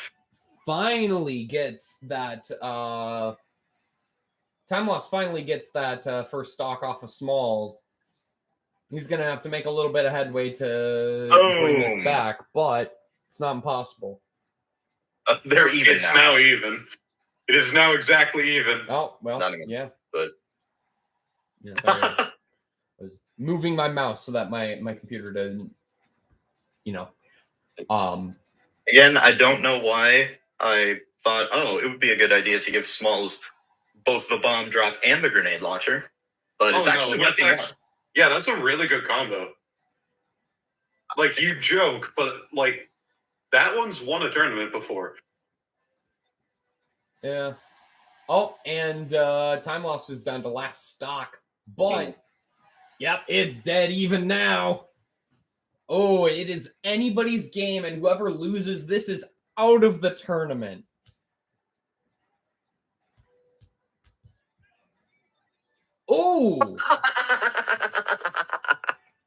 Finally gets that Time Loss finally gets that first stock off of Smalls. He's gonna have to make a little bit of headway to bring this Boom. back, but it's not impossible. They're even It's now. now even. It is now exactly even. Oh well, Not even, yeah. but Yeah, sorry. I was moving my mouse so that my computer didn't, again, I don't know why I thought, oh, it would be a good idea to give Smalls both the bomb drop and the grenade launcher, but it's actually working out. Yeah, that's a really good combo. Like, you joke, but like that one's won a tournament before. Yeah. Oh, and time loss is down to last stock, but yep, it's dead even now. Oh, it is anybody's game, and whoever loses this is out of the tournament. Oh,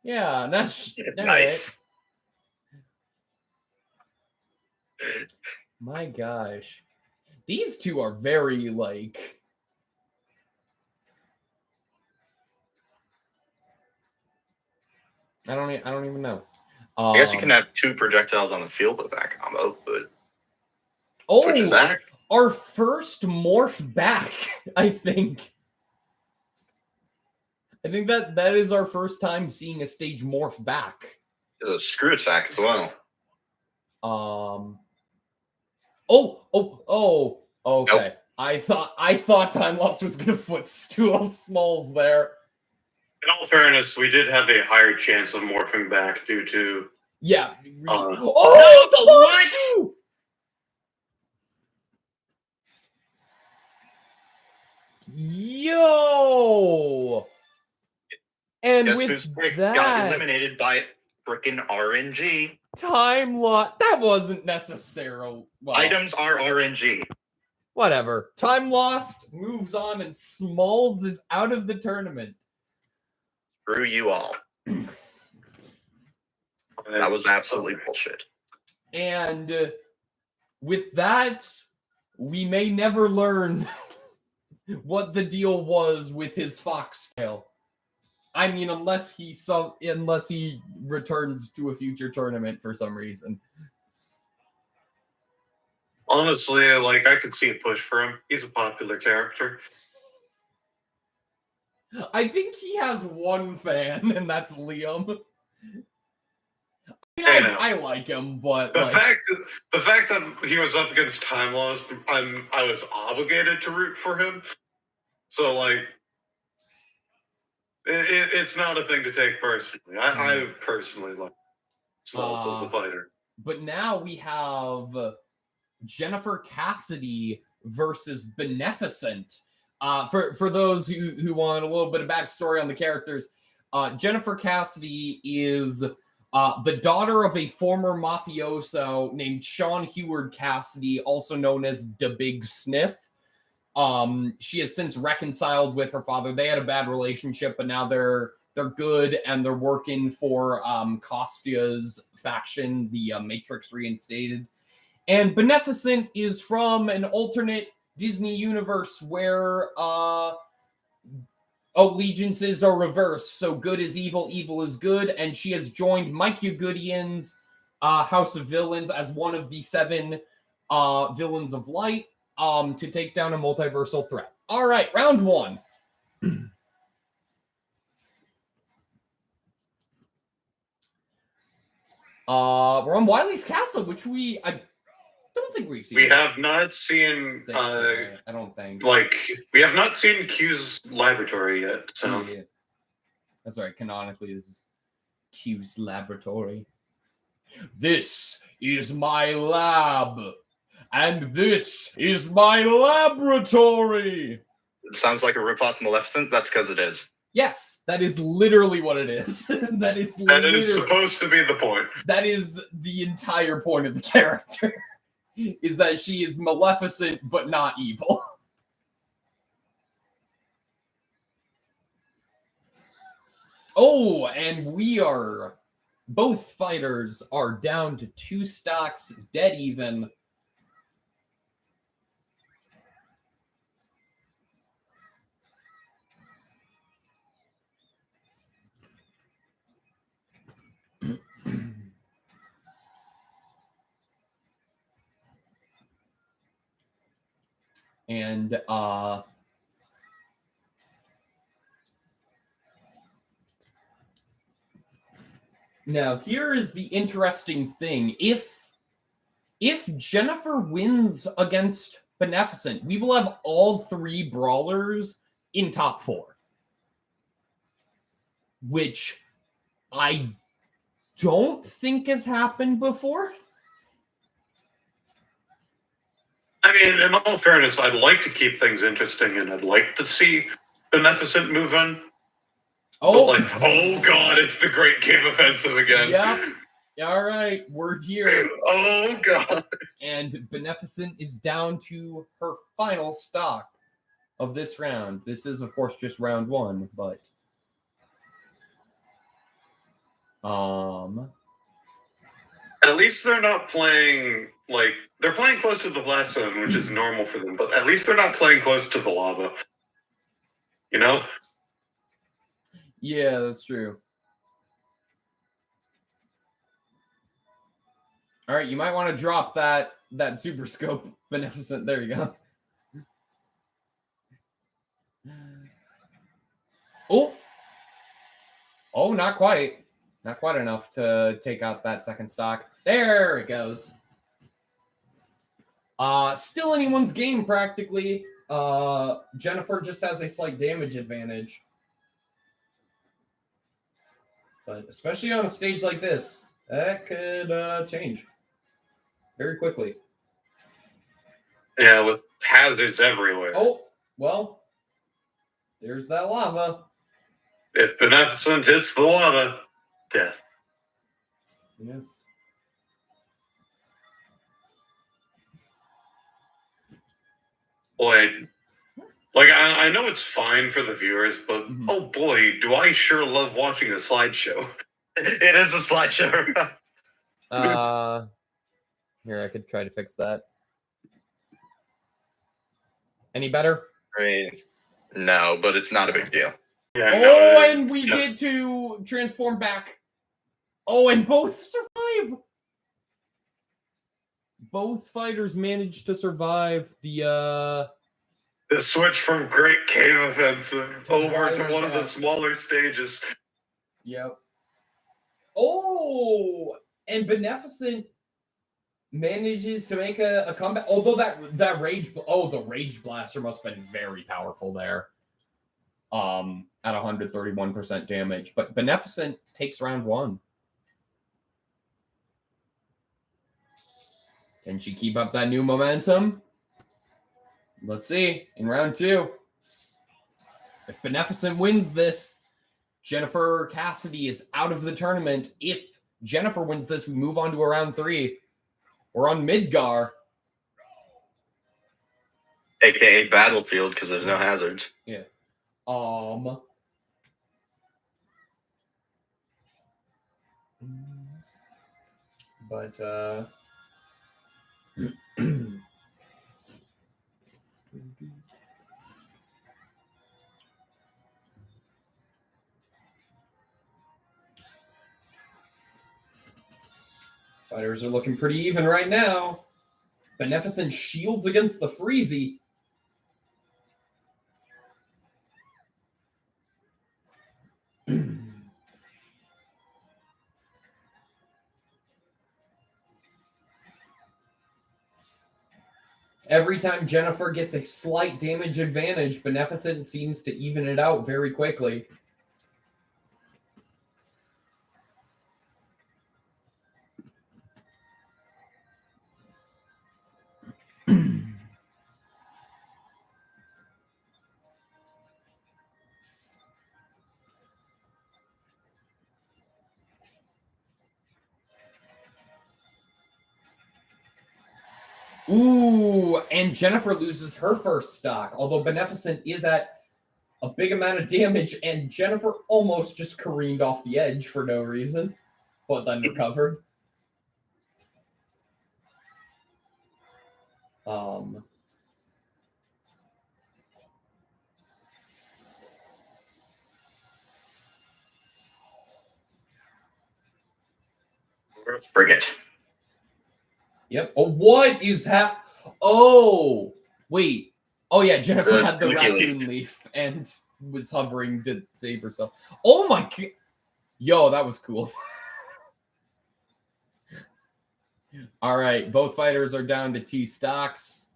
yeah, that's nice. Right. My gosh, these two are very like. I don't even know. I guess you can have 2 projectiles on the field with that combo, but switching Oh, back. our first morph back, I think. I think that is our first time seeing a stage morph back. There's a screw attack as well. Okay. Nope. I thought time loss was gonna footstool Smalls there. In all fairness, we did have a higher chance of morphing back due to Yeah. what? Yo! And Guess with who's that, got eliminated by frickin' RNG. time loss. That wasn't necessary. Well, Items are RNG. whatever. Time lost, moves on, and Smalls is out of the tournament. Screw you all. That was absolutely bullshit. And with that, we may never learn what the deal was with his foxtail. I mean, unless he returns to a future tournament for some reason. Honestly, like, I could see a push for him. He's a popular character. I think he has one fan, and that's Liam. I like him, but the fact that he was up against Time Lost, I was obligated to root for him. So like, it's not a thing to take personally. I personally like Smalls as a fighter. But now we have Jennifer Cassidy versus Beneficent. For those who want a little bit of backstory on the characters, Jennifer Cassidy is the daughter of a former mafioso named Sean Heward Cassidy, also known as the Big Sniff. She has since reconciled with her father. They had a bad relationship, but now they're good, and they're working for Kostia's faction, the Matrix Reinstated. And Beneficent is from an alternate Disney universe where allegiances are reversed. So good is evil, evil is good. And she has joined Mike Yagoodian's House of Villains as one of the 7 villains of light to take down a multiversal threat. All right, round 1. We're on Wily's Castle, which I don't think we've seen. We have not seen. I don't think. Like, we have not seen Q's laboratory yet. So yeah. That's right. Canonically, this is Q's laboratory. This is my lab, and this is my laboratory. It sounds like a ripoff Maleficent. That's because it is. Yes, that is literally what it is. That is supposed to be the point. That is the entire point of the character. Is that she is Maleficent, but not evil. Oh, and both fighters are down to 2 stocks, dead even. And now here is the interesting thing. If Jennifer wins against Beneficent, we will have all 3 brawlers in top 4. Which I don't think has happened before. I mean, in all fairness, I'd like to keep things interesting, and I'd like to see Beneficent move on. Oh, But oh god, it's the Great Cave Offensive again. Yep. All right, we're here. Oh god. And Beneficent is down to her final stock of this round. This is, of course, just round 1, but at least they're not playing like they're playing close to the blast zone, which is normal for them. But at least they're not playing close to the lava. You know? Yeah, that's true. All right, you might want to drop that super scope, Beneficent. There you go. Oh, not quite. Not quite enough to take out that second stock. There it goes. Still anyone's game, practically. Jennifer just has a slight damage advantage. But especially on a stage like this, that could change very quickly. Yeah, with hazards everywhere. Oh, well, there's that lava. If Beneficent hits the lava, death. Yes. Like I know it's fine for the viewers, but oh boy, do I sure love watching a slideshow. It is a slideshow. Here, I could try to fix that. Any better? Great. No, but it's not a big deal. Yeah, and we get to transform back. Oh, and both survive. Both fighters managed to survive the switch from Great Cave Offensive over to one of the smaller stages. Yep. Oh, and Beneficent manages to make a comeback. Although that rage, the Rage Blaster must have been very powerful there. At 131% damage, but Beneficent takes round 1. Can she keep up that new momentum? Let's see in round 2. If Beneficent wins this, Jennifer Cassidy is out of the tournament. If Jennifer wins this, we move on to a round 3. We're on Midgar. AKA Battlefield, because there's no hazards. Yeah. But fighters are looking pretty even right now. Beneficent shields against the Freezy. Every time Jennifer gets a slight damage advantage, Beneficent seems to even it out very quickly. Ooh, and Jennifer loses her first stock, although Beneficent is at a big amount of damage, and Jennifer almost just careened off the edge for no reason, but then recovered. Frigate. Yep. Oh, what is Oh, wait. Oh yeah, Jennifer The had the Wiki raccoon leaf and was hovering to save herself. Oh my god. Yo, that was cool. All right, both fighters are down to 2 stocks.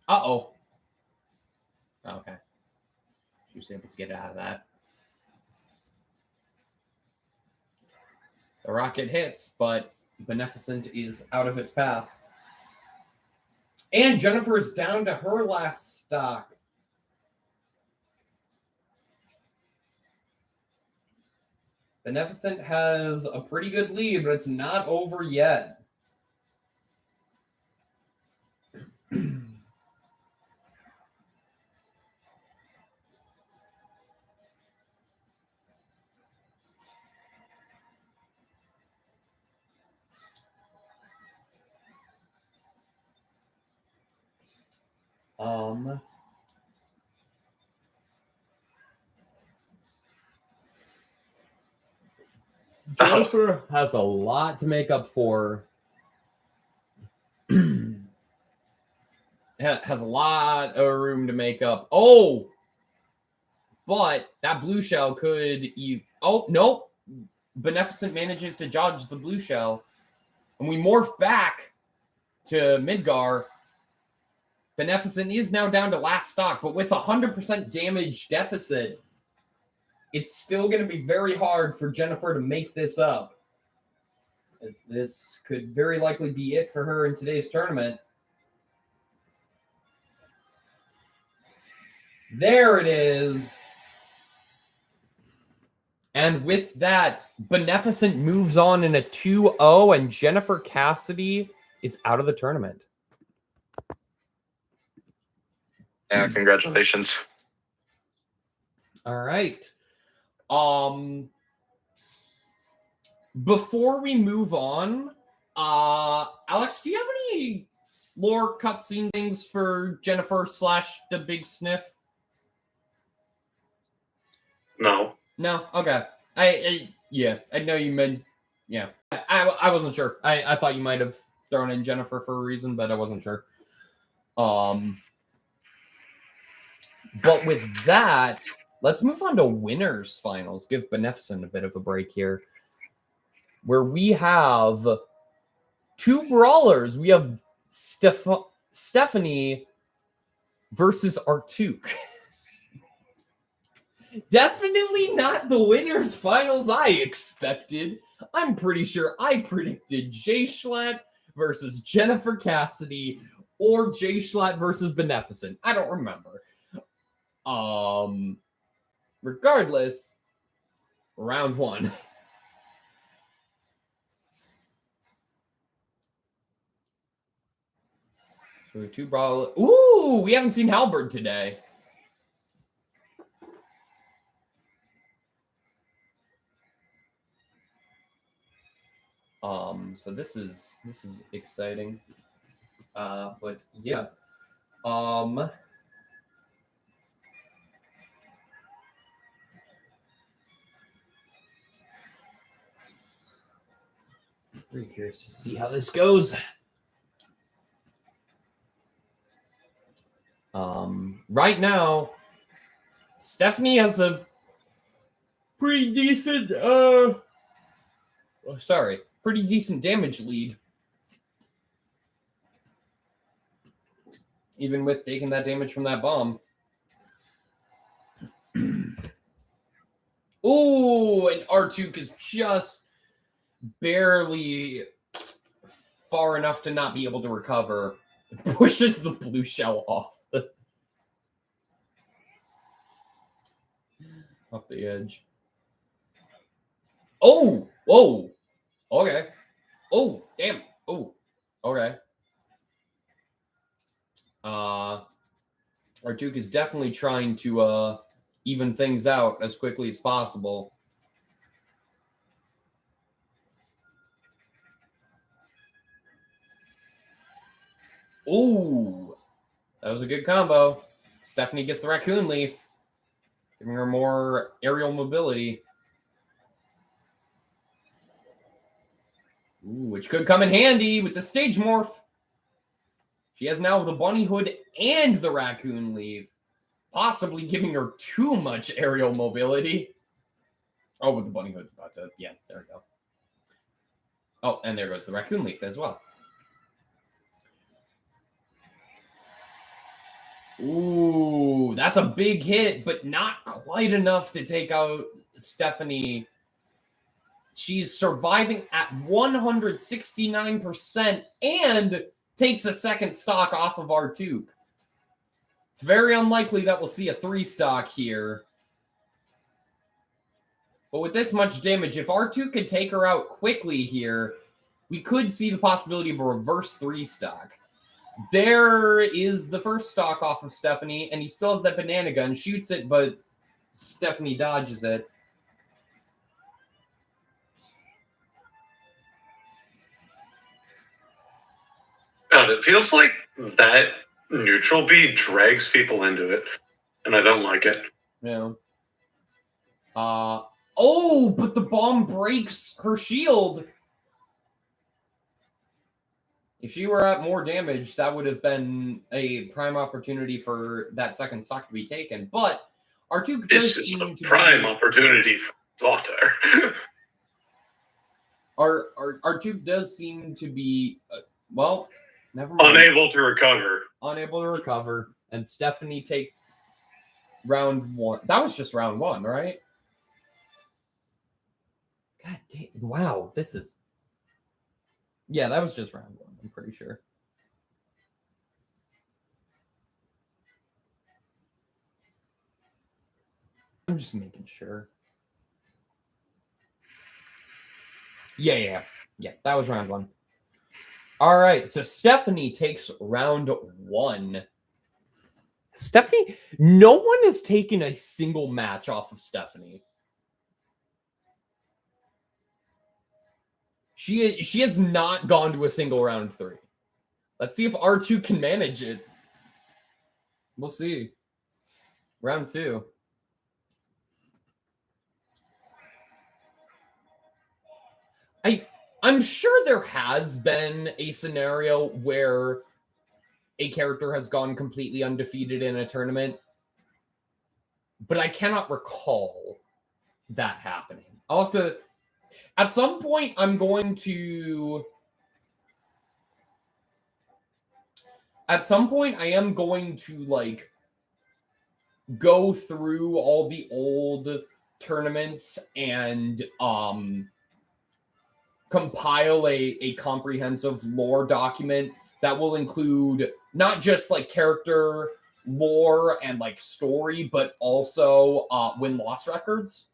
Uh-oh. Okay. She was able to get out of that. The rocket hits, but Beneficent is out of its path. And Jennifer is down to her last stock. Beneficent has a pretty good lead, but it's not over yet. Jennifer has a lot to make up for. Has a lot of room to make up. Oh, but that blue shell could you? Oh nope. Beneficent manages to dodge the blue shell, and we morph back to Midgar. Beneficent is now down to last stock, but with 100% damage deficit, it's still going to be very hard for Jennifer to make this up. This could very likely be it for her in today's tournament. There it is. And with that, Beneficent moves on in a 2-0, and Jennifer Cassidy is out of the tournament. Yeah, congratulations. All right. Before we move on, Alex, do you have any lore cutscene things for Jennifer / the Big Sniff? No. No? Okay. I know you meant, yeah. I wasn't sure. I thought you might have thrown in Jennifer for a reason, but I wasn't sure. But with that, let's move on to winners finals. Give Beneficent a bit of a break here, where we have 2 brawlers. We have Stephanie versus Artuk. Definitely not the winners finals I expected. I'm pretty sure I predicted Jay Schlatt versus Jennifer Cassidy or Jay Schlatt versus Beneficent. I don't remember. Regardless, round 1. We have 2 brawlers. Ooh, we haven't seen Halberd today. So this is exciting. But yeah. Very curious to see how this goes. Right now, Stephanie has a pretty decent pretty decent damage lead. Even with taking that damage from that bomb. Ooh, and Artuk is just barely far enough to not be able to recover. It pushes the blue shell off the edge. Oh, whoa. Okay. Oh, damn. Oh, okay. Artuk is definitely trying to even things out as quickly as possible. Ooh, that was a good combo. Stephanie gets the raccoon leaf. giving her more aerial mobility. Ooh, which could come in handy with the stage morph. She has now the bunny hood and the raccoon leaf, possibly giving her too much aerial mobility. Oh, but the bunny hood's about to... Yeah, there we go. Oh, and there goes the raccoon leaf as well. Ooh, that's a big hit, but not quite enough to take out Stephanie. She's surviving at 169% and takes a second stock off of Artuk. It's very unlikely that we'll see a 3 stock here. But with this much damage, if Artuk could take her out quickly here, we could see the possibility of a reverse 3 stock. There is the first stock off of Stephanie, and he still has that banana gun, shoots it, but Stephanie dodges it. God, it feels like that neutral B drags people into it, and I don't like it. Yeah. Oh, but the bomb breaks her shield. If she were at more damage, that would have been a prime opportunity for that second stock to be taken. But Artuk does seem to be... prime opportunity for daughter. Artuk does seem to be, well, never mind. Unable to recover. Unable to recover. And Stephanie takes round 1. That was just round 1, right? God damn. Wow, this is... Yeah, that was just round 1, I'm pretty sure. I'm just making sure. Yeah, that was round 1. All right, so Stephanie takes round 1. Stephanie, no one has taken a single match off of Stephanie. She has not gone to a single round 3. Let's see if R2 can manage it. We'll see. Round 2. I'm sure there has been a scenario where a character has gone completely undefeated in a tournament, but I cannot recall that happening. I'll have to... At some point, I'm going to... At some point, I am going to, like, go through all the old tournaments and, compile a comprehensive lore document that will include not just, like, character lore and, like, story, but also win-loss records.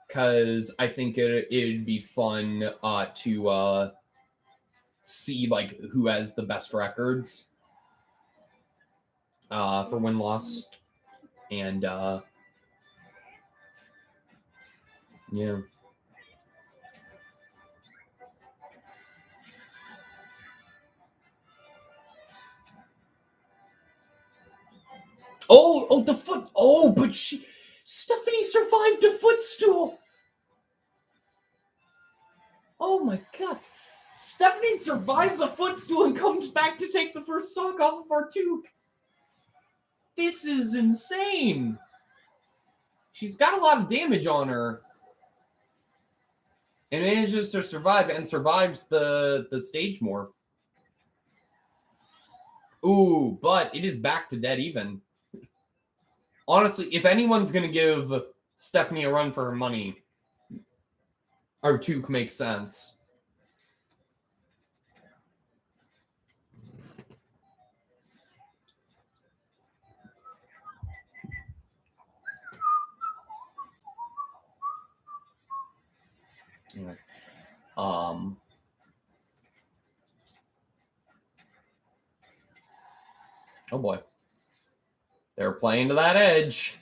Because I think it'd be fun to see, like, who has the best records for win-loss. And, yeah. Oh, the foot. Oh, but Stephanie survived a footstool. Oh my God. Stephanie survives a footstool and comes back to take the first stock off of Artuk. This is insane. She's got a lot of damage on her. And manages to survive and survives the stage morph. Ooh, but it is back to dead even. Honestly, if anyone's going to give Stephanie a run for her money, Artuk makes sense. Yeah. Oh boy. They're playing to that edge.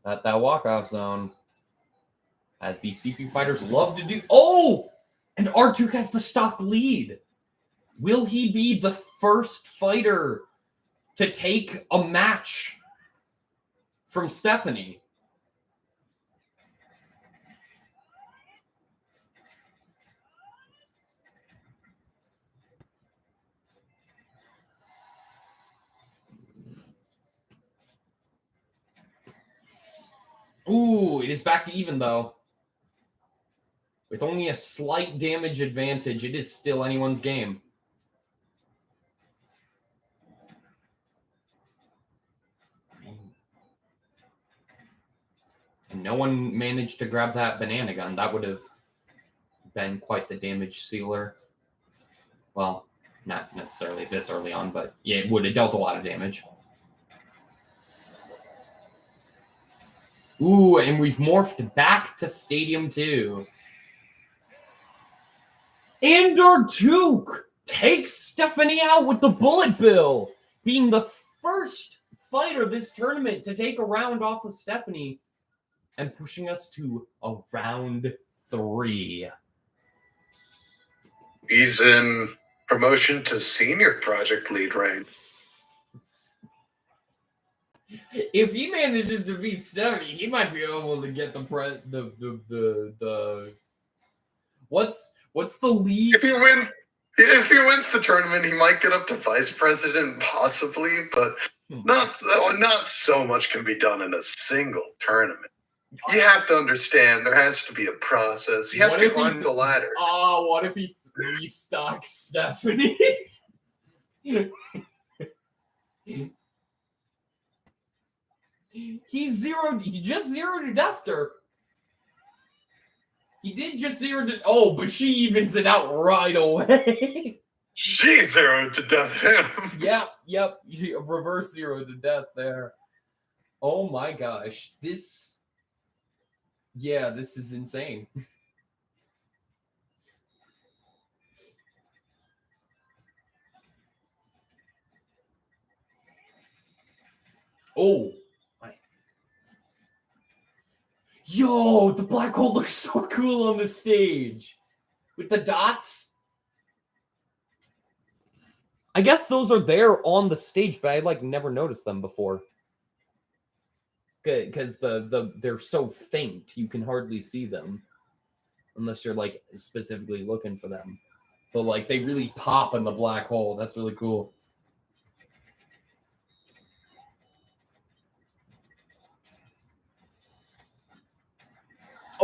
That walk-off zone. As the CPU fighters love to do. Oh! And Artuk has the stock lead. Will he be the first fighter to take a match from Stephanie? Ooh, it is back to even, though. With only a slight damage advantage, it is still anyone's game. And no one managed to grab that banana gun. That would have been quite the damage sealer. Well, not necessarily this early on, but yeah, it would have dealt a lot of damage. Ooh, and we've morphed back to Stadium 2. And Artuk takes Stephanie out with the bullet bill, being the first fighter this tournament to take a round off of Stephanie and pushing us to a round 3. He's in promotion to senior project lead rank. If he manages to beat Stephanie, he might be able to get the what's the lead? If he wins the tournament, he might get up to vice president, possibly, but not so much can be done in a single tournament. You have to understand there has to be a process. He has to climb the ladder. Oh, what if he restocks Stephanie? He just zeroed to death her. He did just zero to... Oh, but she evens it out right away. She zeroed to death him. Yep. Reverse zero to death there. Oh my gosh. This is insane. Oh. Yo, the black hole looks so cool on the stage. With the dots. I guess those are there on the stage, but I never noticed them before. Because they're so faint, you can hardly see them. Unless you're specifically looking for them. But they really pop in the black hole. That's really cool.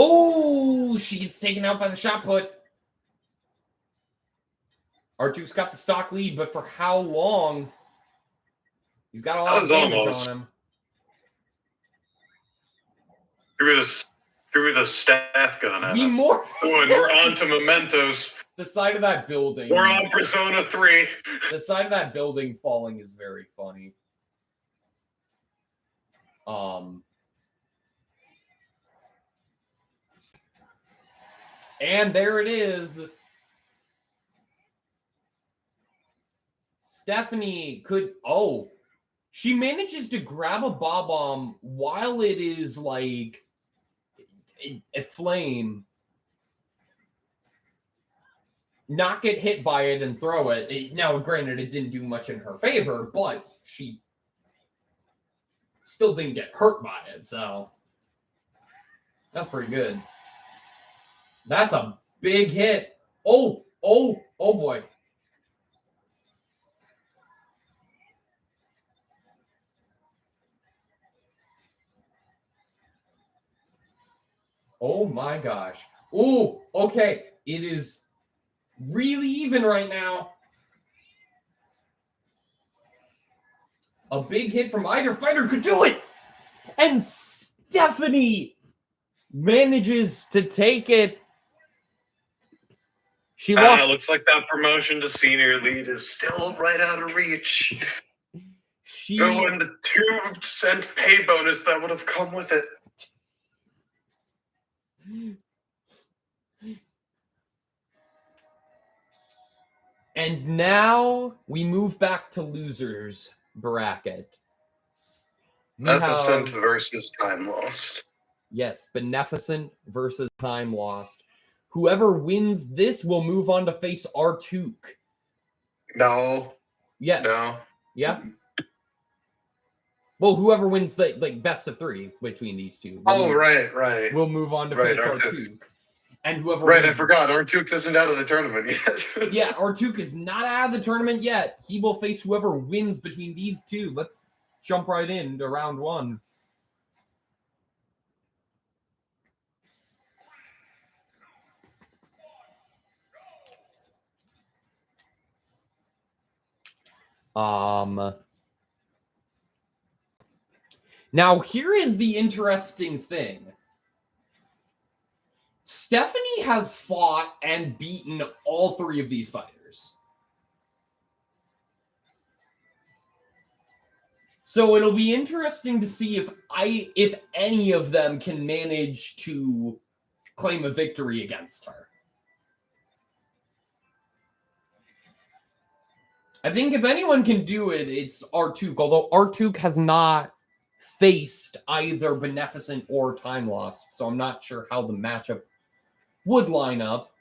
Oh, she gets taken out by the shot put. R2's got the stock lead, but for how long? He's got a lot of damage on him. Threw the staff gun at him. More. And we're on to mementos. The side of that building. We're on Persona 3. The side of that building falling is very funny. And there it is. Stephanie could... Oh. She manages to grab a bob-omb while it is a flame. Not get hit by it and throw it. Now, granted, it didn't do much in her favor, but she still didn't get hurt by it, so... That's pretty good. That's a big hit. Oh boy. Oh my gosh. Oh, okay. It is really even right now. A big hit from either fighter could do it. And Stephanie manages to take it. She lost. Looks like that promotion to senior lead is still right out of reach. And the 2-cent pay bonus that would have come with it. And now we move back to losers bracket. Beneficent versus Time Lost. Yes, Beneficent versus Time Lost. Whoever wins this will move on to face Artuk. No. Yes. No. Yeah. Well, whoever wins the best of 3 between these two. Right. We'll move on to Right, face Artuk. Artuk. And whoever Right, I wins, forgot. Artuk isn't out of the tournament yet. yeah, Artuk is not out of the tournament yet. He will face whoever wins between these two. Let's jump right into round 1. Now here is the interesting thing. Stephanie has fought and beaten all 3 of these fighters. So it'll be interesting to see if any of them can manage to claim a victory against her. I think if anyone can do it, it's Artuk, although Artuk has not faced either Beneficent or Time Lost, so I'm not sure how the matchup would line up.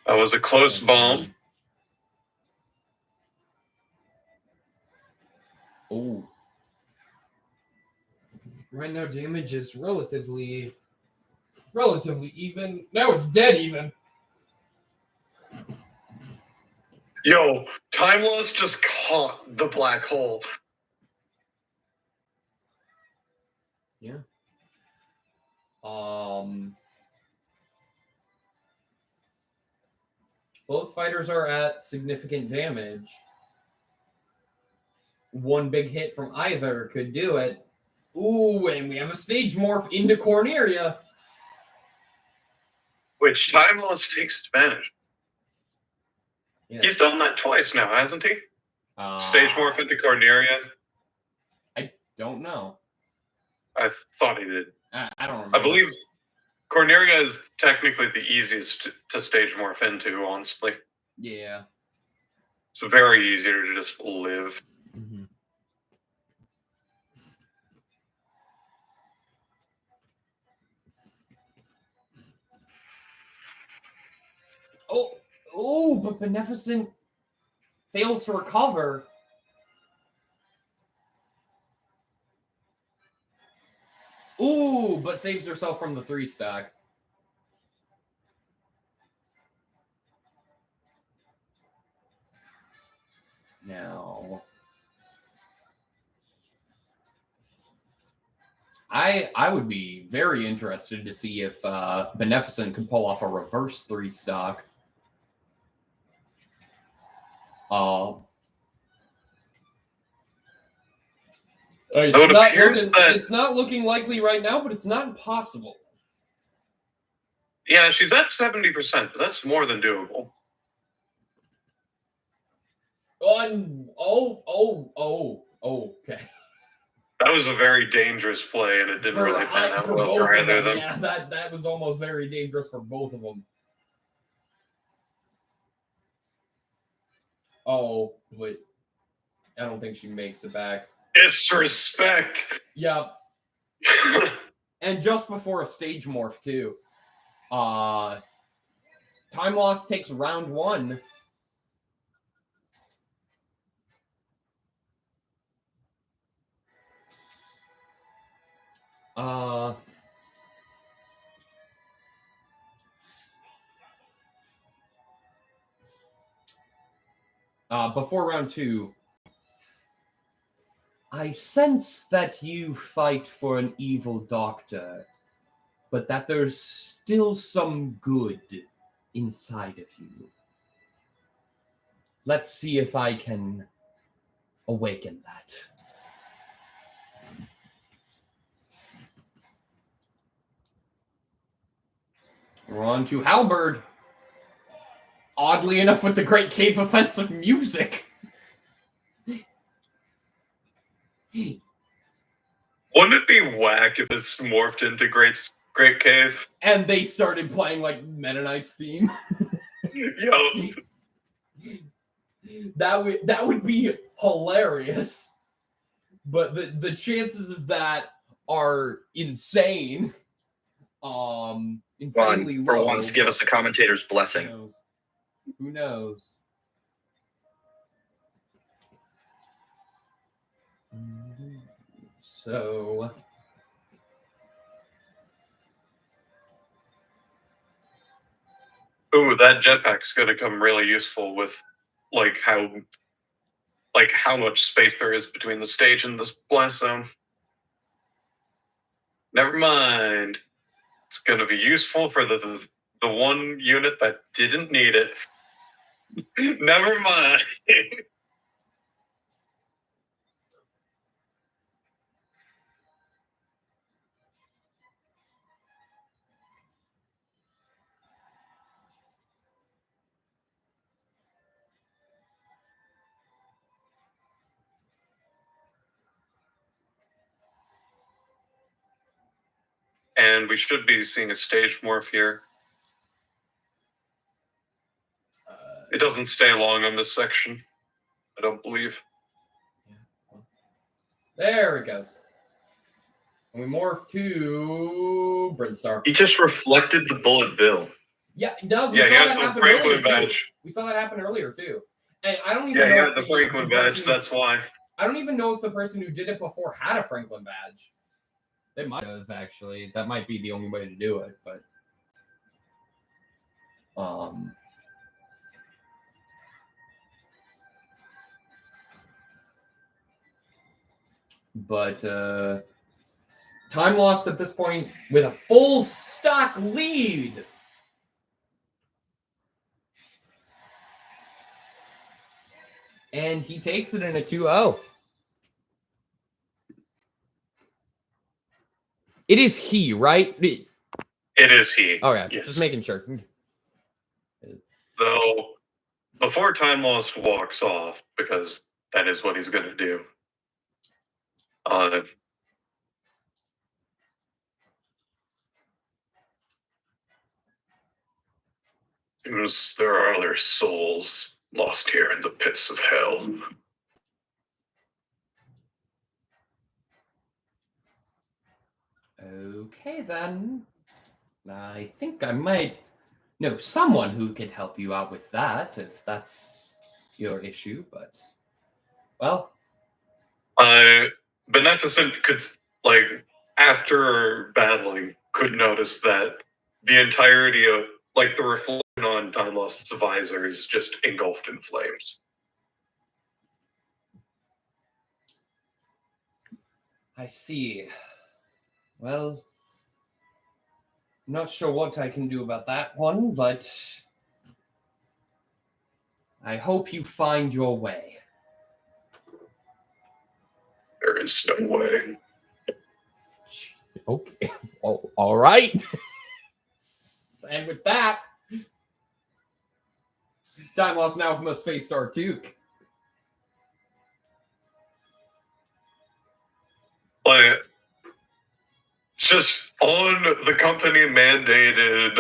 That was a close bomb. Oh. Right now, damage is relatively even. Now it's dead even. Yo, Time Lost just caught the black hole. Yeah. Both fighters are at significant damage. One big hit from either could do it. Ooh, and we have a stage morph into Corneria. Which Time Lost takes advantage. Yes. He's done that twice now, hasn't he? Stage morph into Corneria? I don't know. I thought he did. I don't remember. I believe Corneria is technically the easiest to stage morph into, honestly. Yeah. It's very easy to just live. Mm-hmm. Oh, but Beneficent fails to recover. Ooh, but saves herself from the 3 stack. Now, I would be very interested to see if Beneficent can pull off a reverse 3 stock. It's not looking likely right now, but it's not impossible. Yeah, she's at 70%, but that's more than doable. Okay. That was a very dangerous play, and it didn't really pan out well for either of them. Yeah, that was almost very dangerous for both of them. Oh, but I don't think she makes it back. Disrespect. Yep. And just before a stage morph, too. Time Lost takes round 1. Before round 2, I sense that you fight for an evil doctor, but that there's still some good inside of you. Let's see if I can awaken that. We're on to Halberd. Oddly enough, with the Great Cave offensive music. Wouldn't it be whack if it's morphed into Great Cave? And they started playing like Meta Knight's theme. Yo. That would be hilarious. But the chances of that are insane. Insanely Ron, for low. once, give us a commentator's Who blessing. knows? Who knows? So Ooh, that jetpack's gonna come really useful with like how much space there is between the stage and this blast zone. Never mind. It's gonna be useful for the one unit that didn't need it. Never mind. And we should be seeing a stage morph here. It doesn't stay long on this section, I don't believe. there it goes. And we morph to Brinstar. He just reflected the bullet bill. Yeah, no, we Yeah, saw he has that the happen Franklin earlier too. badge. We saw that happen earlier too. And I don't even Yeah, know he if had the Franklin badge, person, that's why. I don't even know if the person who did it before had a Franklin badge. They might have actually. That might be the only way to do it, but time lost at this point with a full stock lead. And he takes it in a 2-0. It is he, right? It is he. Okay, Yes. just making sure. Though, before Time Lost walks off, because that is what he's going to do, seems there are other souls lost here in the pits of hell. Okay, then. I think I might know someone who could help you out with that, if that's your issue, but, well. Beneficent could, like, after battling, could notice that the entirety of, like, the reflection on Time Lost's visor is just engulfed in flames. I see. Well, not sure what I can do about that one, but I hope you find your way. There is no way. Okay. Oh, all right. And with that, Time Lost now from a Space Star Duke. Like, it's just on the company mandated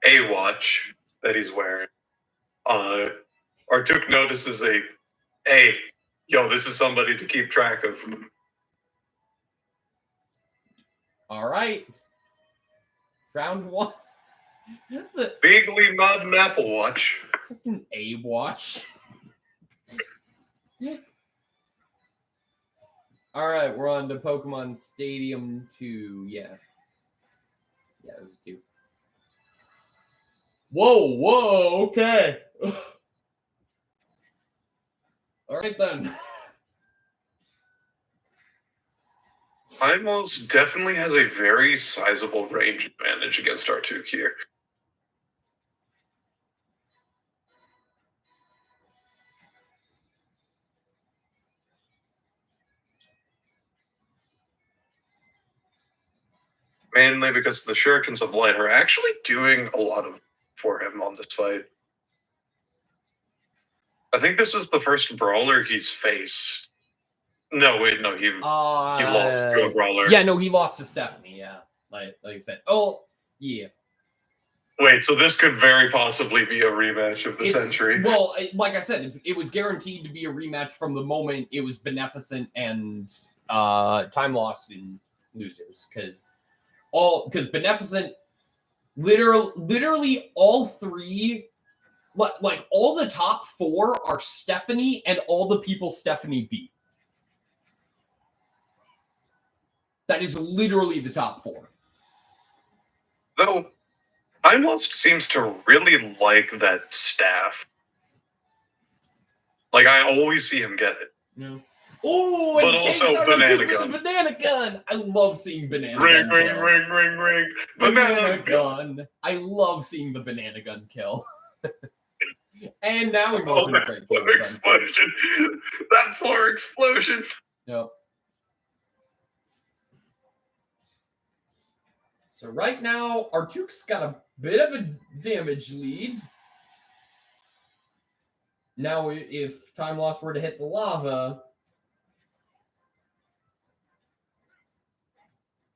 A-watch that he's wearing. Artuk notices hey, yo, this is somebody to keep track of. All right. Round one. Legally not an Apple Watch. An A-watch. All right, we're on to Pokemon Stadium 2. Yeah, this is 2. Whoa, okay. All right, then. Timos definitely has a very sizable range advantage against Artuk here. Mainly because the Shurikens of Light are actually doing a lot for him on this fight. I think this is the first brawler he's faced. No, wait, no, he lost to a brawler. Yeah, no, he lost to Stephanie, yeah. Like I said. Oh, yeah. Wait, so this could very possibly be a rematch of the century. Well, like I said, it was guaranteed to be a rematch from the moment it was Beneficent and Time Lost in losers, because Beneficent literally all three, like all the top four are Stephanie and all the people Stephanie beat. That is literally the top four. Though Time Lost seems to really like that staff. Like, I always see him get it. No. Oh, and But takes also out banana with gun. a banana gun. I love seeing banana Ring, gun ring, kill. ring, ring, ring. Banana gun. I love seeing the banana gun kill. And now we move into great poor explosion. That poor explosion. Yep. So right now, Artuk's got a bit of a damage lead. Now, if Time Lost were to hit the lava,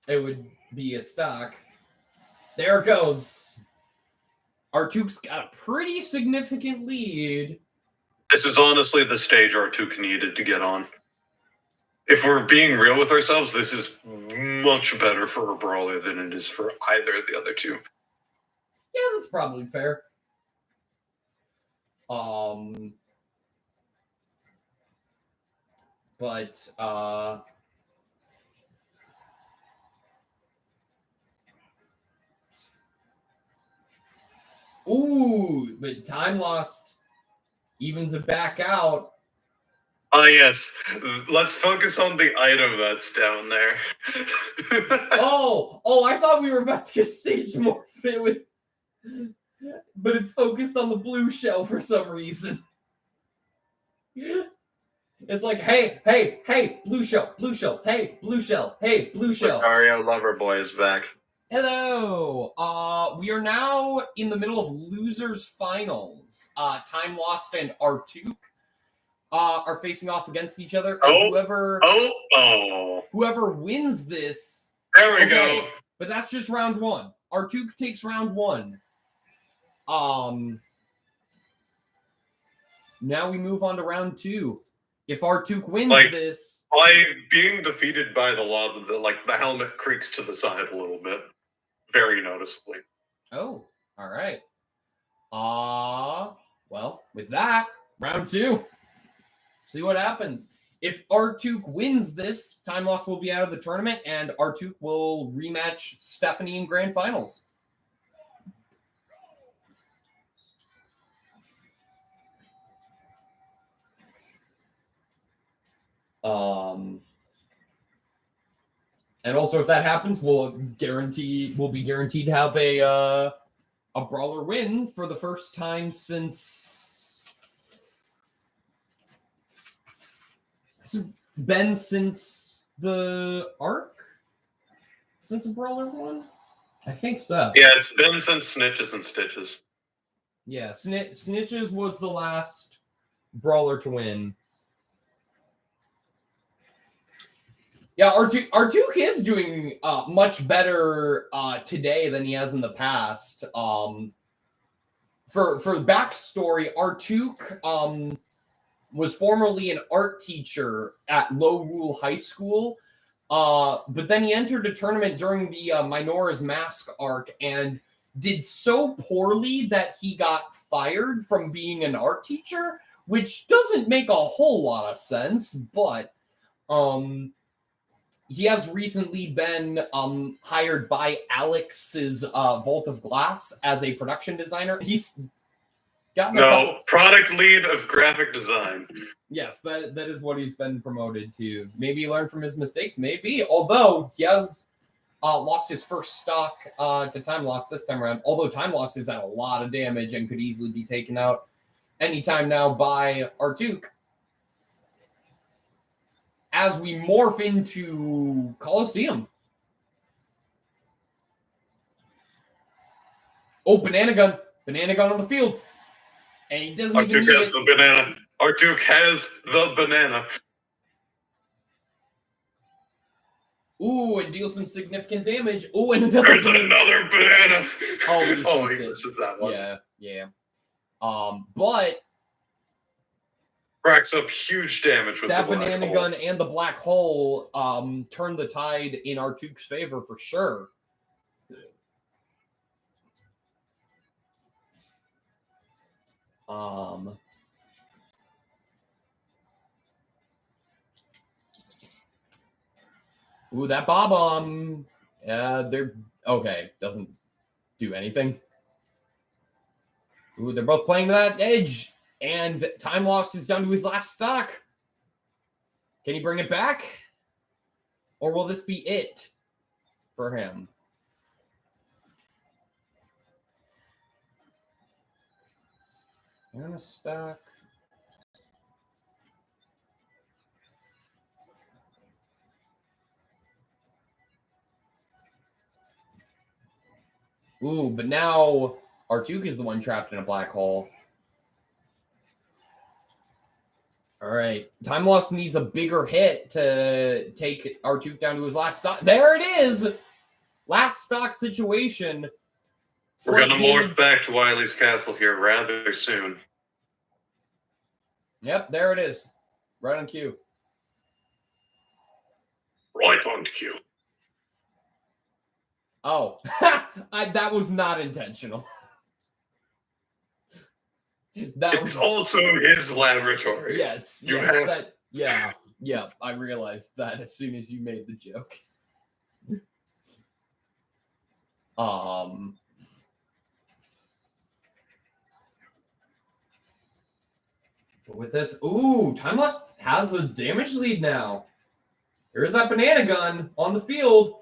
it would be a stock. There it goes. Artuk's got a pretty significant lead. This is honestly the stage Artuk needed to get on. If we're being real with ourselves, this is much better for a brawler than it is for either of the other two. Yeah, that's probably fair. But ooh, but Time Lost evens it back out. Ah, yes. Let's focus on the item that's down there. Oh, I thought we were about to get stage more fit with, but it's focused on the blue shell for some reason. It's like, hey, blue shell, hey, blue shell, hey, blue shell. Lucario Loverboy is back. Hello. We are now in the middle of losers finals. Time Lost and Artuk are facing off against each other. And whoever wins this. There we go. But that's just round one. Artuk takes round one. Now we move on to round two. If Artuk wins this, by being defeated by the lava, the helmet creaks to the side a little bit, very noticeably. Oh, all right. Well, with that, round two. See what happens. If Artuk wins this, Time Lost will be out of the tournament, and Artuk will rematch Stephanie in grand finals. And also, if that happens, we'll be guaranteed to have a brawler win for the first time since the arc, since a brawler won. I think so. Yeah, it's been since Snitches and Stitches. Yeah, Snitches was the last brawler to win. Yeah, Artuk is doing much better today than he has in the past. For backstory, Artuk was formerly an art teacher at Low Rule High School, but then he entered a tournament during the Minora's Mask arc and did so poorly that he got fired from being an art teacher, which doesn't make a whole lot of sense, but he has recently been hired by Alex's Vault of Glass as a production designer. He's gotten product lead of graphic design. Yes, that is what he's been promoted to. Maybe learn from his mistakes, maybe. Although he has lost his first stock to Time Lost this time around. Although Time Lost is at a lot of damage and could easily be taken out anytime now by Artuk. As we morph into Colosseum. Oh, banana gun on the field. And he doesn't even Artuk has the banana. Artuk has the banana. Ooh, and deal some significant damage. Ooh, and another There's banana. another banana. Oh, he Oh, shoots he it. misses that one. Yeah. But Racks up huge damage with that the black banana hole. gun and the black hole turned the tide in Artuk's favor for sure. Ooh, that bomb. They're okay. Doesn't do anything. Ooh, they're both playing to that edge, and Time Loss is down to his last stock. Can he bring it back, or will this be it for him? And a stock. Ooh, but now Artuk is the one trapped in a black hole. All right. Time Loss needs a bigger hit to take Artuk down to his last stock. There it is! Last stock situation. We're going to morph back to Wily's castle here rather soon. Yep, there it is. Right on cue. Right on cue. Oh, that was not intentional. It's also his laboratory. Yes, yeah, I realized that as soon as you made the joke. With this, ooh, Time Loss has a damage lead now. There's that banana gun on the field.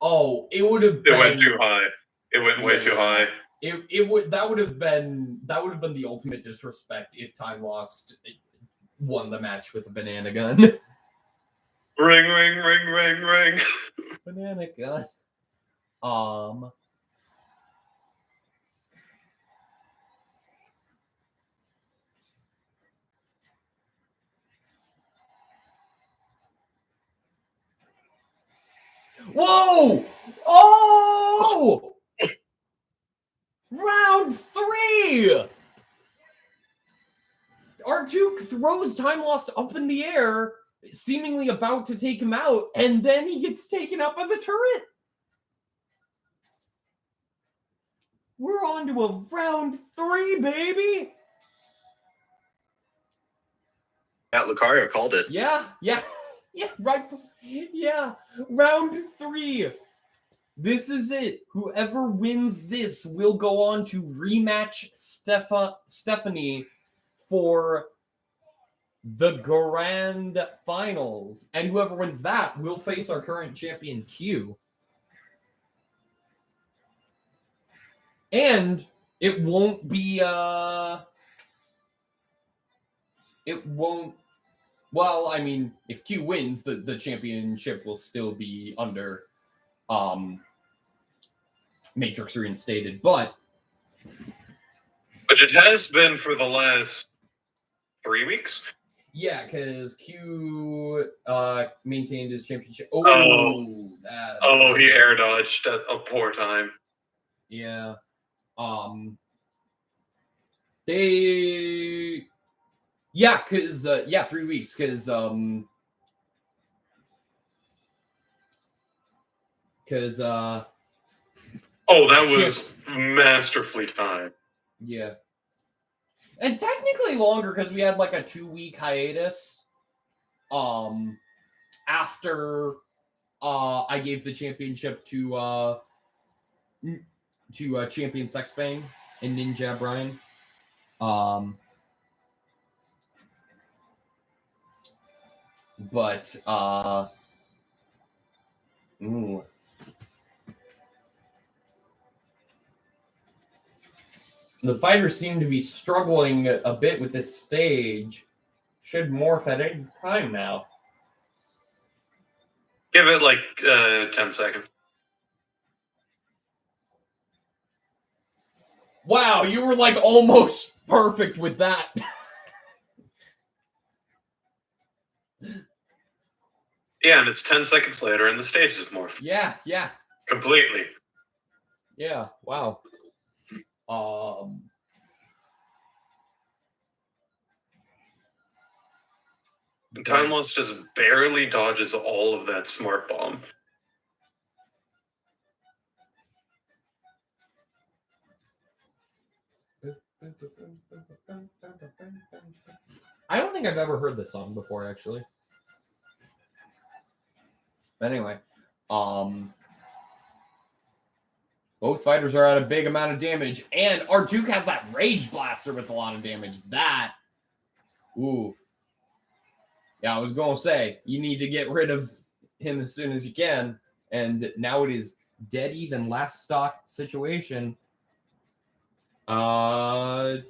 Oh, it would have been. It went too high. It went way too high. That would have been the ultimate disrespect if Time Lost won the match with a banana gun. Ring, ring, ring, ring, ring. Banana gun. Whoa! Oh! Round 3! Artuk throws Time Lost up in the air, seemingly about to take him out, and then he gets taken out by the turret. We're on to a round 3, baby! Yeah, Lucario called it. Yeah, right. Yeah, round 3. This is it. Whoever wins this will go on to rematch Stephanie for the grand finals. And whoever wins that will face our current champion, Q. And it won't be, well, I mean, if Q wins, the championship will still be under Matrix Reinstated, but it has been for the last 3 weeks. Yeah, because Q maintained his championship. He air dodged at a poor time. Yeah. 3 weeks, because that was masterfully timed. Yeah. And technically longer because we had like a 2-week hiatus. After I gave the championship to Champion Sexbang and Ninja Brian. Ooh. The fighters seem to be struggling a bit with this stage. Should morph at any time now. Give it like 10 seconds. Wow, you were like almost perfect with that. Yeah, and it's 10 seconds later, and the stage is morphed. Yeah, yeah, Completely. yeah. Wow. And Time Lost just barely dodges all of that smart bomb. I don't think I've ever heard this song before, actually. Anyway, both fighters are at a big amount of damage, and R2 has that Rage Blaster with a lot of damage. That, ooh. Yeah, I was going to say, you need to get rid of him as soon as you can, and now it is dead even last stock situation. Hey,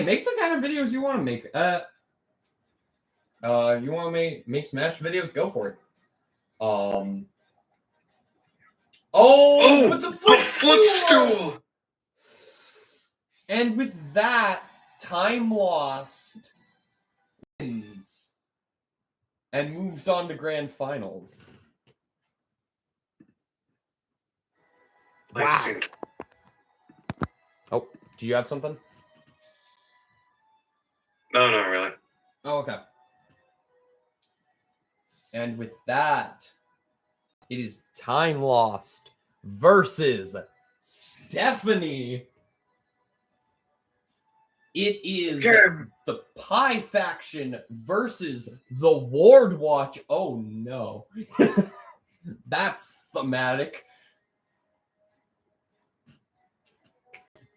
make the kind of videos you want to make. You want to make Smash videos? Go for it. With the footstool! And with that, Time Lost wins and moves on to grand finals. Wow. Oh, do you have something? No, not really. Oh, okay. And with that, it is Time Lost versus Stephanie. It is the Pie faction versus the Ward Watch. Oh no. That's thematic.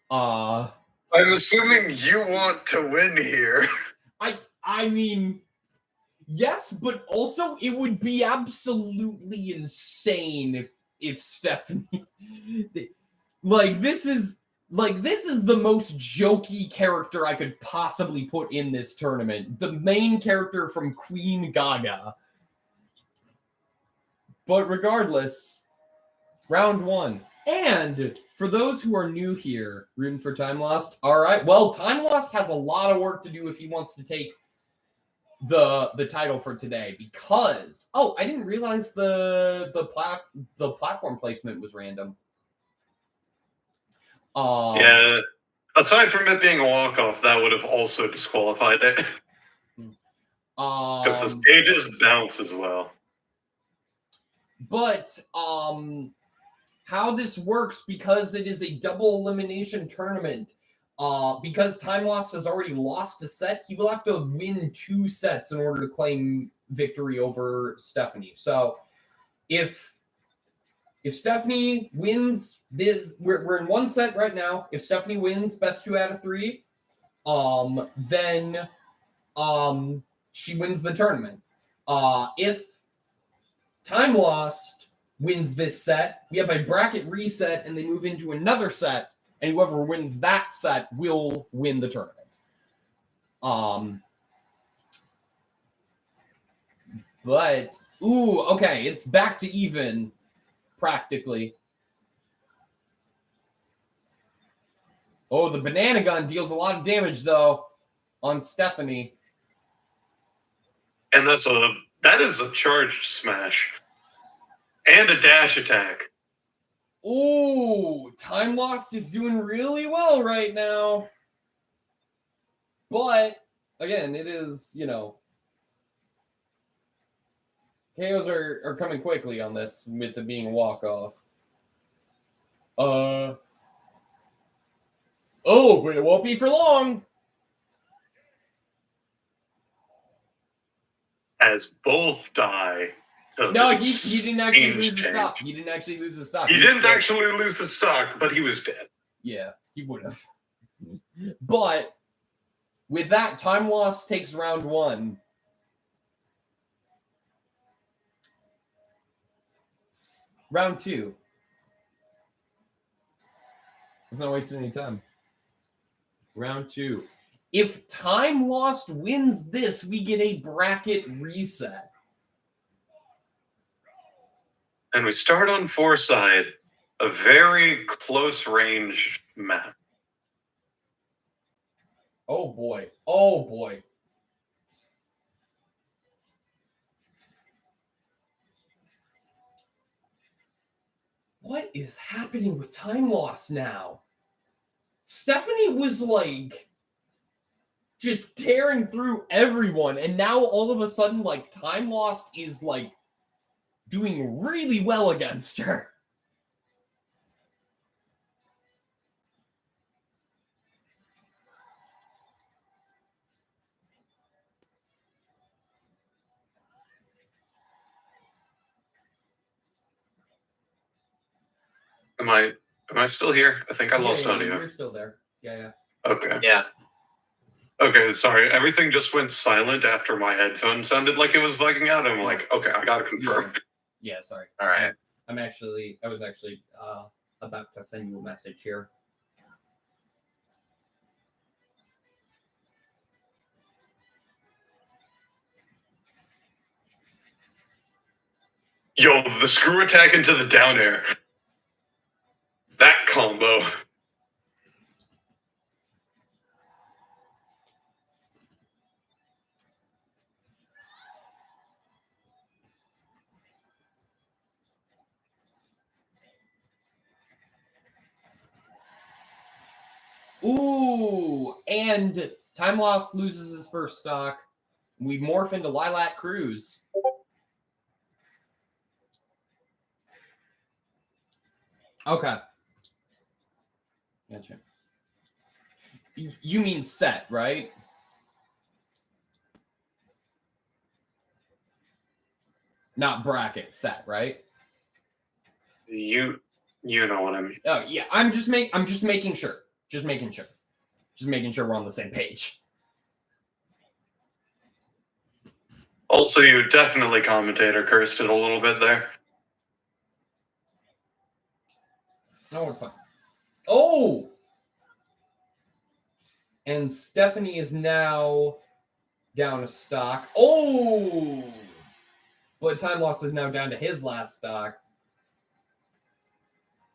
I'm assuming you want to win here. I mean, yes, but also it would be absolutely insane if Stephanie this is the most jokey character I could possibly put in this tournament. The main character from Queen Gaga. But regardless, round one. And for those who are new here, rooting for Time Lost, all right. Well, Time Lost has a lot of work to do if he wants to take the title for today, because I didn't realize the platform placement was random. Yeah, aside from it being a walk-off, that would have also disqualified it. Because the stages bounce as well. But how this works, because it is a double elimination tournament, because Time Lost has already lost a set, he will have to win 2 sets in order to claim victory over Stephanie. So if Stephanie wins this, we're in 1 set right now. If Stephanie wins best 2 out of 3, then she wins the tournament. If Time Lost wins this set, we have a bracket reset, and they move into another set, and whoever wins that set will win the tournament. But okay, it's back to even practically. The banana gun deals a lot of damage though on Stephanie. And that is a charged smash. And a dash attack. Time Lost is doing really well right now. But, again, it is, KOs are coming quickly on this, with it being a walk-off. But it won't be for long. As both die. No, he didn't actually lose the stock. He didn't actually lose the stock. He didn't actually lose the stock, but he was dead. Yeah, he would have. But with that, Time Lost takes round 1. Round 2. Let's not waste any time. Round 2. If Time Lost wins this, we get a bracket reset. And we start on 4-side, a very close range map. Oh boy. Oh boy. What is happening with Time Lost now? Stephanie was like just tearing through everyone, and now all of a sudden, like, Time Lost is like doing really well against her. Am I still here? I think I lost audio. You're still there. Yeah. Okay. Yeah. Okay, sorry. Everything just went silent after my headphone sounded like it was bugging out. I'm like, okay, I gotta confirm. Yeah, sorry. All right. I was actually about to send you a message here. Yo, the screw attack into the down air. That combo. Ooh, and Time Lost loses his first stock. We morph into Lilac Cruz. Okay. Gotcha. You mean set, right? Not bracket, set, right? You know what I mean. Oh yeah, I'm just making sure. Just making sure we're on the same page. Also, you definitely commentator cursed it a little bit there. Oh, it's fine. Oh! And Stephanie is now down a stock. Oh! But Time Lost is now down to his last stock.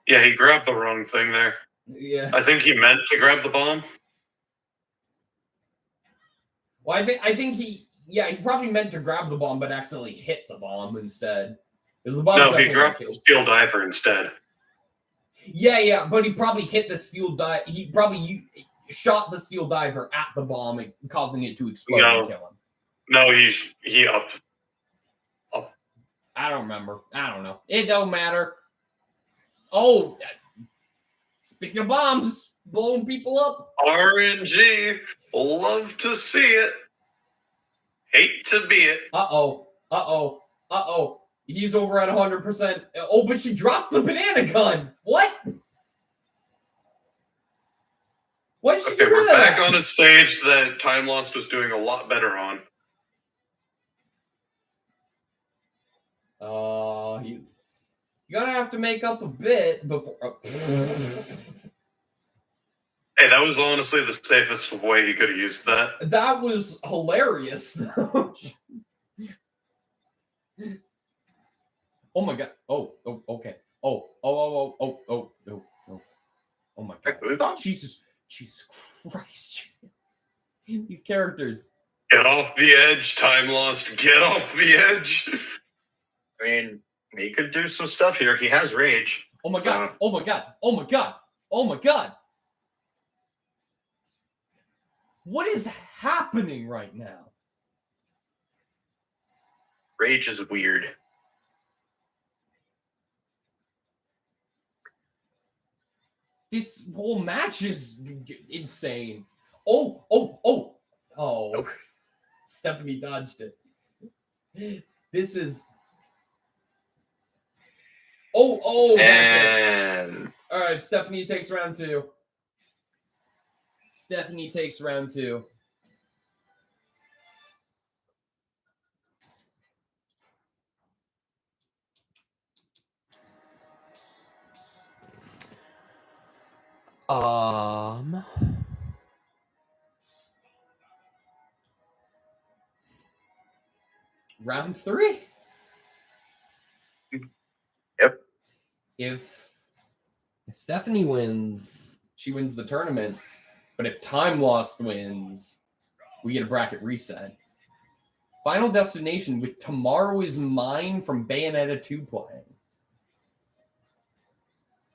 Yeah, he grabbed the wrong thing there. Yeah. I think he meant to grab the bomb. Well, I think he probably meant to grab the bomb, but accidentally hit the bomb instead. Because the bomb. No, he grabbed the steel diver instead. Yeah, but he probably hit the steel dive. He probably shot the steel diver at the bomb, causing it to explode and kill him. No, he up. I don't remember. I don't know. It don't matter. Oh, speaking of bombs, blowing people up. RNG. Love to see it. Hate to be it. Uh-oh. He's over at 100%. Oh, but she dropped the banana gun. What? Why did she do we're that? back on a stage that Time Lost was doing a lot better on. You're gonna have to make up a bit before. Hey, that was honestly the safest way he could have used that. That was hilarious, though. Oh my god. Oh, okay. Oh my god. Jesus Christ. These characters. Get off the edge, Time Lost. Get off the edge. I mean, he could do some stuff here. He has rage. Oh my god. Oh my god. What is happening right now? Rage is weird. This whole match is insane. Oh. Nope. Stephanie dodged it. This is... Oh, that's it. All right, Stephanie takes round two. Round three? Yep. If Stephanie wins, she wins the tournament. But if Time Lost wins, we get a bracket reset. Final destination with Tomorrow Is Mine from Bayonetta 2 playing.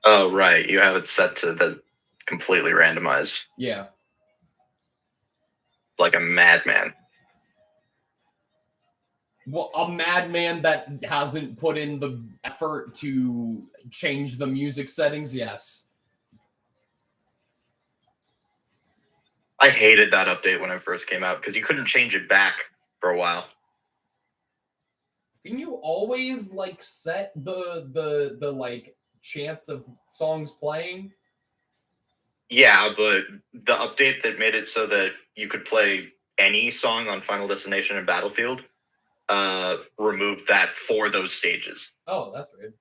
Oh, right. You have it set to the completely randomized, Yeah. like a madman. Well, a madman that hasn't put in the effort to change the music settings, yes. I hated that update when it first came out because you couldn't change it back for a while. Can you always like set the like chance of songs playing? Yeah, but the update that made it so that you could play any song on Final Destination and Battlefield removed that for those stages. Oh, that's weird.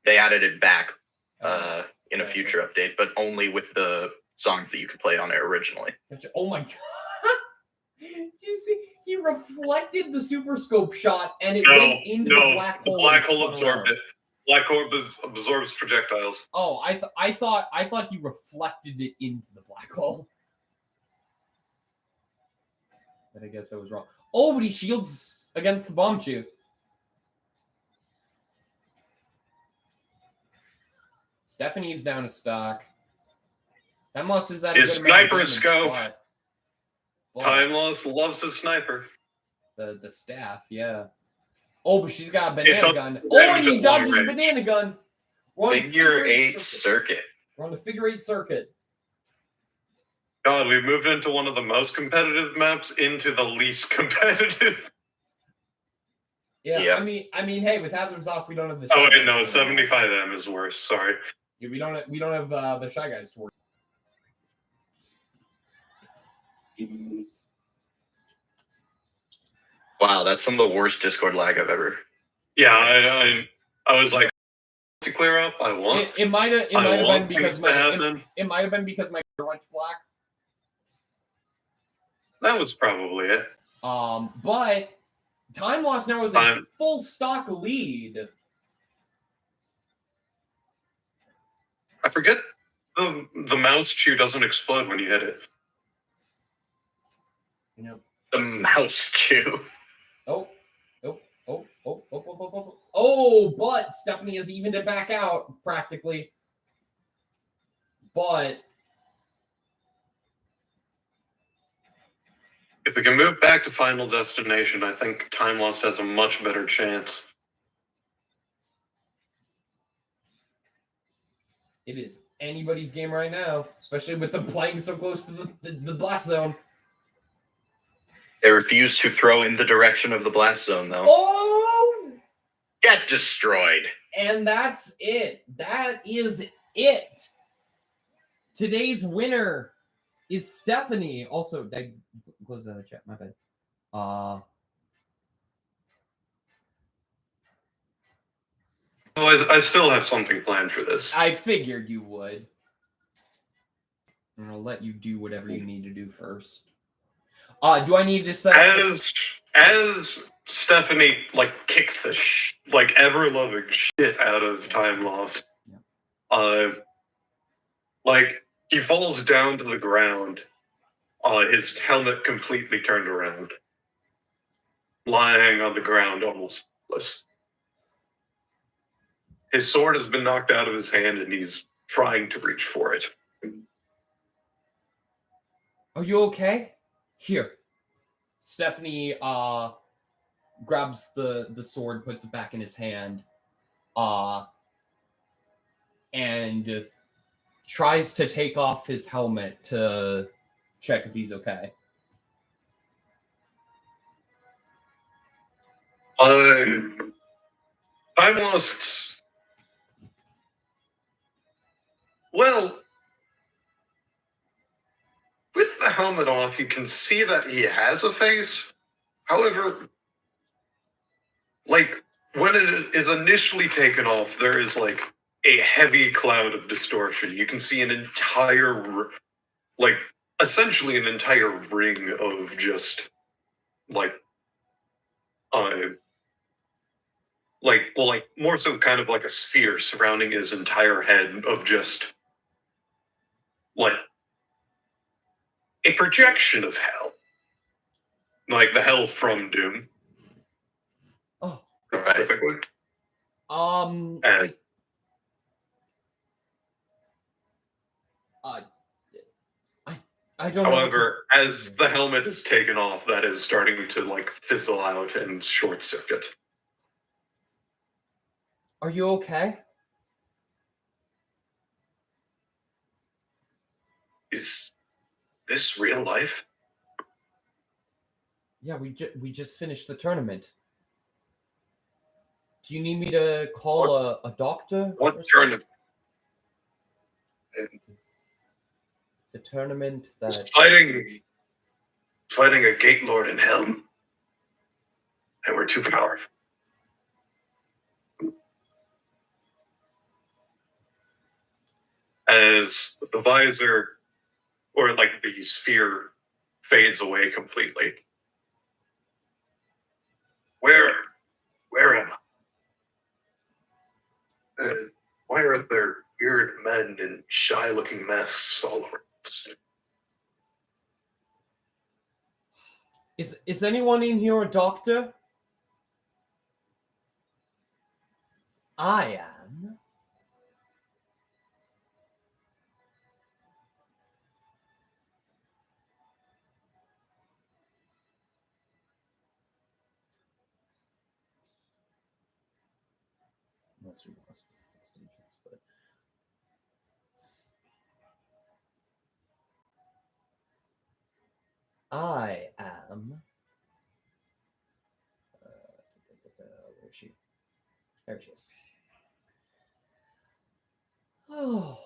They added it back in a Gotcha. future update, but only with the songs that you could play on it originally. Gotcha. Oh my god. You see, he reflected the super scope shot and it went into the black hole. The black and hole spun absorbed around. it. Black hole absorbs projectiles. Oh, I thought he reflected it into the black hole. But I guess I was wrong. Oh, but he shields against the bomb chute. Stephanie's down to stock. That must is at a His good amount of sniper damage, scope. but- Time Lost loves his sniper. The staff, yeah. Oh, but she's got a banana It's gun. up- Oh, and he damage at dodges long the range. banana gun. We're on the Figure 8 circuit. circuit. We're on the figure 8 circuit. God, we moved into one of the most competitive maps into the least competitive. Yeah, Yeah. I mean, hey, with hazards off, we don't have the. Oh Shy wait, no, Guys to worry about. 75M is worse. Sorry. Yeah, we don't have the Shy Guys to worry. Wow, that's some of the worst Discord lag I've ever. Yeah, I was like to clear up. I want. It might have I been want because things to my happen. it might have been because my went to black. That was probably it. But time loss now is a full stock lead. I forget the mouse chew doesn't explode when you hit it. You know. The mouse chew. Oh, but Stephanie has evened it back out practically. But If we can move back to Final Destination, I think Time Lost has a much better chance. it is anybody's game right now, especially with them playing so close to the blast zone. They refuse to throw in the direction of the blast zone, though. Oh! Get destroyed. And that's it. That is it. Today's winner is Stephanie. Also, I close down the chat. My bad. I still have something planned for this. I figured you would. And I'll let you do whatever you need to do first. Do I need to set up as Stephanie like kicks the ever loving shit out of Time Lost? Like he falls down to the ground, his helmet completely turned around, lying on the ground almost useless. His sword has been knocked out of his hand, and he's trying to reach for it. Are you okay? Here. Stephanie grabs the sword, puts it back in his hand, and tries to take off his helmet to check if he's okay. Time Lost. Well, with the helmet off, you can see that he has a face. However, like, when it is initially taken off, there is, like, a heavy cloud of distortion. You can see an entire, like, essentially an entire ring of just, like, more so kind of like a sphere surrounding his entire head of just, like, a projection of hell. Like the hell from Doom. Oh. Specifically. I don't know. However, as the helmet is taken off, that is starting to like fizzle out and short circuit. Are you okay? Is this real life? Yeah, we just finished the tournament. Do you need me to call a doctor? What tournament? The tournament that Fighting a gate lord in hell, and we're too powerful. As the visor, or like the sphere, fades away completely. Where am I? Why are there weird men in shy-looking masks all over us? is anyone in here a doctor? I am. Unless we want specific stages, but I am. Where is she? There she is. Oh,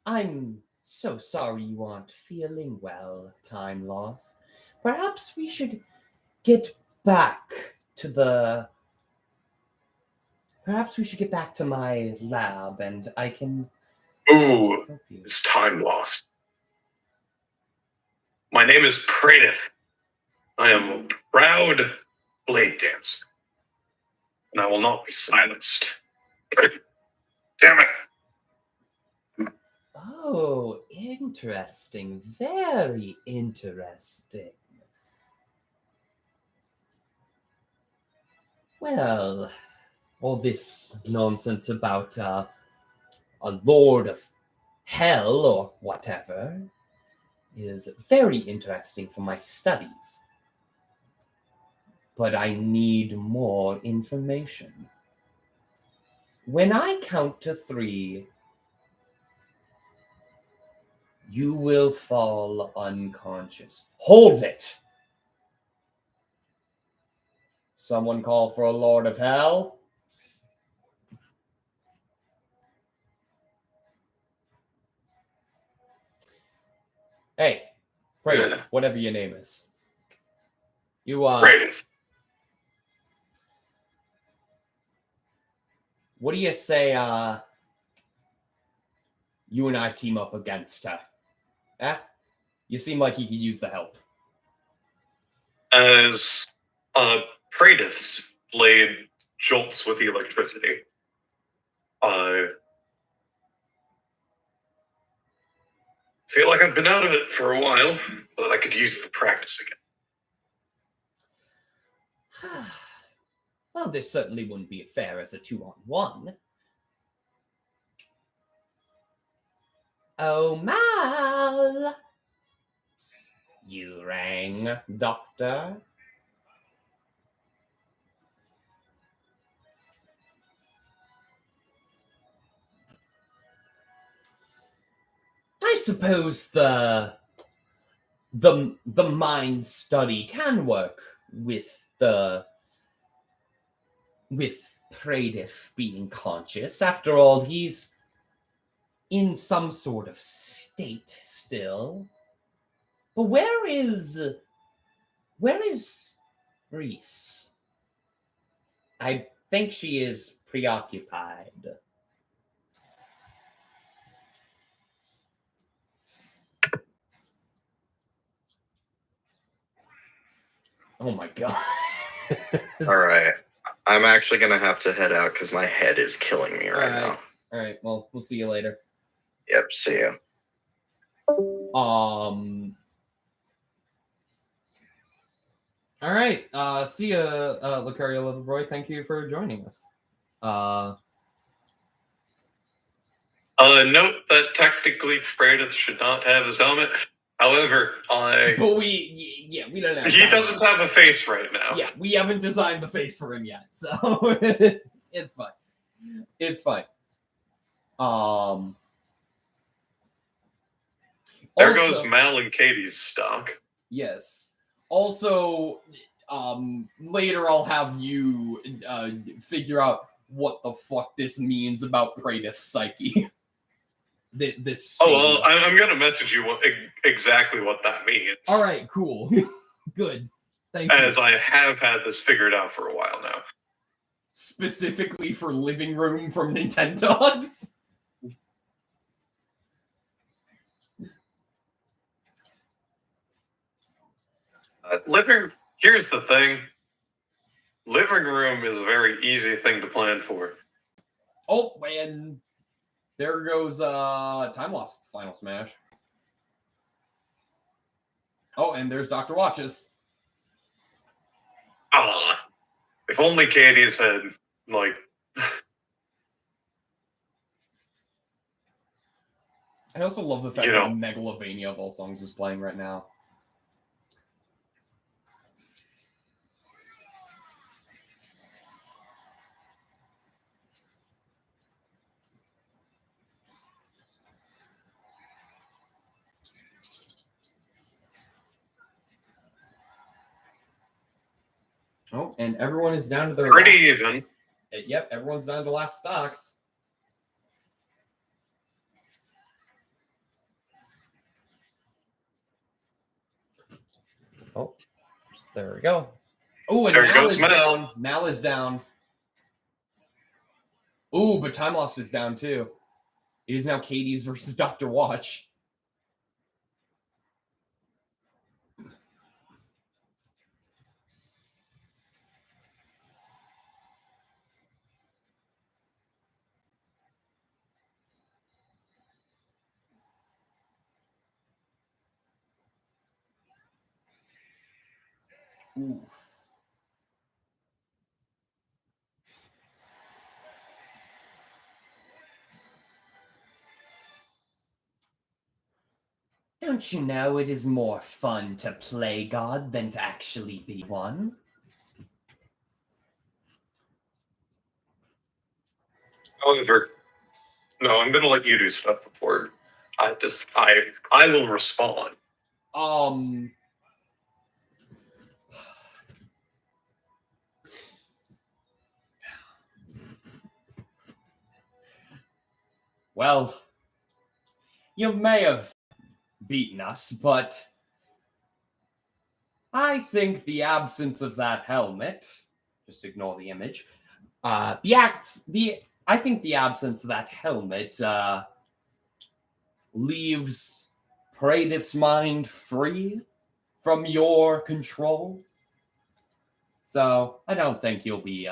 I'm so sorry you aren't feeling well, Time Lost. Perhaps we should get back to the. Perhaps we should get back to my lab and I can Ooh, help you. it's time lost. My name is Pradith. I am a proud blade dancer, and I will not be silenced. Damn it! Oh, interesting. Very interesting. Well, all this nonsense about a lord of hell or whatever is very interesting for my studies. But I need more information. When I count to 3, you will fall unconscious. Hold it! Someone call for a Lord of Hell? Hey, Brady, Yeah. whatever your name is. You, Pradith. what do you say, you and I team up against her? Eh? You seem like you could use the help. As Pradith's blade jolts with the electricity, I feel like I've been out of it for a while, but I could use the practice again. Well, this certainly wouldn't be fair as a 2-on-1. Oh, Mal! You rang, Doctor? I suppose the mind study can work with Pradith being conscious. After all, he's in some sort of state still. But where is Reese? I think she is preoccupied. Oh my god. All right. I'm actually going to have to head out because my head is killing me right now. All right. Well, we'll see you later. Yep, see you. All right. See ya, Lucario Loverboy. Thank you for joining us. Note that technically Bradith should not have his helmet. However, But we don't have he time. doesn't have a face right now. Yeah, we haven't designed the face for him yet, so it's fine. It's fine. There also, goes Mal and Katie's stock. Yes. Also, later I'll have you figure out what the fuck this means about Pradith's psyche. This. Oh, well, I'm going to message you exactly what that means. All right, cool. Good. Thank you. As I have had this figured out for a while now. Specifically for living room from Nintendogs? Here's the thing. Living room is a very easy thing to plan for. Oh, and there goes Time Lost's final smash. Oh, and there's Dr. Watches. If only Katie's had, like... I also love the fact that Megalovania of all songs is playing right now. Oh, and everyone is down to their Pretty even. Yep, everyone's down to last stocks. Oh, there we go. Oh, and There Mal goes is Mal. down. Mal is down. Oh, but Time Lost is down too. It is now Katie's versus Dr. Watch. Ooh. Don't you know it is more fun to play God than to actually be one? However, no, I'm going to let you do stuff before I will respond. Well, you may have beaten us, but I think the absence of that helmet, just ignore the image, I think the absence of that helmet leaves Pradith's mind free from your control. So I don't think you'll be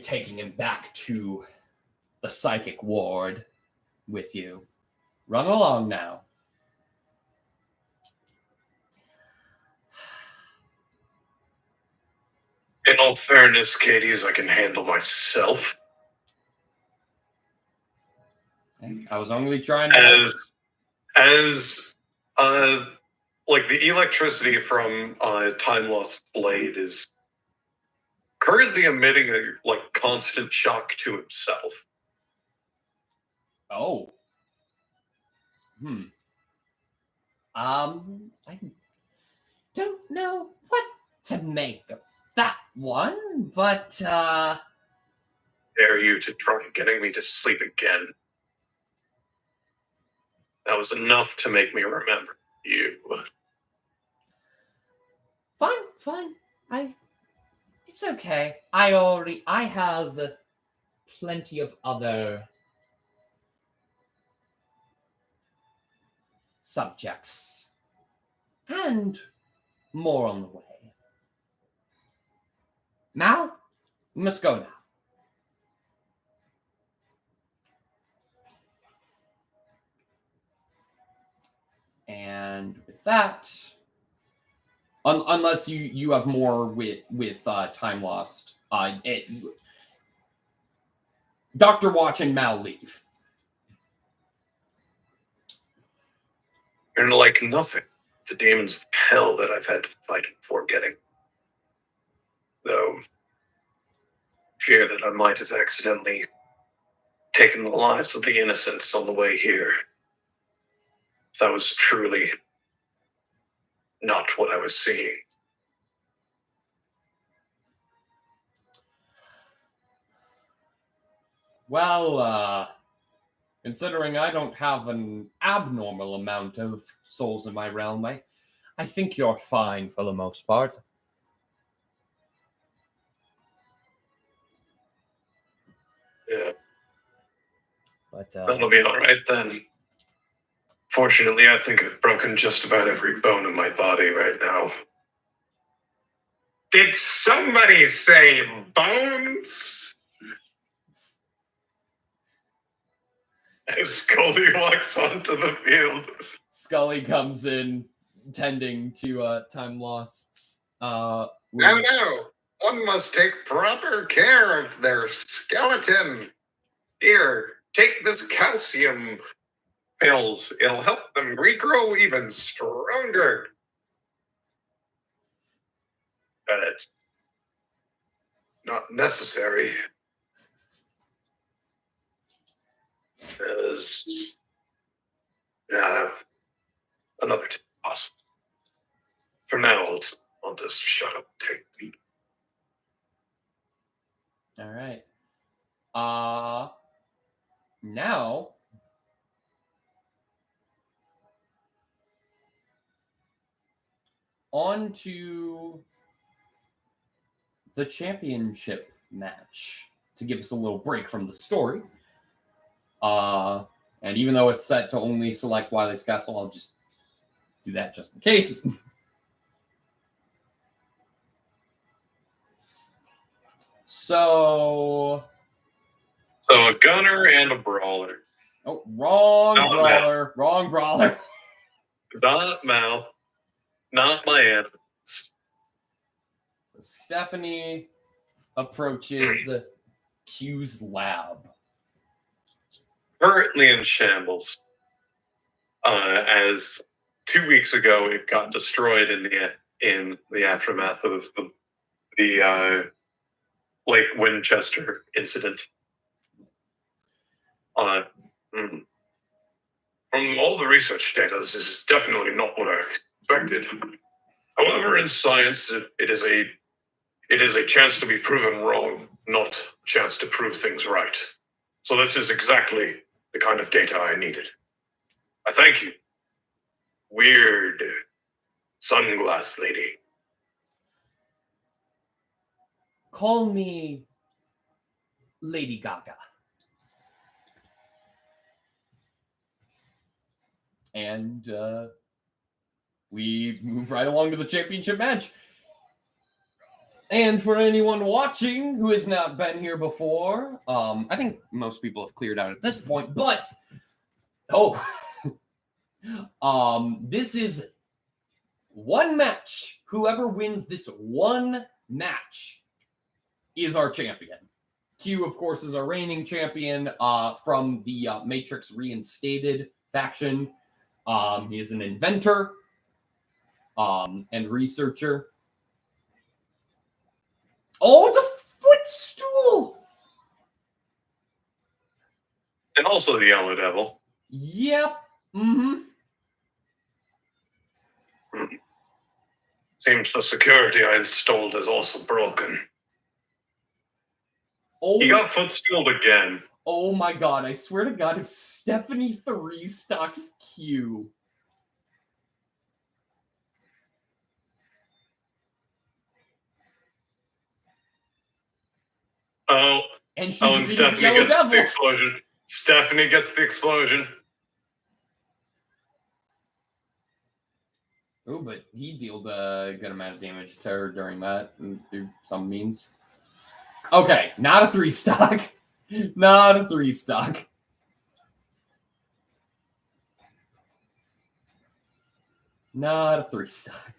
taking him back to the psychic ward with you. Run along now. In all fairness, Katie's, I can handle myself. I was only trying to... Like, the electricity from Time Lost Blade is currently emitting a, like, constant shock to himself. Oh. I don't know what to make of that one, but Dare you to try getting me to sleep again. That was enough to make me remember you. Fine. It's okay. I have plenty of other subjects. And more on the way. Mal, we must go now. And with that, unless you have more with Time Lost, Dr. Watch and Mal leave. You're like nothing. The demons of hell that I've had to fight before getting. Though, fear that I might have accidentally taken the lives of the innocents on the way here. That was truly not what I was seeing. Well, considering I don't have an abnormal amount of souls in my realm, I think you're fine for the most part. Yeah. But That'll be all right then. Fortunately, I think I've broken just about every bone in my body right now. Did somebody say bones? As Scully walks onto the field. Scully comes in, tending to time lost. No, one must take proper care of their skeleton. Here, take this calcium pills. It'll help them regrow even stronger. But it's not necessary. There's another possible. For now, I'll just shut up and take the All right. Now on to the championship match to give us a little break from the story. And even though it's set to only select Wily's Castle, I'll just do that just in case. So a gunner and a brawler. Oh, wrong brawler. Not Mal. Not my enemies. So Stephanie approaches Q's lab. Currently in shambles. As 2 weeks ago, it got destroyed in the aftermath of the Lake Winchester incident. From all the research data, this is definitely not what I expected. However, in science, it is a chance to be proven wrong, not a chance to prove things right. So this is exactly the kind of data I needed. I thank you. Weird sunglass lady. Call me Lady Gaga. And we move right along to the championship match. And for anyone watching who has not been here before, I think most people have cleared out at this point, but this is one match. Whoever wins this one match is our champion. Q, of course, is our reigning champion from the Matrix Reinstated faction. He is an inventor and researcher. Oh, the footstool! And also the Yellow Devil. Yep. Mm-hmm. Seems the security I installed is also broken. Oh, He got footstooled again. Oh my god, I swear to god, if Stephanie 3 stocks Q. Oh, and she and Stephanie Yellow gets Devil. the explosion. Stephanie gets the explosion. Oh, but he dealt a good amount of damage to her during that through some means. Okay, not a 3 stock. Not a 3 stock. Not a 3 stock.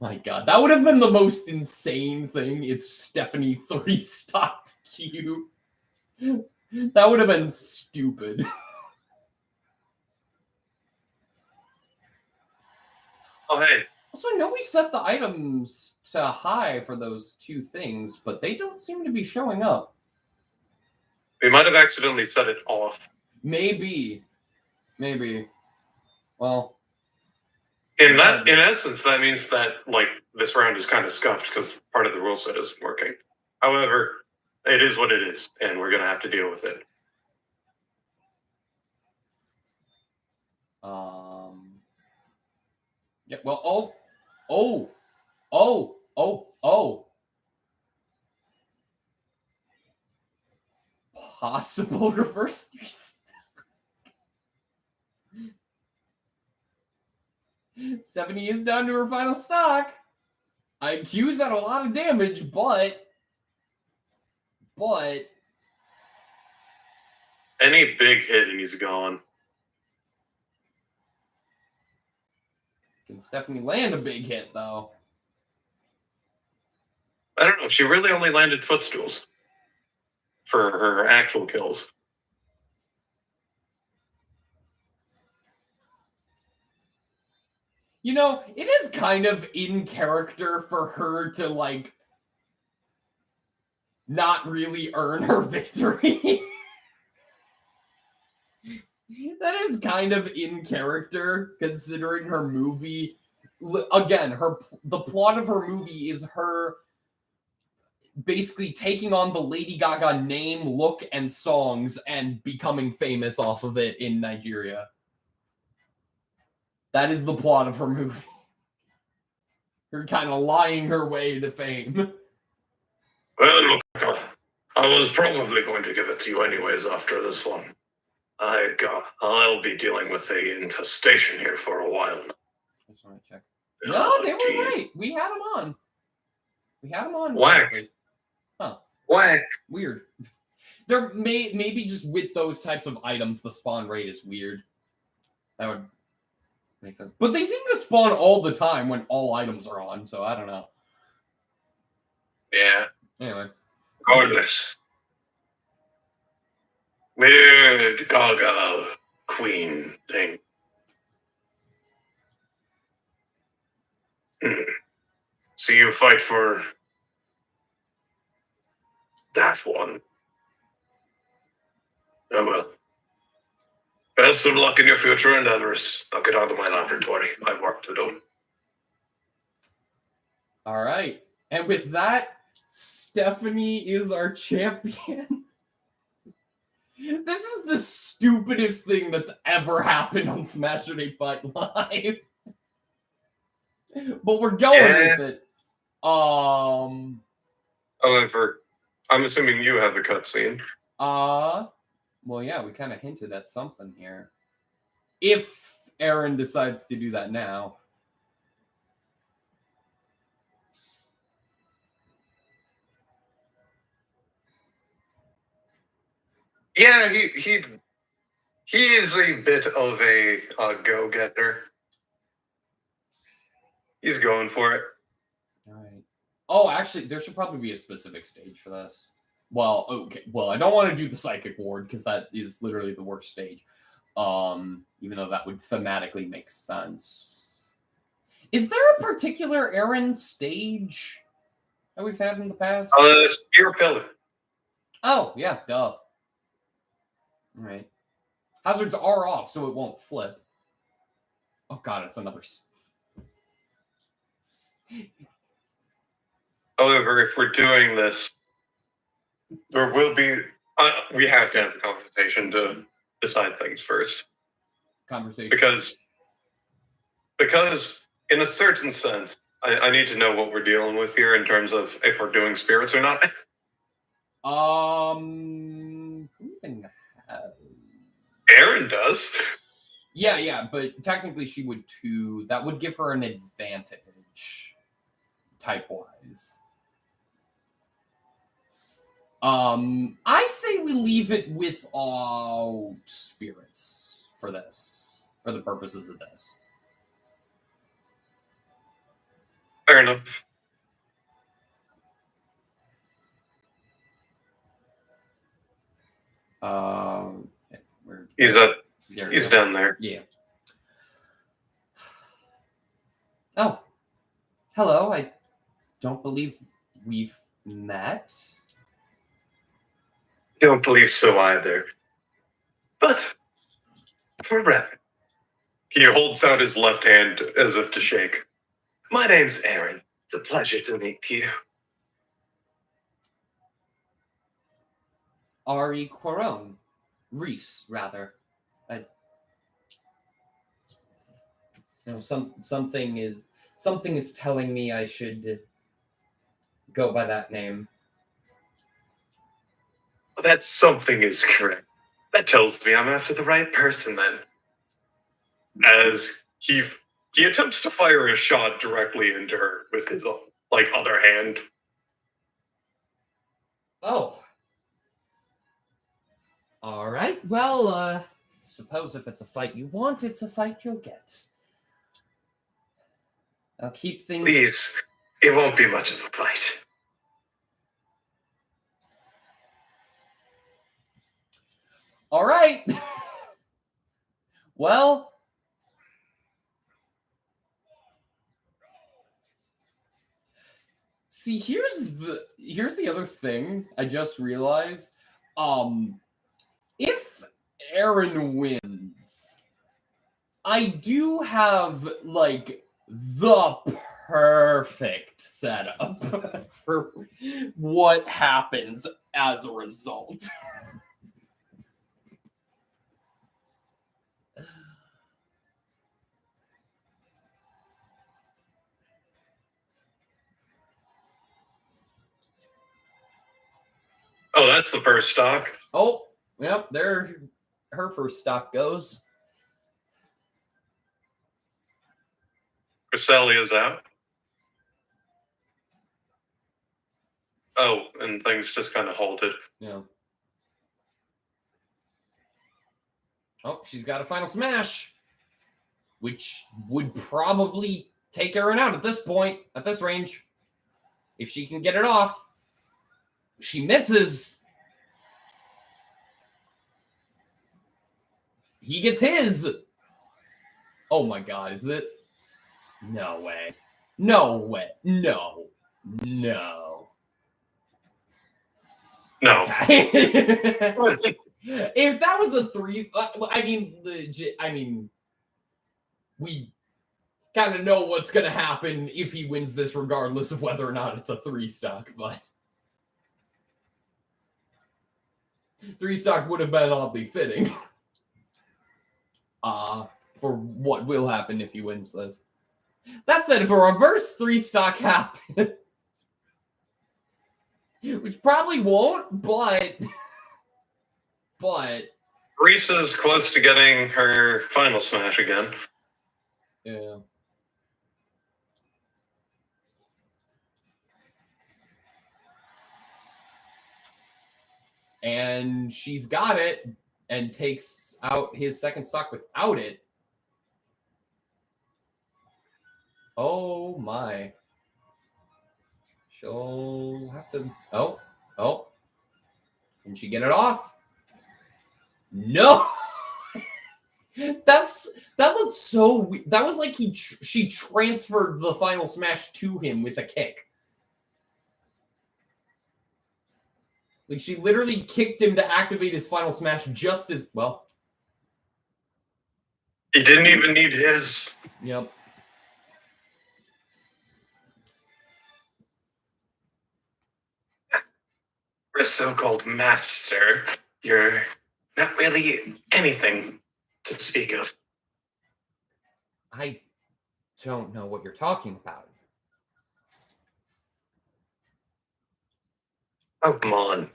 My god, that would have been the most insane thing if Stephanie 3 stocked Q. That would have been stupid. Oh, hey. Also, I know we set the items to high for those 2 things, but they don't seem to be showing up. We might have accidentally set it off. Maybe. Well, in essence, that means that like this round is kind of scuffed because part of the rule set isn't working. However, it is what it is, and we're gonna have to deal with it. Yeah. Well. Oh. Possible reverse 70 is down to her final stock. IQ's at a lot of damage, but any big hit and he's gone. Can Stephanie land a big hit though? I don't know. She really only landed footstools for her actual kills. You know, it is kind of in character for her to, like, not really earn her victory. That is kind of in character, considering her movie. Again, the plot of her movie is her basically taking on the Lady Gaga name, look, and songs and becoming famous off of it in Nigeria. That is the plot of her movie. Her kind of lying her way to fame. Well, look, I was probably going to give it to you anyways after this one. I'll be dealing with the infestation here for a while. I just want to check. No, they were right. We had them on. Whack. Correctly. Huh. Whack. Weird. There maybe just with those types of items, the spawn rate is weird. That would make sense. But they seem to spawn all the time when all items are on, so I don't know. Yeah. Anyway. Regardless. Weird Gaga Queen thing. See you fight for that one. Oh well. Best of luck in your future endeavors. I'll get out of my laboratory. I have work to do. All right. And with that, Stephanie is our champion. This is the stupidest thing that's ever happened on Smashurday Fight Live. But we're going with it. However, I'm assuming you have a cutscene. Well, yeah, we kind of hinted at something here. If Aaron decides to do that now. Yeah, he is a bit of a go-getter. He's going for it. All right. Oh, actually, there should probably be a specific stage for this. Well, okay. Well, I don't want to do the Psychic Ward because that is literally the worst stage. Even though that would thematically make sense. Is there a particular Aaron stage that we've had in the past? Spear Pillar. Oh, yeah, duh. All right. Hazards are off, so it won't flip. Oh, God, it's another... However, if we're doing this, there will be... we have to have the conversation to decide things first. Conversation. Because in a certain sense, I need to know what we're dealing with here in terms of if we're doing spirits or not. Who even has... Aaron does. Yeah, but technically she would too. That would give her an advantage, type-wise. I say we leave it without spirits for this, for the purposes of this. Fair enough. He's down there. Yeah. Oh, hello. I don't believe we've met. I don't believe so either. But forever. He holds out his left hand as if to shake. My name's Aaron. It's a pleasure to meet you. Ari Quaron. Reese, rather. Something is telling me I should go by that name. That something is correct. That tells me I'm after the right person then. As he attempts to fire a shot directly into her with his other hand. Oh. All right. Well, suppose if it's a fight you want, it's a fight you'll get. I'll keep things... Please, it won't be much of a fight. All right. Well... See, here's the other thing I just realized. If Aaron wins, I do have like the perfect setup for what happens as a result. Oh, that's the first stock. Oh, yep, there her first stock goes. Cresselia's out. Oh, and things just kind of halted. Yeah. Oh, she's got a final smash, which would probably take Aaron out at this point, at this range. If she can get it off. She misses. He gets his. Oh my God, is it? No way. No way. No. No. No. Okay. If that was a 3, I mean, legit. I mean, we kind of know what's going to happen if he wins this, regardless of whether or not it's a 3 stock. But 3 stock would have been oddly fitting. For what will happen if he wins this. That said, if a reverse 3 stock happens, which probably won't, but Reese is close to getting her final smash again. Yeah. And she's got it and takes out his second stock without it. Oh my. She'll have to... Oh. Can she get it off? No! That looked so weird. That was like she transferred the final smash to him with a kick. Like, she literally kicked him to activate his final smash just as... Well. He didn't even need his. Yep. For a so-called master, you're not really anything to speak of. I don't know what you're talking about. Oh, come on.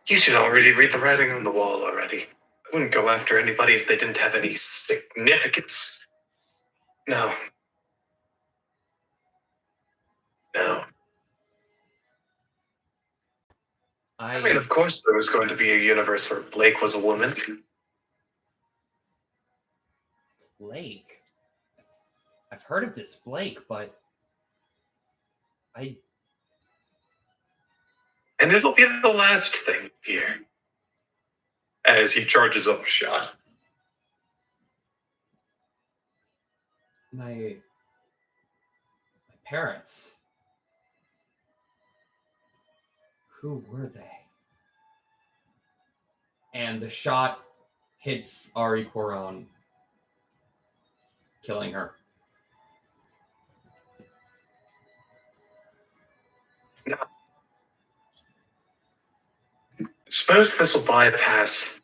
You should already read the writing on the wall already. I wouldn't go after anybody if they didn't have any significance. No. I mean, of course there was going to be a universe where Blake was a woman. Blake? I've heard of this Blake, but And it'll be the last thing here. as he charges up a shot. My parents. Who were they? And the shot hits Ari Coron, killing her. No. Suppose this will bypass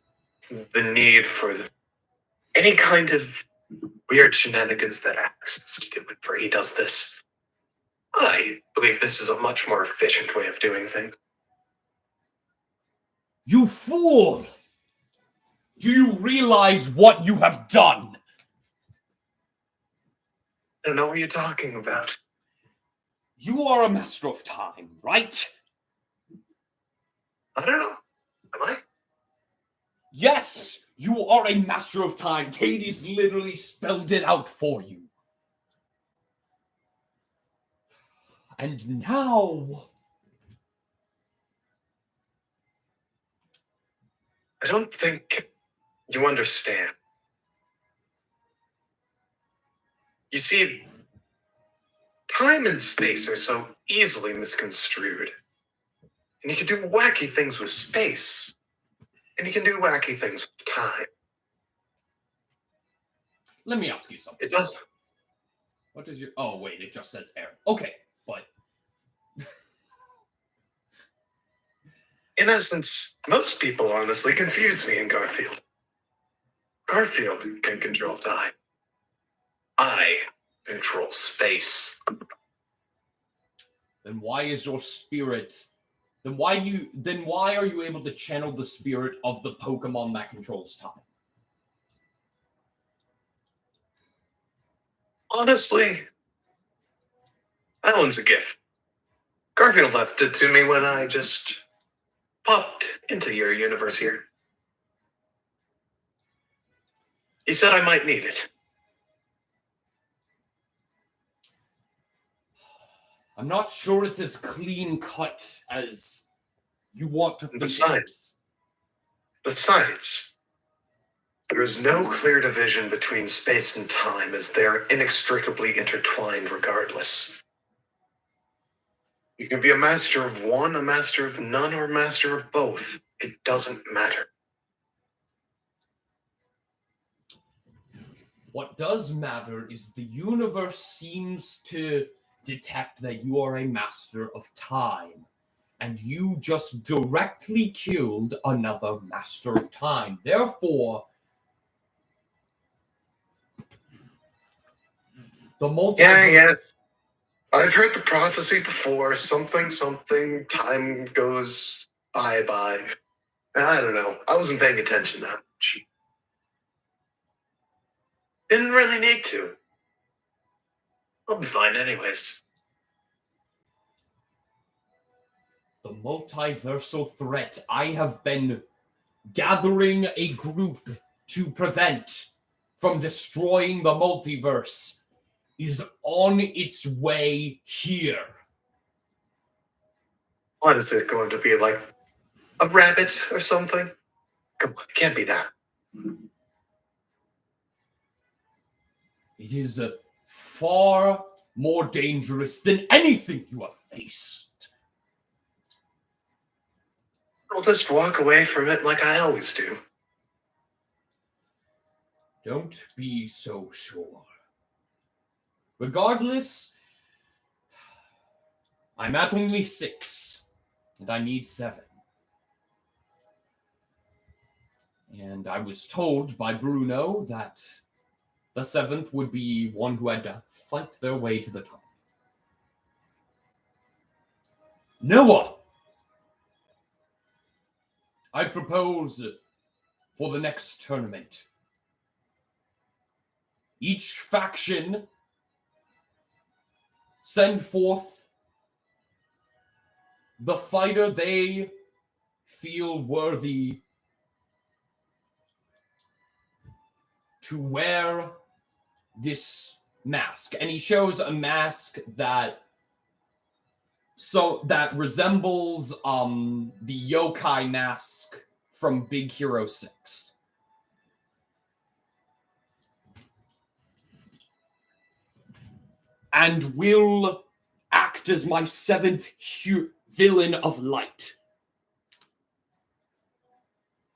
the need for any kind of weird shenanigans that Axe has to do before he does this. I believe this is a much more efficient way of doing things. You fool! Do you realize what you have done? I don't know what you're talking about. You are a master of time, right? I don't know. Am I? Yes, you are a master of time. Katie's literally spelled it out for you. And now... I don't think you understand. You see, time and space are so easily misconstrued. And you can do wacky things with space. And you can do wacky things with time. Let me ask you something. It does. What does your... Oh, wait, it just says air. Okay, but... In essence, most people honestly confuse me and Garfield. Garfield can control time. I control space. Then why is your spirit... Then why are you able to channel the spirit of the Pokemon that controls time? Honestly, that one's a gift. Garfield left it to me when I just popped into your universe here. He said I might need it. I'm not sure it's as clean cut as you want to think. Besides, there is no clear division between space and time, as they are inextricably intertwined regardless. You can be a master of one, a master of none, or a master of both. It doesn't matter. What does matter is the universe seems to detect that you are a master of time, and you just directly killed another master of time. Therefore, the multiverse... Yes. I've heard the prophecy before. Something, time goes bye-bye. I don't know. I wasn't paying attention that much. Didn't really need to. I'll be fine anyways. The multiversal threat I have been gathering a group to prevent from destroying the multiverse is on its way here. What is it going to be, like a rabbit or something? Come on, it can't be that. It is far more dangerous than anything you have faced. I'll just walk away from it like I always do. Don't be so sure. Regardless, I'm at only 6, and I need 7. And I was told by Bruno that the 7th would be one who had to fight their way to the top. Noah! I propose for the next tournament. Each faction send forth the fighter they feel worthy to wear this mask. And he shows a mask that resembles the yokai mask from Big Hero 6. And will act as my 7th villain of light.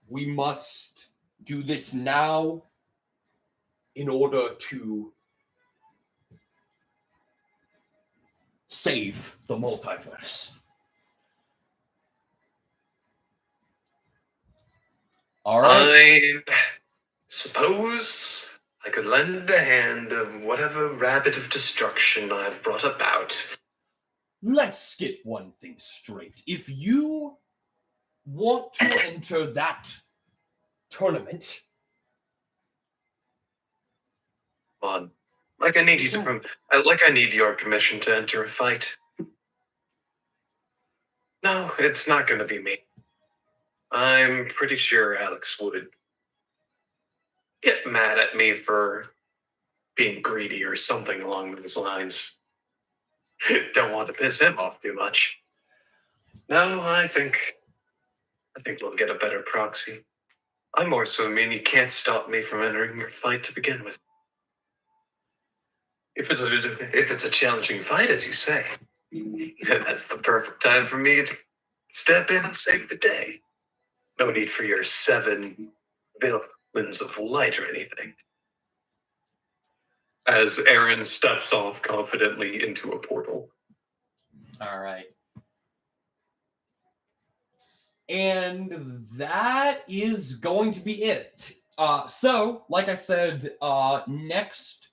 We must do this now in order to save the multiverse. All right. I suppose I could lend a hand of whatever rabbit of destruction I've brought about. Let's get one thing straight. If you want to enter that tournament, Come on. Like I need you to I need your permission to enter a fight. No, it's not gonna be me. I'm pretty sure Alex would get mad at me for being greedy or something along those lines. Don't want to piss him off too much. No, I think we'll get a better proxy. I more so mean you can't stop me from entering your fight to begin with. If it's a challenging fight, as you say, that's the perfect time for me to step in and save the day. No need for your 7 villains of light or anything. As Aaron steps off confidently into a portal. all right. And that is going to be it. So, like I said, next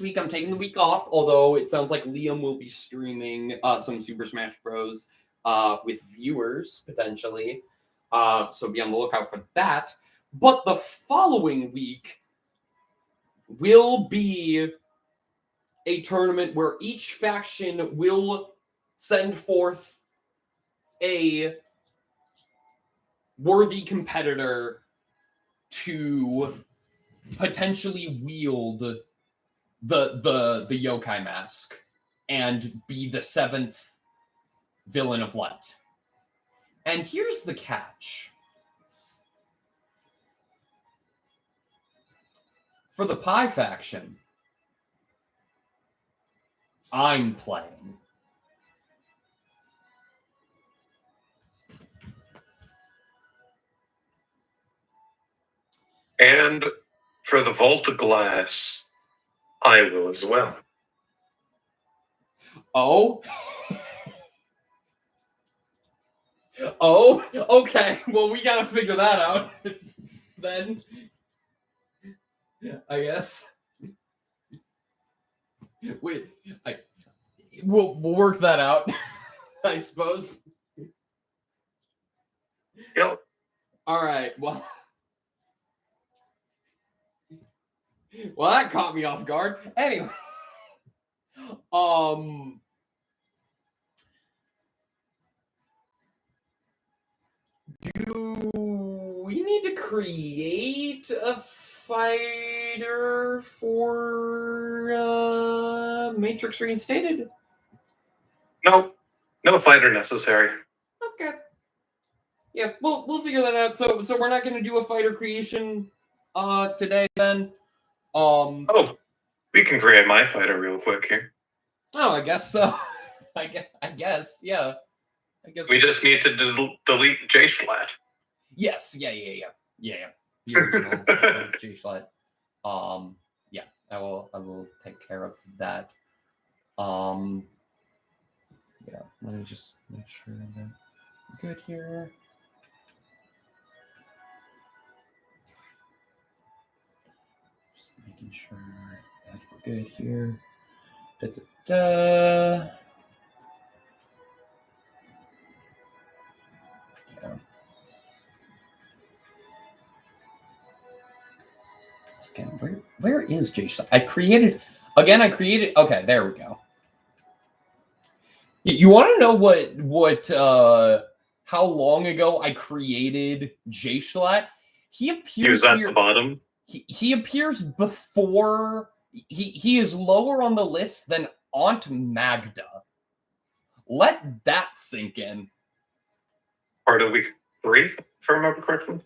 week I'm taking the week off, although it sounds like Liam will be streaming some Super Smash Bros. With viewers, potentially. So be on the lookout for that. But the following week will be a tournament where each faction will send forth a worthy competitor to potentially wield the yokai mask and be the 7th villain of light. And here's the catch. For the Pi faction, I'm playing. And for the Vault of Glass, I will as well. Oh? Oh? Okay. Well, we gotta figure that out then. I guess. We'll work that out, I suppose. Yep. All right. Well, that caught me off guard. Anyway, do we need to create a fighter for Matrix Reinstated? No fighter necessary. Okay. Yeah, we'll figure that out. So we're not going to do a fighter creation today then. Oh, we can create my fighter real quick here. Oh, I guess so. I guess, yeah. I guess we just need to delete J-Splat. Yes, yeah. The original J-Slide. Yeah, I will take care of that. Yeah, let me just make sure that I'm good here. Just making sure that we're good here. Yeah. Again, where is J-Slide? I created. Okay, there we go. You want to know what how long ago I created J-Schlatt? He appears at here, the bottom. He appears before. He is lower on the list than Aunt Magda. Let that sink in. Part of 3, if I remember correctly.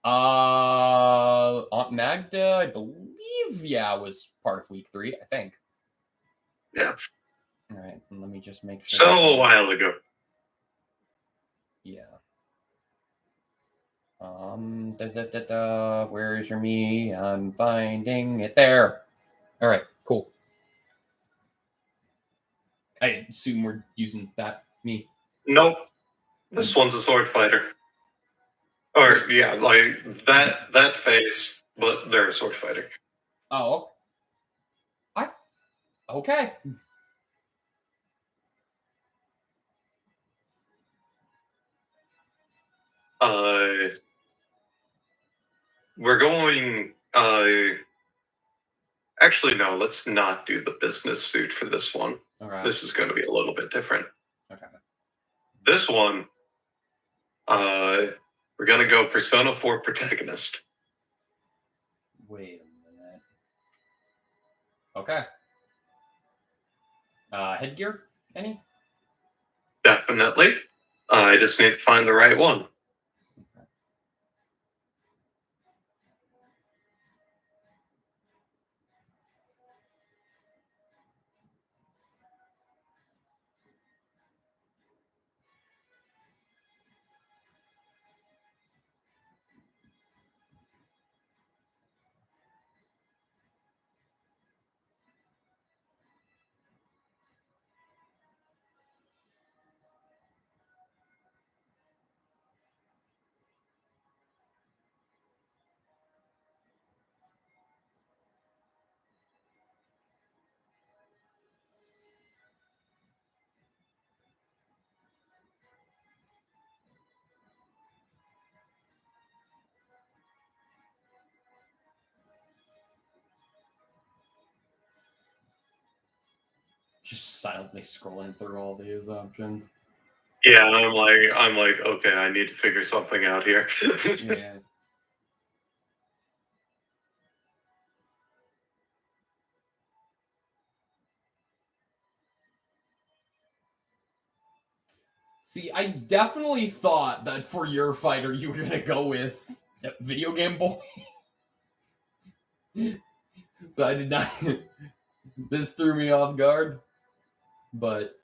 Aunt Magda, I believe, was part of week 3, I think. Yeah. All right, and let me just make sure. So a while ago. Yeah. Where is your me? I'm finding it there. All right, cool. I assume we're using that me. Nope. This one's a sword fighter. Or yeah, like that face, but they're a sword fighter. Oh. Okay. We're going. Actually, no. Let's not do the business suit for this one. All right. This is going to be a little bit different. Okay. This one, we're going to go Persona 4 protagonist. Wait a minute. Okay. Headgear? Any? Definitely. I just need to find the right one. Okay. Just silently scrolling through all these options. Yeah, I'm like, okay, I need to figure something out here. Yeah. See, I definitely thought that for your fighter you were gonna go with Video Game Boy. So I did not. This threw me off guard, but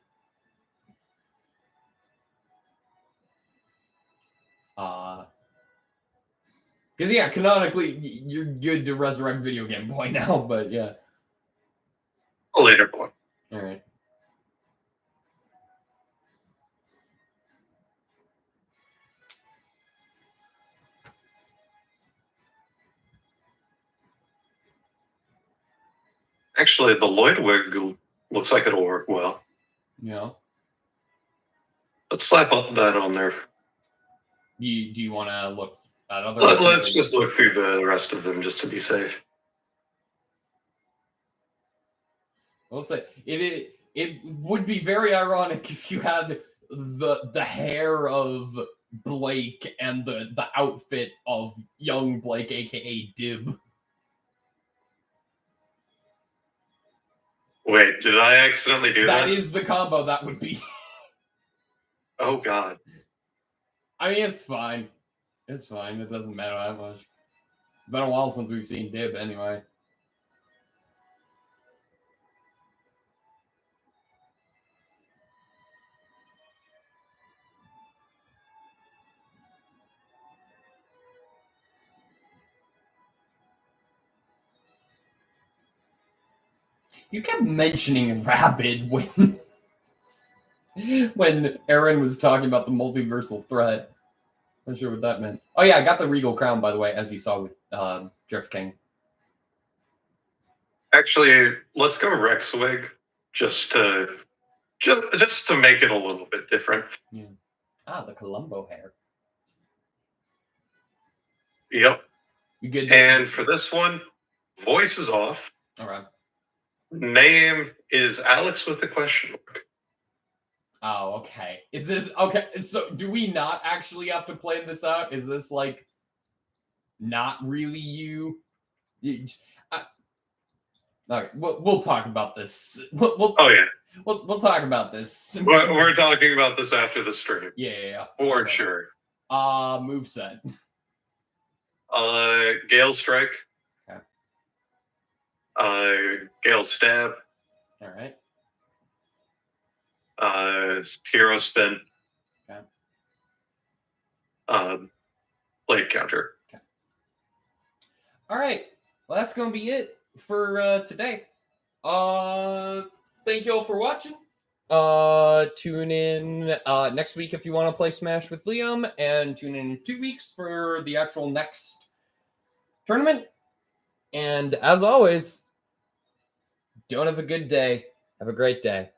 because yeah, canonically you're good to resurrect Video Game Boy now, but yeah. A later point. All right. Actually, the Lloyd wig looks like it'll work well. Yeah. Let's slap up that on there. Do you want to look at other? Let's just look through the rest of them just to be safe. I'll say it would be very ironic if you had the hair of Blake and the outfit of young Blake, aka Dib. Wait, did I accidentally do that? That is the combo that would be. Oh god. I mean, it's fine. It's fine. It doesn't matter that much. It's been a while since we've seen Dib anyway. You kept mentioning Rabid when Aaron was talking about the multiversal threat. Not sure what that meant. Oh yeah, I got the Regal Crown, by the way, as you saw with Drift King. Actually, let's go Rex wig just to make it a little bit different. Yeah. Ah, the Columbo hair. Yep. You good? And for this one, voice is off. All right. Name is Alex with a question mark. Oh, okay. Is this okay? So, do we not actually have to play this out? Is this like not really you? Okay, we'll talk about this. Oh yeah, we'll talk about this. we're talking about this after the stream. Yeah. For okay. sure. Moveset. Gale Strike. Okay. Gale Stab. All right. Hero Spin. Okay. Blade Counter. All right. Well, that's going to be it for today. Thank you all for watching. Tune in next week if you want to play Smash with Liam, and tune in 2 weeks for the actual next tournament. And as always, don't have a good day. Have a great day.